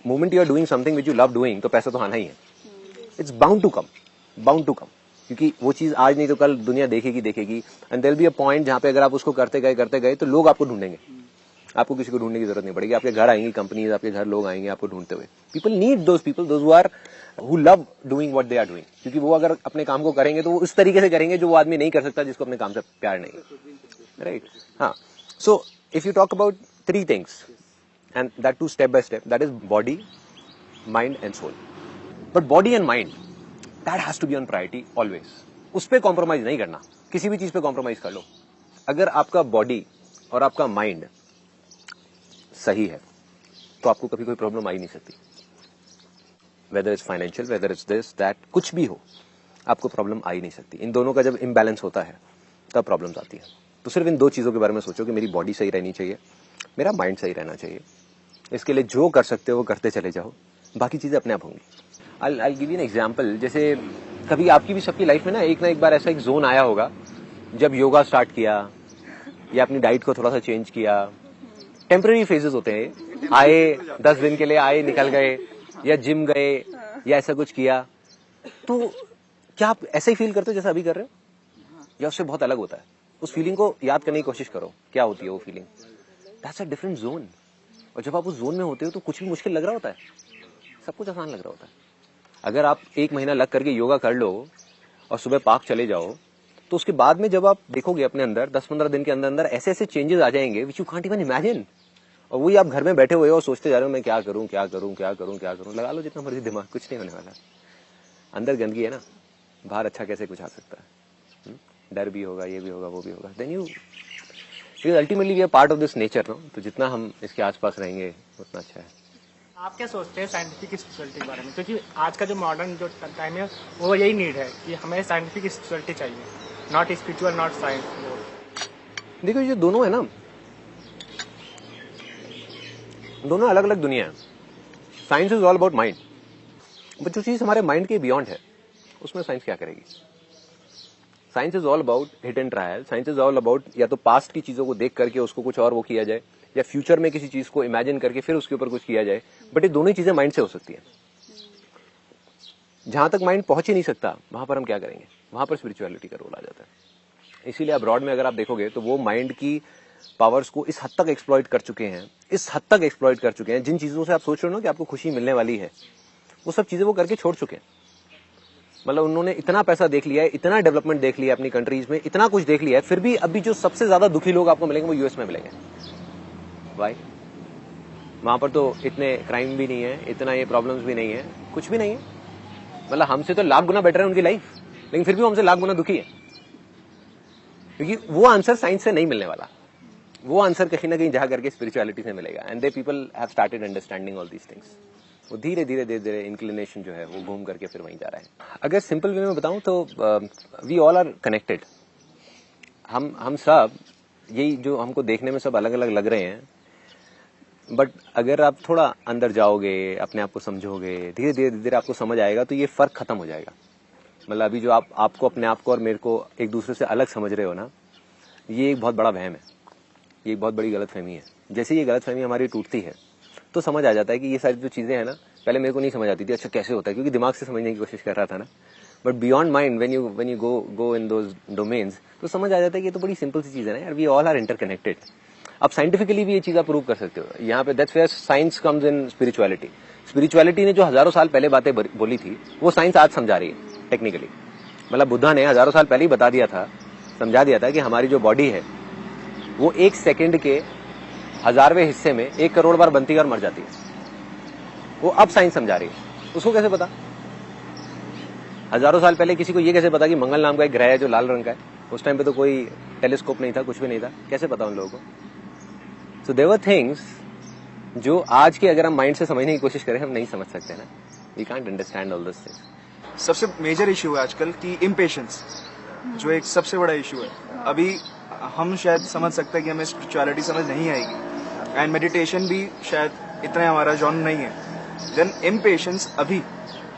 Moment you are doing something which you love doing, तो पैसा तो आना ही है. इट्स बाउंड टू कम, क्योंकि वो चीज आज नहीं तो कल दुनिया देखेगी. And there will be a point जहां पे अगर आप उसको करते गए तो लोग आपको ढूंढेंगे. आपको किसी को ढूंढने की जरूरत नहीं पड़ेगी. आपके घर आएंगी कंपनीज, आपके घर लोग आएंगे आपको ढूंढते हुए. People need those people who love doing what they are doing, क्योंकि वो अगर अपने काम को करेंगे तो वो उस तरीके से करेंगे जो वो आदमी नहीं कर सकता जिसको अपने काम से प्यार नहीं है. राइट? हाँ. So if you talk about 3 things and that too step by step, that is body, mind and soul. But body and mind, that has to be on priority always. उस पर कॉम्प्रोमाइज नहीं करना. किसी भी चीज पे compromise कर लो. अगर आपका बॉडी और आपका माइंड सही है तो आपको कभी कोई प्रॉब्लम आ ही नहीं सकती. Whether it's financial, whether it's this that, कुछ भी हो, आपको प्रॉब्लम आ ही नहीं सकती. इन दोनों का जब इम्बैलेंस होता है तब प्रॉब्लम्स आती है. तो सिर्फ इन 2 चीजों के बारे में सोचो कि मेरी बॉडी सही रहनी चाहिए, मेरा माइंड सही रहना चाहिए. इसके लिए जो कर सकते हो वो करते चले जाओ, बाकी चीजें अपने आप होंगी. I'll give you an example. जैसे कभी आपकी भी सबकी लाइफ में ना एक बार ऐसा एक जोन आया होगा जब योगा स्टार्ट किया या अपनी डाइट को थोड़ा सा चेंज किया. टेम्पररी फेजेस होते हैं, आए 10 दिन के लिए आए, निकल गए, या जिम गए या ऐसा कुछ किया. तो क्या आप ऐसे ही फील करते हो जैसा अभी कर रहे हो, या उससे बहुत अलग होता है? उस फीलिंग को याद करने की कोशिश करो, क्या होती है वो feeling. That's a different zone. और जब आप उस जोन में होते हो तो कुछ भी मुश्किल लग रहा होता है, सब कुछ आसान लग रहा होता है. अगर आप 1 महीना लग करके योगा कर लो और सुबह पार्क चले जाओ, तो उसके बाद में जब आप देखोगे अपने अंदर 10-15 दिन के अंदर ऐसे ऐसे चेंजेस आ जाएंगे which you can't even imagine. और वही आप घर में बैठे हुए हो और सोचते जा रहे हो मैं क्या करूं. लगा लो जितना मर्जी दिमाग, कुछ नहीं होने वाला. अंदर गंदगी है ना, बाहर अच्छा कैसे कुछ आ सकता है. डर भी होगा, ये भी होगा, वो भी होगा. Then you ultimately we are part of this nature. No, तो जितना हम इसके आसपास रहेंगे उतना अच्छा है. आप क्या सोचते हैं साइंटिफिक स्पिरिचुअलिटी के बारे में? क्योंकि आज का जो मॉडर्न जो टाइम है वो यही नीड है कि हमें साइंटिफिक स्पिरिचुअलिटी चाहिए, नॉट स्पिरिचुअल, नॉट साइंस. देखो ये दोनों है ना, दोनों अलग अलग दुनिया है. Science is all about mind, but जो चीज हमारे माइंड के बियॉन्ड है उसमें साइंस क्या करेगी? Science is all about hit and trial. Science is all about या तो पास्ट की चीजों को देख करके उसको कुछ और वो किया जाए, या फ्यूचर में किसी चीज को इमेजिन करके फिर उसके ऊपर कुछ किया जाए. बट ये दोनों ही चीजें माइंड से हो सकती है. जहां तक माइंड पहुंच ही नहीं सकता वहां पर हम क्या करेंगे? वहां पर स्पिरिचुअलिटी का रोल आ जाता है. इसीलिए अब्रॉड में अगर आप देखोगे तो वो माइंड की पावर्स को इस हद तक एक्सप्लॉइट कर चुके हैं, जिन चीजों से आप सोच रहे हो ना कि आपको खुशी मिलने वाली है, वो सब चीजें वो करके छोड़ चुके हैं. मतलब उन्होंने इतना पैसा देख लिया है, इतना डेवलपमेंट देख लिया अपनी कंट्रीज में, इतना कुछ देख लिया है, फिर भी अभी जो सबसे ज्यादा दुखी लोग आपको मिलेंगे वो यूएस में मिलेंगे. वाई? वहां पर तो इतने क्राइम भी नहीं है, इतना ये प्रॉब्लम्स भी नहीं है, कुछ भी नहीं है. मतलब हमसे तो लाख गुना बेटर है उनकी लाइफ, लेकिन फिर भी हमसे लाख गुना दुखी है. क्योंकि वो आंसर साइंस से नहीं मिलने वाला, वो आंसर कहीं ना कहीं जा करके स्पिरिचुअलिटी से मिलेगा. And they people have started understanding all these things. वो धीरे धीरे इंक्लिनेशन जो है वो घूम करके फिर वहीं जा रहा है. अगर सिंपल वे में बताऊं तो वी ऑल आर कनेक्टेड. हम सब यही जो हमको देखने में सब अलग अलग लग रहे हैं, बट अगर आप थोड़ा अंदर जाओगे, अपने आप को समझोगे, धीरे धीरे आपको समझ आएगा तो ये फर्क खत्म हो जाएगा. मतलब अभी जो आपको अपने आप को और मेरे को एक दूसरे से अलग समझ रहे हो ना, ये एक बहुत बड़ा वहम है, ये एक बहुत बड़ी गलतफहमी है। जैसे ये गलतफहमी हमारी टूटती है तो समझ आ जाता है कि ये सारी जो चीजें हैं ना, पहले मेरे को नहीं समझ आती थी, अच्छा कैसे होता है, क्योंकि दिमाग से समझने की कोशिश कर रहा था ना। But beyond mind when you go in those domains, तो समझ आ जाता है कि ये तो बड़ी सिंपल सी चीज है ना यार, वी ऑल आर इंटरकनेक्टेड। अब साइंटिफिकली भी ये चीज आप प्रूव कर सकते हो यहाँ पे, that's where science comes in spirituality. Spirituality ने जो हजारों साल पहले बातें बोली थी, वो साइंस आज समझा रही है टेक्निकली। मतलब बुद्धा ने हजारों साल पहले ही बता दिया था, समझा दिया था कि हमारी जो बॉडी है वो 1 सेकेंड के 1000वें हिस्से में 1 करोड़ बार बनती है और मर जाती है। वो अब साइंस समझा रही है। उसको कैसे पता? हजारों साल पहले किसी को ये कैसे पता कि मंगल नाम का एक ग्रह है जो लाल रंग का है? उस टाइम पे तो कोई टेलीस्कोप नहीं था, कुछ भी नहीं था, कैसे पता उन लोगों को? सो देयर वर थिंग्स जो आज के अगर हम माइंड से समझने की कोशिश करें हम नहीं समझ सकते ना, we can't understand all this things. सबसे मेजर इशू है आजकल की इम्पेशंस, जो एक सबसे बड़ा इशू है। अभी हम शायद समझ सकते हैं कि हमें स्पिरिचुअलिटी समझ नहीं आएगी, एंड मेडिटेशन भी शायद इतना हमारा जॉन नहीं है। देन इम्पेशंस अभी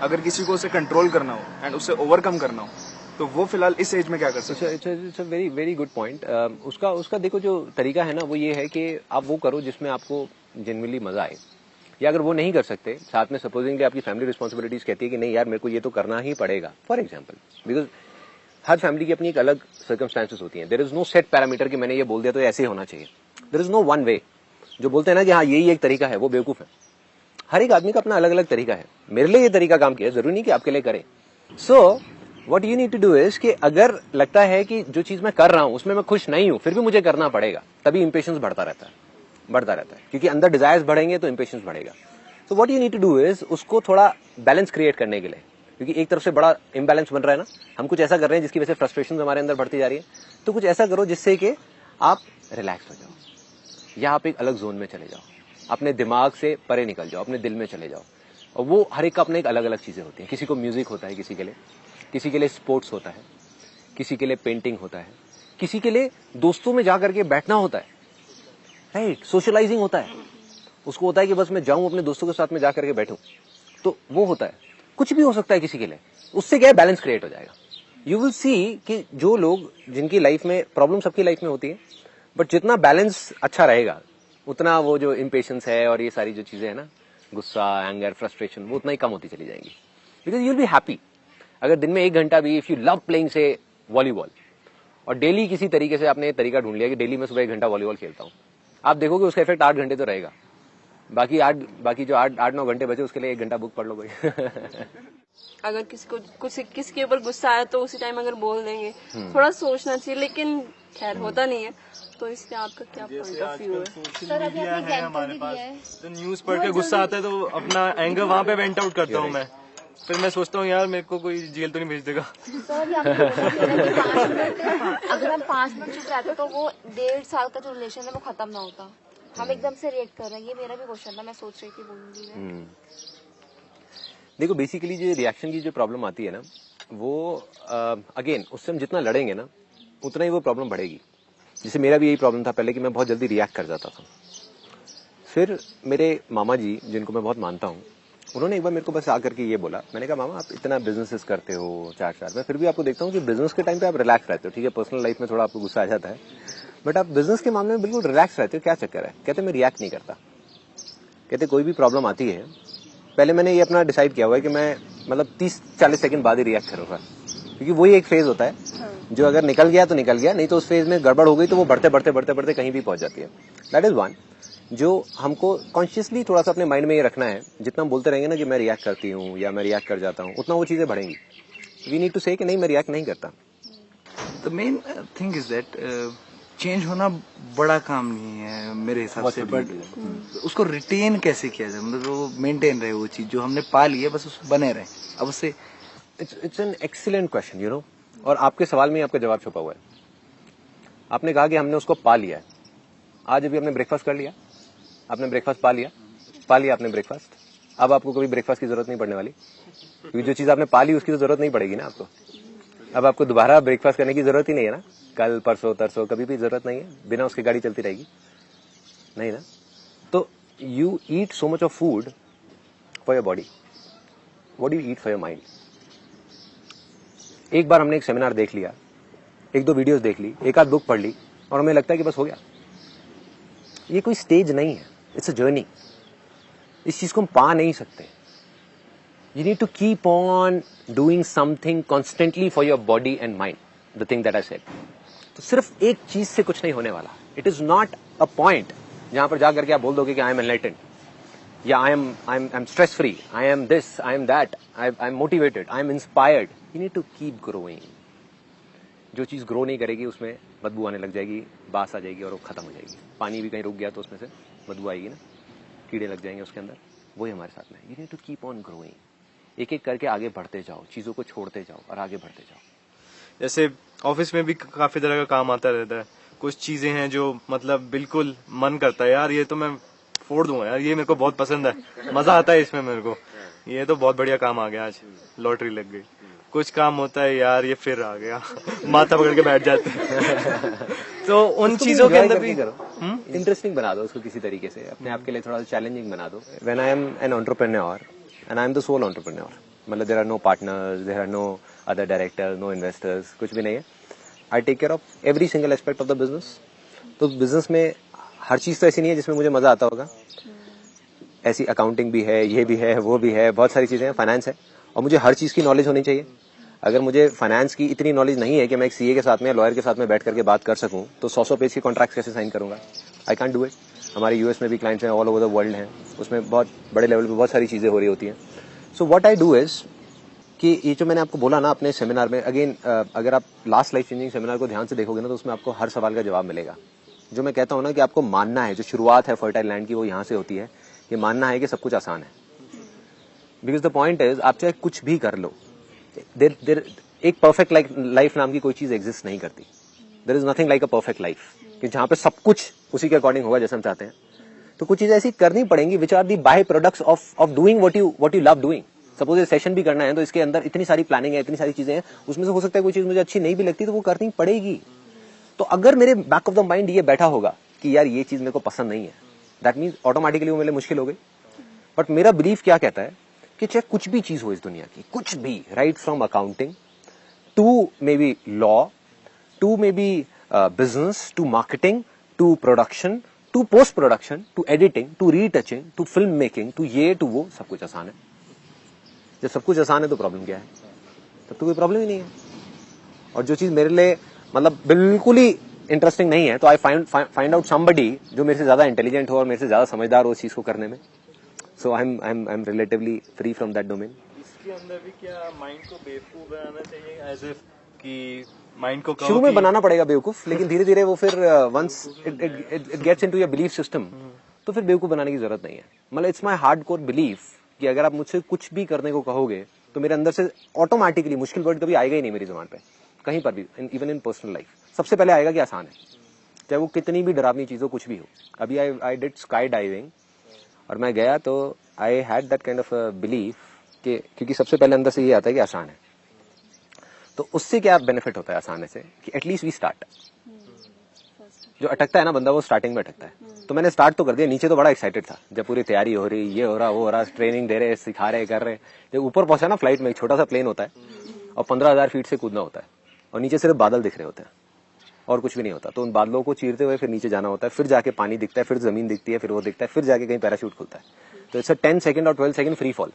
अगर किसी को उसे कंट्रोल करना हो एंड उसे ओवरकम करना हो, तो वो फिलहाल इस एज में क्या कर सकते हैं? It's a very very good point. उसका देखो जो तरीका है ना, वो ये है कि आप वो करो जिसमें आपको जेन्युइनली मजा आए। या अगर वो नहीं कर सकते, साथ में सपोजिंगली आपकी फैमिली रिस्पॉन्सिबिलिटीज कहती है कि नहीं यार मेरे को ये तो करना ही पड़ेगा, फॉर एग्जाम्पल, बिकॉज हर फैमिली की अपनी एक अलग सर्कमस्टांसेस होती हैं। There is no set parameter कि मैंने ये बोल दिया तो ऐसे ही होना चाहिए। There is no one way. जो बोलते हैं ना कि हाँ यही एक तरीका है, वो बेवकूफ है। हर एक आदमी का अपना अलग अलग तरीका है। मेरे लिए ये तरीका काम किया, जरूरी नहीं कि आपके लिए करे। So what you need to do is कि अगर लगता है कि जो चीज मैं कर रहा हूं उसमें मैं खुश नहीं हूं, फिर भी मुझे करना पड़ेगा, तभी इंपेशेंस बढ़ता रहता है, क्योंकि अंदर डिजायर्स बढ़ेंगे तो इंपेशेंस बढ़ेगा। तो what you need to do is उसको थोड़ा बैलेंस क्रिएट करने के लिए, क्योंकि एक तरफ से बड़ा इम्बैलेंस बन रहा है ना, हम कुछ ऐसा कर रहे हैं जिसकी वजह से फ्रस्ट्रेशन हमारे अंदर बढ़ती जा रही है, तो कुछ ऐसा करो जिससे कि आप रिलैक्स हो जाओ या आप एक अलग जोन में चले जाओ, अपने दिमाग से परे निकल जाओ, अपने दिल में चले जाओ। और वो हर एक का अपने एक अलग अलग चीजें होती हैं। किसी को म्यूजिक होता है, किसी के लिए स्पोर्ट्स होता है, किसी के लिए पेंटिंग होता है, किसी के लिए दोस्तों में जाकर के बैठना होता है, राइट, सोशलाइजिंग होता है। उसको होता है कि बस मैं जाऊं अपने दोस्तों के साथ में जाकर के बैठूं, तो वो होता है। कुछ भी हो सकता है किसी के लिए, उससे क्या है बैलेंस क्रिएट हो जाएगा। यू विल सी कि जो लोग जिनकी लाइफ में प्रॉब्लम, सबकी लाइफ में होती है, बट जितना बैलेंस अच्छा रहेगा उतना वो जो इम्पेशेंस है और ये सारी जो चीजें है ना, गुस्सा, एंगर, फ्रस्ट्रेशन, वो उतना ही कम होती चली जाएंगी। Because you will be happy. अगर दिन में 1 घंटा भी, इफ यू लव प्लेइंग से वॉलीबॉल, और डेली किसी तरीके से आपने तरीका ढूंढ लिया कि डेली मैं सुबह 1 घंटा वॉलीबॉल खेलता हूँ, आप देखोगे उसका इफेक्ट 8 घंटे तो रहेगा। बाकी जो 8-9 घंटे बचे उसके लिए 1 घंटा बुक पढ़ लो कोई। अगर किसी के ऊपर गुस्सा आया तो उसी टाइम अगर बोल देंगे, थोड़ा सोचना चाहिए, लेकिन खैर होता नहीं है। तो इसलिए आपका क्या पॉइंट ऑफ व्यू है? सोशल मीडिया है हमारे पास, तो न्यूज पढ़ के गुस्सा आता है तो अपना एंगर वहाँ पे वेंट आउट करता हूँ मैं। फिर मैं सोचता हूँ यार मेरे को कोई जेल तो नहीं भेज देगा। अगर हम 5 मिनट चुप रहते तो वो 1.5 साल का जो रिलेशन है वो खत्म ना होता। हम एकदम से रिएक्ट कर रहे हैं। ये मेरा भी क्वेश्चन था, मैं सोच रही थी बोलूंगी मैं। देखो बेसिकली जो रिएक्शन की जो प्रॉब्लम आती है ना, वो अगेन उससे हम जितना लड़ेंगे ना उतना ही वो प्रॉब्लम बढ़ेगी। जैसे मेरा भी यही प्रॉब्लम था पहले कि मैं बहुत जल्दी रिएक्ट कर जाता था। फिर मेरे मामा जी, जिनको मैं बहुत मानता हूँ, उन्होंने एक बार मेरे को बस आकर के ये बोला, मैंने कहा मामा आप इतना बिजनेसेस करते हो 4 मैं फिर भी आपको देखता हूँ कि बिजनेस के टाइम पे आप रिलैक्स रहते हो। ठीक है, पर्सनल लाइफ में थोड़ा आपको गुस्सा आ जाता है, बट आप बिजनेस के मामले में बिल्कुल रिलैक्स रहते हो, क्या चक्कर है? कहते मैं रिएक्ट नहीं करता। कहते कोई भी प्रॉब्लम आती है, पहले मैंने ये अपना डिसाइड किया हुआ है कि मैं मतलब 30-40 सेकंड बाद ही रिएक्ट करूंगा, क्योंकि वही एक फेज होता है जो अगर निकल गया तो निकल गया, नहीं तो उस फेज में गड़बड़ हो गई तो वो बढ़ते बढ़ते कहीं भी पहुंच जाती है। दैट इज वन जो हमको कॉन्शियसली थोड़ा सा अपने माइंड में ये रखना है। जितना हम बोलते रहेंगे ना कि मैं रिएक्ट करती हूँ या मैं रिएक्ट कर जाता हूँ, उतना वो चीजें बढ़ेंगी। वी नीड टू से कि नहीं मैं रिएक्ट नहीं करता। The main thing is that change होना बड़ा काम नहीं है मेरे हिसाब से, बट उसको रिटेन कैसे किया जाए, मतलब वो मेंटेन रहे, वो चीज जो हमने पा ली है बस उसमें बने रहे। अब उससे it's an excellent question, you know, और आपके सवाल में आपका जवाब छुपा हुआ है। आपने कहा कि हमने उसको पा लिया है। आज अभी आपने ब्रेकफास्ट कर लिया, आपने ब्रेकफास्ट पा लिया आपने ब्रेकफास्ट। अब आपको कभी ब्रेकफास्ट की जरूरत नहीं पड़ने वाली, क्योंकि जो चीज आपने पा ली उसकी तो जरूरत नहीं पड़ेगी ना आपको। अब आपको दोबारा ब्रेकफास्ट करने की जरूरत ही नहीं है ना, कल परसों तरसों कभी भी जरूरत नहीं है, बिना उसकी गाड़ी चलती रहेगी नहीं ना। तो you eat so much of food for your body, what do you eat for your mind? एक बार हमने एक सेमिनार देख लिया, एक दो वीडियोस देख ली, एक आध बुक पढ़ ली और हमें लगता है कि बस हो गया। ये कोई स्टेज नहीं है, इट्स अ जर्नी। इस चीज को हम पा नहीं सकते। You need to keep on doing something constantly for your body and mind, the thing that I said. तो सिर्फ एक चीज से कुछ नहीं होने वाला। It is not a point जहां पर जाकर के आप बोल दोगे कि आई एम एनलाइटेंड या I am stress free, I am this, I am that, I am motivated, I am inspired. You need to keep growing. जो चीज ग्रो नहीं करेगी उसमें बदबू आने लग जाएगी, बास आ जाएगी और वो खत्म हो जाएगी। पानी भी कहीं रुक गया तो उसमें से बदबू आएगी ना, कीड़े लग जाएंगे उसके अंदर। वही हमारे साथ में। You need to keep on growing. एक एक करके आगे बढ़ते जाओ, चीजों को छोड़ते जाओ और आगे बढ़ते जाओ। जैसे ऑफिस में भी काफी तरह का काम आता रहता है। कुछ चीजें हैं जो मतलब बिल्कुल मन करता है यार ये तो मैं फोड़ दूंगा यार, ये मेरे को बहुत पसंद है, मजा आता है इसमें मेरे को, ये तो बहुत बढ़िया काम आ गया, आज लॉटरी लग गई। कुछ काम होता है यार ये फिर आ गया माथा पकड़ के बैठ जाते हैं। तो उन चीजों के अंदर भी इंटरेस्टिंग बना दो उसको किसी तरीके से, अपने आप के लिए थोड़ा चैलेंजिंग बना दो। When I am an entrepreneur and I am the sole entrepreneur, मतलब there are no partners, there are no other directors, no investors, कुछ भी नहीं है। I take care of every single aspect of the business. तो business में हर चीज तो ऐसी नहीं है जिसमें मुझे मजा आता होगा। ऐसी अकाउंटिंग भी है, ये भी है, वो भी है, बहुत सारी चीजें हैं, फाइनेंस है, और मुझे हर चीज की नॉलेज होनी चाहिए। अगर मुझे फाइनेंस की इतनी नॉलेज नहीं है कि मैं एक सीए के साथ में, लॉयर के साथ में बैठ करके बात कर सकूं, तो 100 पेज के कॉन्ट्रैक्ट कैसे साइन करूंगा? I can't do it. हमारे यूएस में भी क्लाइंट्स हैं, ऑल ओवर द वर्ल्ड हैं, उसमें बहुत बड़े लेवल पे बहुत सारी चीजें हो रही होती हैं। So what I do is कि ये जो मैंने आपको बोला ना अपने सेमिनार में, अगेन अगर आप लास्ट लाइफ चेंजिंग सेमिनार को ध्यान से देखोगे ना, तो उसमें आपको हर सवाल का जवाब मिलेगा। जो मैं कहता हूँ ना कि आपको मानना है, जो शुरुआत है फर्टाइल लैंड की वो यहाँ से होती है, ये मानना है कि सब कुछ आसान है। बिकॉज द पॉइंट इज आप चाहे कुछ भी कर लो, देर एक परफेक्ट लाइफ नाम की कोई चीज एग्जिस्ट नहीं करती। There is nothing like a perfect life कि जहां पे सब कुछ उसी के अकॉर्डिंग होगा जैसे हम चाहते हैं। तो कुछ चीजें ऐसी करनी पड़ेंगी which are the by products of doing what you love doing. Suppose ये सेशन भी करना है तो इसके अंदर इतनी सारी प्लानिंग है, इतनी सारी चीजें हैं, उसमें से हो सकता है कोई चीज मुझे अच्छी नहीं भी लगती तो वो करनी पड़ेगी। तो अगर मेरे बैक ऑफ द माइंड ये बैठा होगा कि यार ये चीज मेरे को पसंद नहीं है, दैट मीन्स ऑटोमेटिकली वो मेरे लिए मुश्किल हो गई। बट मेरा बिलीफ क्या कहता है कि चाहे कुछ भी चीज हो इस दुनिया की, कुछ भी, right from accounting to maybe law, to maybe business, to marketing, to production, to post production, to editing, to retouching, to film making, to ये to वो, सब कुछ आसान है। जब सब कुछ आसान है तो प्रॉब्लम क्या है? तब तो कोई प्रॉब्लम ही नहीं है। और जो चीज मेरे लिए मतलब बिल्कुल ही इंटरेस्टिंग नहीं है तो आई फाइंड आउट समबडी जो मेरे से ज्यादा इंटेलिजेंट हो और मेरे से ज्यादा समझदार हो उस चीज को करने में। So I am relatively free from that domain. इसके अंदर भी क्या माइंड को बेवकूफ बनाना चाहिए, एज इफ कि माइंड को शुरू में बनाना पड़ेगा बेवकूफ, लेकिन धीरे धीरे वो फिर once it gets into your belief system तो फिर बेवकूफ बनाने की जरूरत नहीं है। मतलब इट्स माय हार्डकोर बिलीफ कि अगर आप मुझसे कुछ भी करने को कहोगे तो मेरे अंदर से ऑटोमेटिकली मुश्किल वर्ड कभी आएगा ही नहीं मेरी जुबान पे, कहीं पर भी, इवन इन पर्सनल लाइफ। सबसे पहले आएगा कि आसान है, चाहे वो कितनी भी डरावनी चीज हो, कुछ भी हो। अभी आई डिड स्काई डाइविंग और मैं गया तो I had that kind of belief कि क्योंकि सबसे पहले अंदर से ये आता है कि आसान है। तो उससे क्या बेनिफिट होता है आसानी से कि एटलीस्ट वी स्टार्ट। जो अटकता है ना बंदा वो स्टार्टिंग में अटकता है। तो मैंने स्टार्ट तो कर दिया, नीचे तो बड़ा एक्साइटेड था जब पूरी तैयारी हो रही, ये हो रहा, वो हो रहा, ट्रेनिंग दे रहे, सिखा रहे, कर रहे। जब ऊपर पहुंचा ना फ्लाइट में, एक छोटा सा प्लेन होता है और 15,000 फीट से कूदना होता है और नीचे सिर्फ बादल दिख रहे होते हैं और कुछ भी नहीं होता। तो उन बादलों को चीरते हुए फिर नीचे जाना होता है, फिर जाके पानी दिखता है, फिर जमीन दिखती है, फिर वो दिखता है, फिर जाके कहीं पैराशूट खुलता है। तो इट्स 10 सेकंड और 12 सेकंड फ्री फॉल,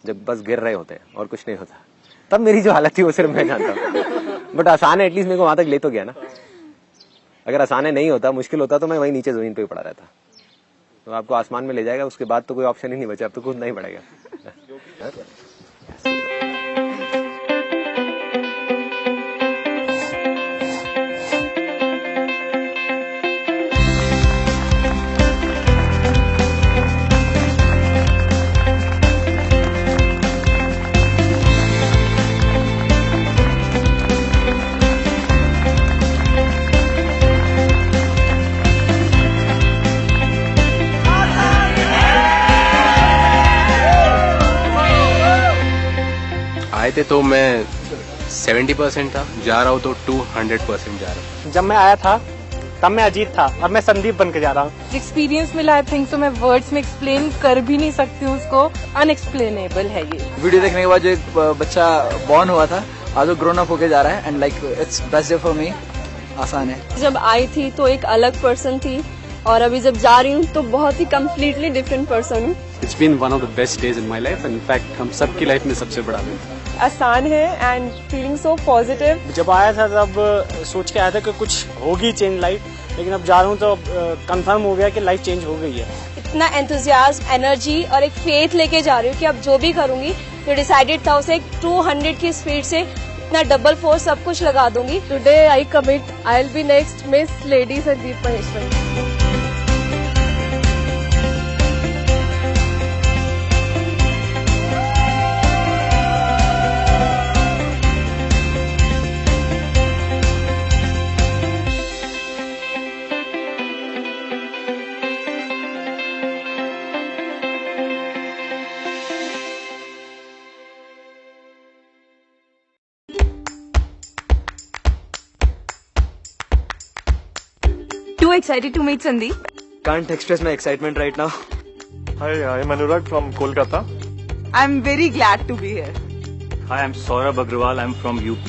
जब बस गिर रहे होते हैं और कुछ नहीं होता। तब मेरी जो हालत थी वो सिर्फ मैं जानता हूँ। बट आसान है, एटलीस्ट मेरे को वहां तक ले तो गया ना। अगर आसान है नहीं होता, मुश्किल होता तो मैं वहीं नीचे जमीन पे ही पड़ा रहता। तो आपको आसमान में ले जाएगा, उसके बाद तो कोई ऑप्शन ही नहीं बचा, अब तो कूदना ही पड़ेगा। आए थे तो मैं 70% था, जा रहा हूँ तो 200% जा रहा हूँ। जब मैं आया था तब मैं अजीत था, अब मैं संदीप बन के जा रहा हूँ। एक्सपीरियंस मिला आई थिंक, तो मैं वर्ड्स में एक्सप्लेन कर भी नहीं सकती हूँ उसको, अनएक्सप्लेनेबल है ये। वीडियो देखने के बाद जो एक बच्चा बॉर्न हुआ था आज वो ग्रोन अप होके जा रहा है and like it's best day for me. आसान है। जब आई थी तो एक अलग पर्सन थी और अभी जब जा रही हूँ तो बहुत ही कम्प्लीटली डिफरेंट पर्सन हूँ। It's been one of the best days in my life, in fact हम सबकी लाइफ में सबसे बड़ा दिन। आसान है एंड फीलिंग सो पॉजिटिव। जब आया था तब सोच के आया था कि कुछ होगी चेंज लाइफ, लेकिन अब जा रहा हूँ तो कंफर्म हो गया कि लाइफ चेंज हो गई है। इतना एंथुजियाज्म, एनर्जी और एक फेथ लेके जा रही हूँ कि अब जो भी करूंगी जो डिसाइडेड था उसे 200 की स्पीड से इतना डबल फोर्स सब कुछ लगा दूंगी। Today I commit, I will be next miss lady Sandeep Maheshwari. Too excited to meet Sandeep. Can't express my excitement right now. Hi, I'm Anurag from Kolkata. I'm very glad to be here. Hi, I'm Saurabh Agrawal. I'm from UP.